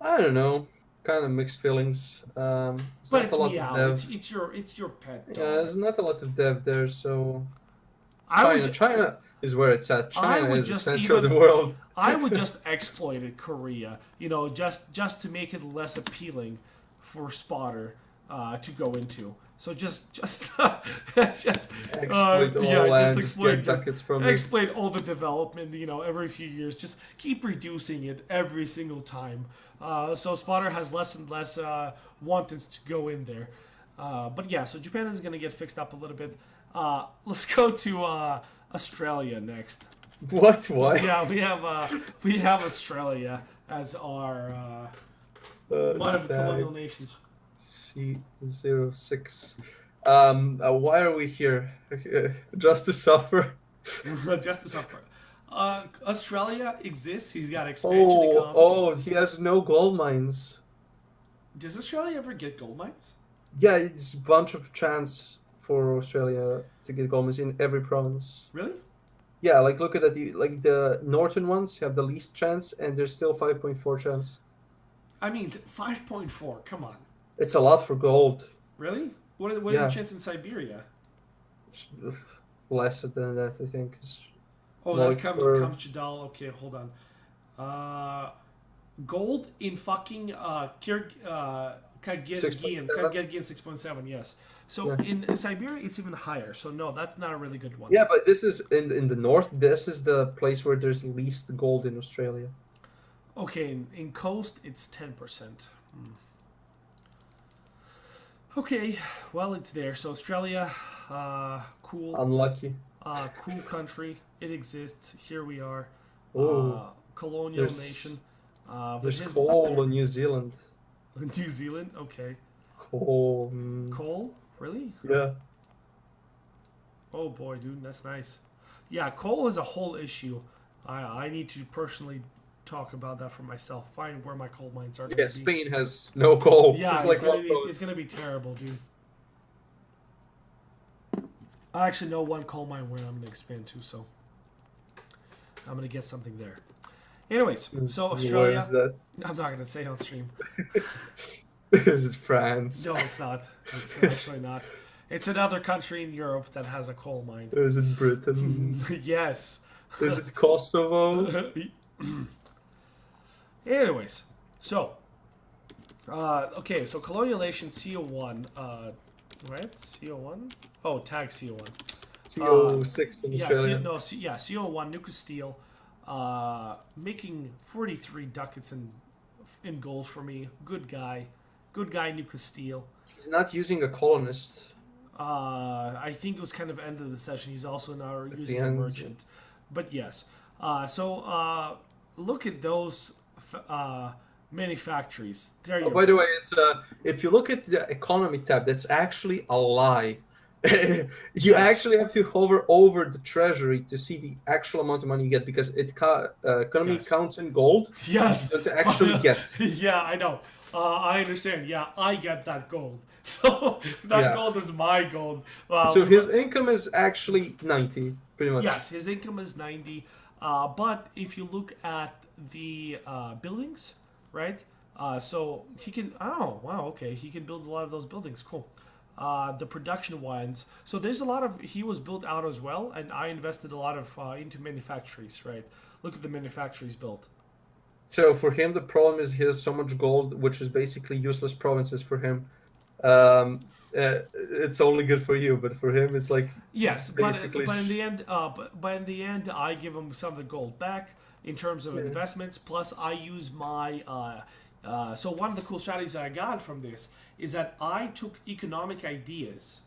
I don't know. Kind of mixed feelings. It's But not it's a lot meow. of dev. It's your pet dog. Yeah, there's not a lot of dev there, so I would China is where it's at. China would is the just center of even- the world. I would just exploit it, Korea. Just to make it less appealing for Spotter to go into. So just Exploit all and just get buckets from it. exploit all the development. Every few years, just keep reducing it every single time. So Spotter has less and less wantons to go in there. But yeah, so Japan is going to get fixed up a little bit. Let's go to Australia next. What? Why? Yeah, we have Australia as our one of the colonial nations. C06. Why are we here? Just to suffer? Just to suffer. Australia exists. He's got expansion economy. Oh, he has no gold mines. Does Australia ever get gold mines? Yeah, it's a bunch of chance for Australia to get gold mines in every province. Really? Yeah, like look at that. The northern ones have the least chance, and there's still 5.4 chance. I mean, 5.4. Come on. It's a lot for gold. Really? What is the chance in Siberia? Lesser than that, I think. Oh, that's Kamchadal. Okay, hold on. Gold in fucking Kyrgyzstan 6.7. Yes. So in Siberia, it's even higher. So no, that's not a really good one. Yeah, but this is in the north. This is the place where there's least gold in Australia. Okay, in coast, it's 10%. Okay, well, it's there. So Australia, cool. Unlucky. Cool country. It exists. Here we are. Oh, colonial nation. There's coal in New Zealand. New Zealand, okay. coal. Coal? Really? Yeah. Oh boy, dude, that's nice. Yeah, coal is a whole issue. I need to personally talk about that for myself. Find where my coal mines are Yeah, going to be. Spain has no coal. Yeah, It's like it's gonna be terrible, dude. I actually know one coal mine where I'm gonna expand to, so I'm gonna get something there. Anyways, so Where Australia. is that? I'm not gonna say on stream. Is it France? No, it's not. It's actually not. It's another country in Europe that has a coal mine. Is it Britain? Yes. Is it Kosovo? Anyways, so okay, so colonialization CO1, right? CO1. Oh, tag CO1. CO6 in Yeah, Australia. CO1 Nuka Steel, making 43 ducats in gold for me. Good guy, Nuka Steel. He's not using a colonist. I think it was kind of end of the session. He's also now using a end. merchant, but yes. Look at those many factories. There you go. By the way, it's if you look at the economy tab, that's actually a lie. You Yes. actually have to hover over the treasury to see the actual amount of money you get because economy Yes. counts in gold. Yes. You don't actually get. Yeah, I know. I understand. Yeah, I get that gold. So that Yeah. gold is my gold. So his income is actually 90, pretty much. Yes, his income is 90. But if you look at the buildings, right? So he can. Oh, wow. Okay, he can build a lot of those buildings. Cool. The production ones. So there's a lot of. He was built out as well, and I invested a lot of into manufactories. Right. Look at the manufactories built. So for him, the problem is he has so much gold, which is basically useless provinces for him. It's only good for you, but for him, it's like Yes, basically but in the end, but in the end, I give him some of the gold back in terms of investments. Plus, I use my. So one of the cool strategies I got from this is that I took economic ideas,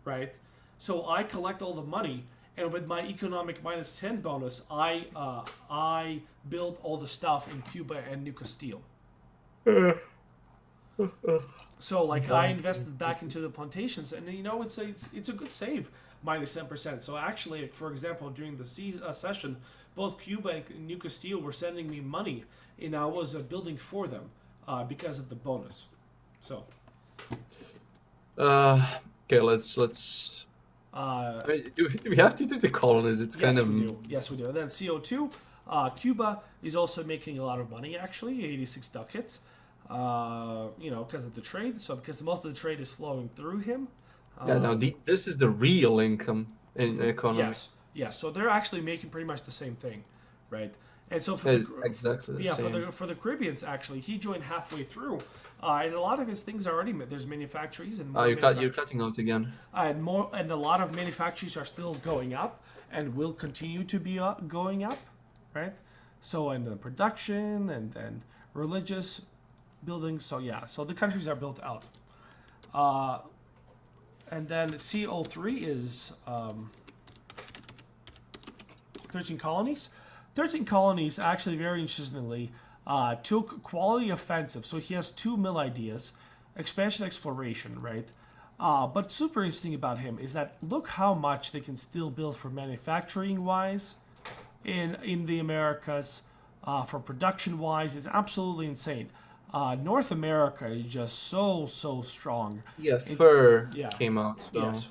right? So I collect all the money, and with my economic -10 bonus, I build all the stuff in Cuba and Nuka Steel. So like I invested back into the plantations, and you know it's a good save, -10%. So actually, for example, during the session, both Cuba and Nuka Steel were sending me money, and I was building for them because of the bonus. So. Okay, let's. I mean, do we have to do the colonies? It's kind Yes, of. we do. Yes, we do. And then CO2, Cuba is also making a lot of money. Actually, 86 ducats. Because of the trade. So because most of the trade is flowing through him. Yeah. Now this is the real income in economy. Yes. Yes. So they're actually making pretty much the same thing, right? And so for exactly the same. for the Caribbeans, actually, he joined halfway through, and a lot of his things are already there's manufactories and You're cutting out again. and a lot of manufactories are still going up and will continue to be going up, right? So and the production and then religious buildings. So yeah, so the countries are built out, and then CO3 is 13 colonies. 13 colonies, actually, very interestingly, took quality offensive. So he has 2 mill ideas, expansion, exploration, right? But super interesting about him is that look how much they can still build for manufacturing wise in the Americas, for production wise. It's absolutely insane. North America is just so strong. Yeah, fur yeah. came out. So. Yes.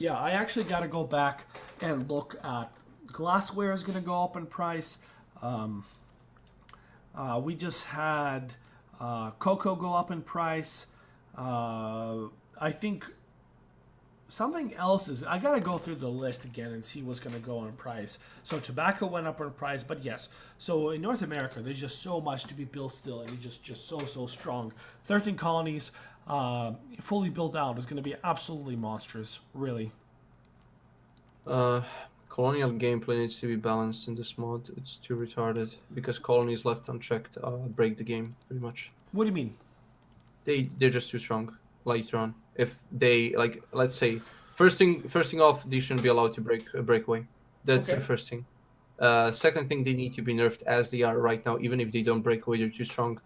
Yeah, I actually got to go back and look at glassware is going to go up in price. We just had cocoa go up in price. I think something else is. I got to go through the list again and see what's going to go on price. So tobacco went up in price, but yes. So in North America, there's just so much to be built still, and it's just so strong. 13 colonies. Fully built out is going to be absolutely monstrous, really. Colonial gameplay needs to be balanced in this mod. It's too retarded because colonies left unchecked break the game pretty much. What do you mean? They're just too strong later on. If they like, let's say, first thing off, they shouldn't be allowed to break away. That's Okay. the first thing. Second thing, they need to be nerfed as they are right now. Even if they don't break away, they're too strong.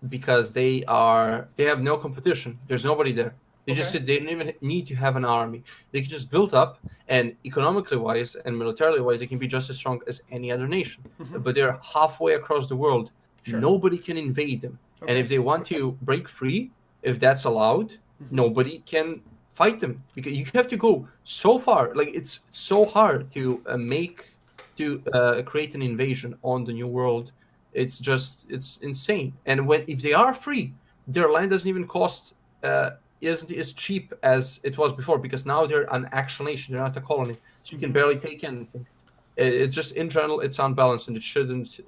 because they have no competition. There's nobody there. They just Okay. said they don't even need to have an army. They can just build up, and economically wise and militarily wise, they can be just as strong as any other nation. But they're halfway across the world. Sure. Nobody can invade them. And Okay. if they want to break free, if that's allowed, nobody can fight them, because you have to go so far. Like, it's so hard to create an invasion on the new world. It's insane. And if they are free, their land doesn't even cost isn't as cheap as it was before, because now they're an actual nation. They're not a colony, so you can barely take anything. It's just, in general, it's unbalanced, and it shouldn't.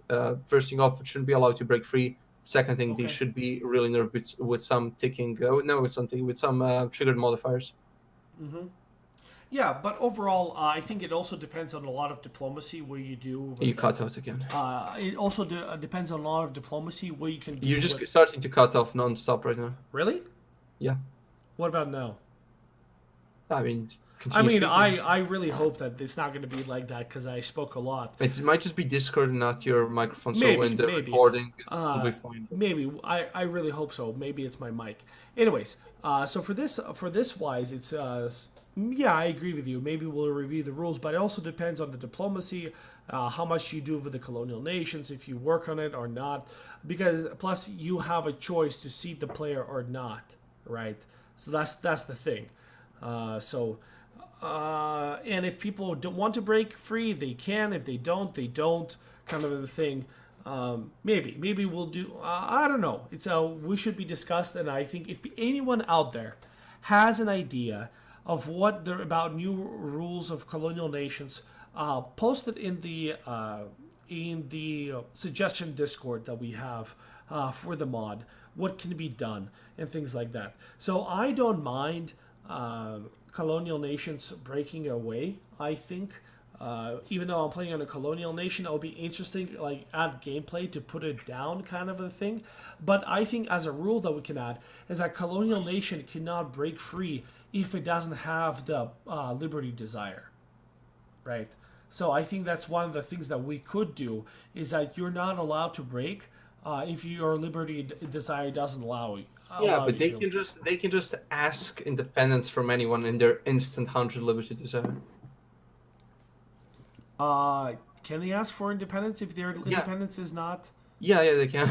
First thing off, it shouldn't be allowed to break free. Second thing, they should be really nervous with some ticking. With some triggered modifiers. Yeah, but overall, I think it also depends on a lot of diplomacy where you do. You cut out again. It also depends on a lot of diplomacy where you can. You're just starting to cut off non-stop right now. Really? Yeah. What about now? I mean, I really hope that it's not going to be like that, because I spoke a lot. It might just be Discord and not your microphone. Maybe, so when the recording, it'll be fine. Maybe I really hope so. Maybe it's my mic. Anyways, so for this wise, it's yeah, I agree with you. Maybe we'll review the rules, but it also depends on the diplomacy, how much you do with the colonial nations, if you work on it or not. Because plus you have a choice to seed the player or not, right? So that's the thing. And if people don't want to break free, they can. If they don't, they don't. Kind of the thing. Maybe we'll do. I don't know. We should be discussed. And I think if anyone out there has an idea of what they're about new rules of colonial nations, post it in the suggestion Discord that we have for the mod. What can be done and things like that. So I don't mind colonial nations breaking away. I think even though I'm playing on a colonial nation, it'll be interesting, like, add gameplay to put it down, kind of a thing. But I think as a rule that we can add is that colonial nation cannot break free if it doesn't have the liberty desire, right? So I think that's one of the things that we could do, is that you're not allowed to break if your liberty desire doesn't allow you. Yeah, but they can just ask independence from anyone in their instant 100 liberty desire. Can they ask for independence if their independence is not? Yeah, they can.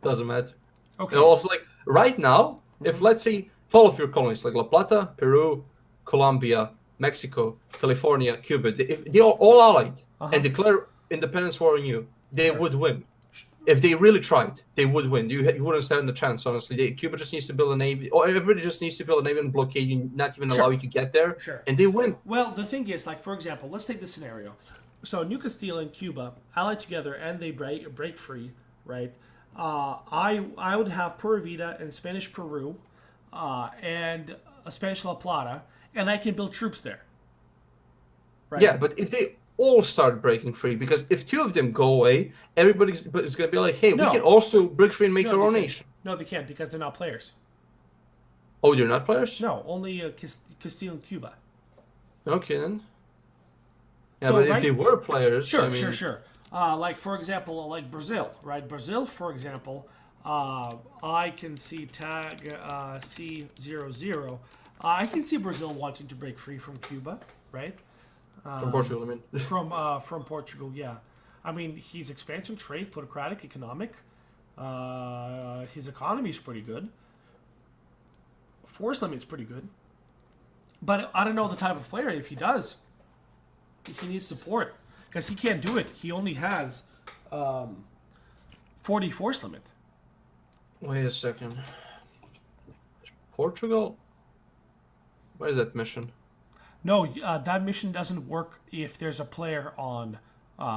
Doesn't matter. Okay. And also, like, right now, if, let's say, 4 of your colonies, like La Plata, Peru, Colombia, Mexico, California, Cuba, if they are all allied and declare independence war on you, they would win. If they really tried, they would win. You wouldn't stand a chance, honestly. Cuba just needs to build a navy, or everybody just needs to build a navy and blockade you, not even allow you to get there, and they win. Well, the thing is, like, for example, let's take this scenario. So New Castile and Cuba ally together, and they break free, right? I would have Pura Vida and Spanish Peru, and a Spanish La Plata, and I can build troops there. Right? Yeah, but if they all start breaking free, because if 2 of them go away, everybody is going to be like, hey, we can also break free and make our own nation. No, they can't, because they're not players. Oh, they're not players? No, only Castile and Cuba. Okay, then. Yeah, so, but if they were players... Sure. Like, for example, like Brazil, right? Brazil, for example, I can see tag C00. I can see Brazil wanting to break free from Cuba, right? From Portugal, I mean. From Portugal, yeah. I mean, he's expansion, trade, plutocratic, economic. His economy is pretty good. Force limit's pretty good. But I don't know the type of player. If he does, he needs support, because he can't do it. He only has 40 force limit. Wait a second. Portugal? Where is that mission? No, that mission doesn't work if there's a player on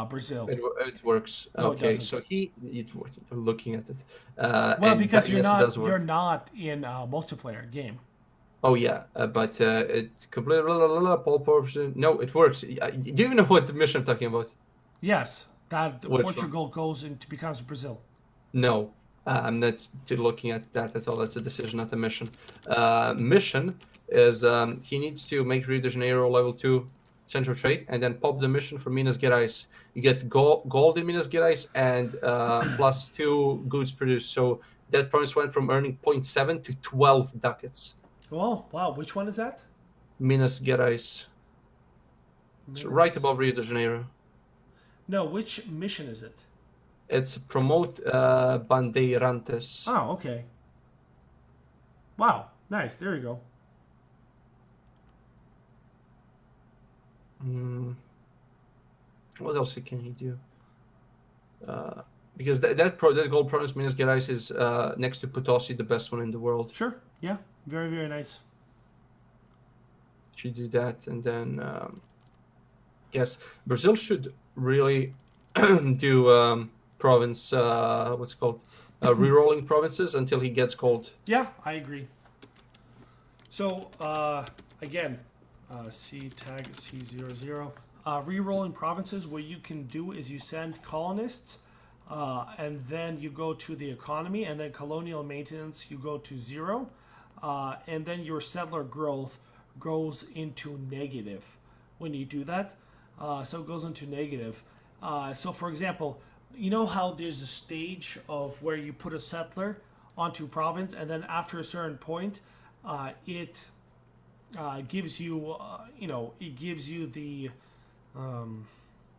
Brazil. It works. No, okay, so I'm looking at it. Well, because you're not in a multiplayer game. Oh yeah, but it's completely pole position. No, it works. Do you even know what the mission I'm talking about? Yes, that Portugal goes into becomes Brazil. No, I'm not looking at that at all. That's a decision, not a mission. Mission is he needs to make Rio de Janeiro level 2 Center of Trade, and then pop the mission for Minas Gerais. You get gold in Minas Gerais and +2 goods produced. So that province went from earning 0.7 to 12 ducats. Oh, wow. Which one is that? Minas Gerais. It's right above Rio de Janeiro. No, which mission is it? It's promote bandeirantes. Oh, okay. Wow, nice. There you go. What else can you do? Because that gold province, Minas Gerais, is next to Potosi, the best one in the world. Sure. Yeah. Very, very nice. You do that, and then yes, Brazil should really do province. What's it called? Rerolling provinces until he gets gold. Yeah, I agree. So again, C tag C00. Rerolling provinces, what you can do is you send colonists, and then you go to the economy, and then colonial maintenance, you go to 0, and then your settler growth goes into negative when you do that. So it goes into negative. So for example, you know how there's a stage of where you put a settler onto a province, and then after a certain point, it gives you, it gives you the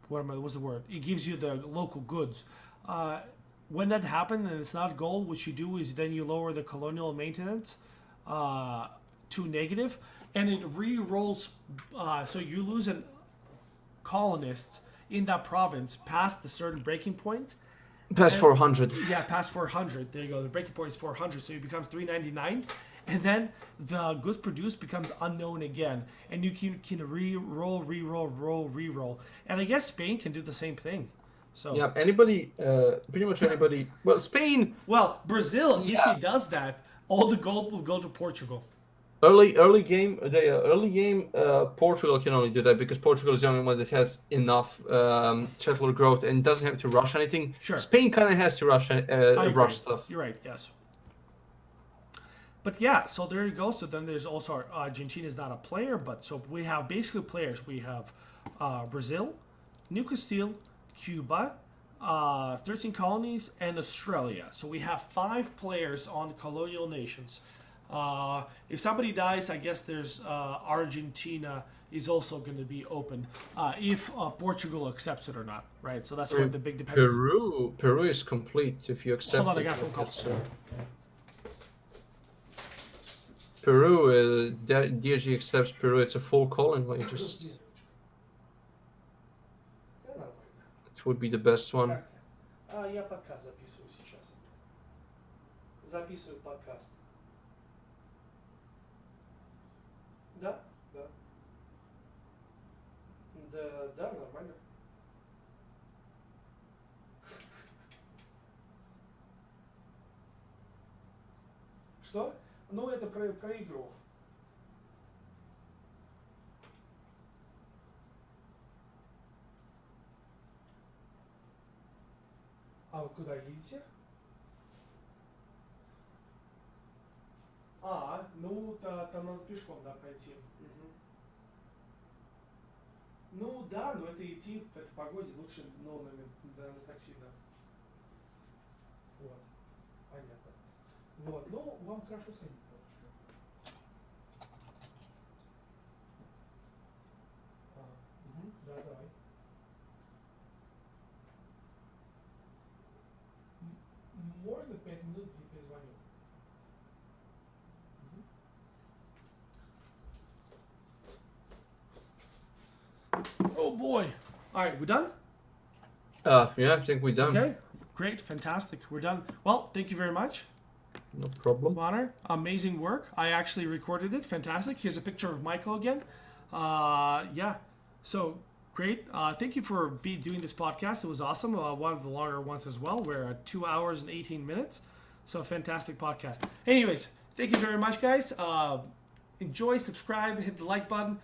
what's the word? It gives you the local goods. When that happens and it's not gold, what you do is then you lower the colonial maintenance to negative, and it re-rolls. So you lose an colonists in that province past the certain breaking point. Past 400. Yeah, past 400. There you go. The breaking point is 400, so it becomes 399. And then the goods produced becomes unknown again, and you can re-roll. And I guess Spain can do the same thing. So yeah, anybody, pretty much anybody. Well, Spain. Well, Brazil, if he does that, all the gold will go to Portugal. Early game, Portugal can only do that because Portugal is the only one that has enough settler growth and doesn't have to rush anything. Sure. Spain kind of has to rush stuff. You're right. Yes. But yeah, so there you go. So then there's also Argentina is not a player, but so we have basically players. We have Brazil, New Castile, Cuba, 13 colonies, and Australia. So we have 5 players on the colonial nations. If somebody dies, I guess there's Argentina is also going to be open if Portugal accepts it or not, right? So that's where the big depends. Peru is complete if you accept. Hold on, it. I got phone calls. Peru, DRG accepts Peru. It's a full colony. Just it would be the best one. Я подкаст записываю сейчас. Записываю подкаст. Да, нормально. Что? Ну, это про игру. А вы куда едете? Ну, там надо пешком, да, пойти. Угу. Ну, да, но это идти в этой погоде лучше, на такси, да. Вот, понятно. Вот, ну, вам хорошо садить, бабушка. Да, давай. Можно 5 минут и перезвоню? Oh boy. All right, we done? Yeah, I think we're done. Okay, great, fantastic. We're done. Well, thank you very much. No problem. Honor, amazing work. I actually recorded it. Fantastic. Here's a picture of Michael again. Yeah, so great. Thank you for doing this podcast. It was awesome. One of the longer ones as well. We're at 2 hours and 18 minutes. So fantastic podcast. Anyways, thank you very much, guys. Enjoy, subscribe, hit the like button.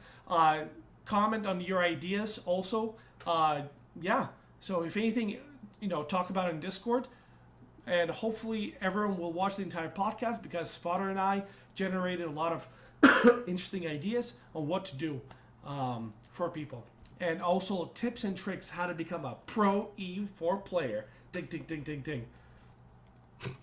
Comment on your ideas also. Yeah, so if anything, talk about it in Discord. And hopefully everyone will watch the entire podcast because Spotter and I generated a lot of interesting ideas on what to do. for people. And also tips and tricks how to become a pro E4 player. Ding, ding, ding, ding, ding.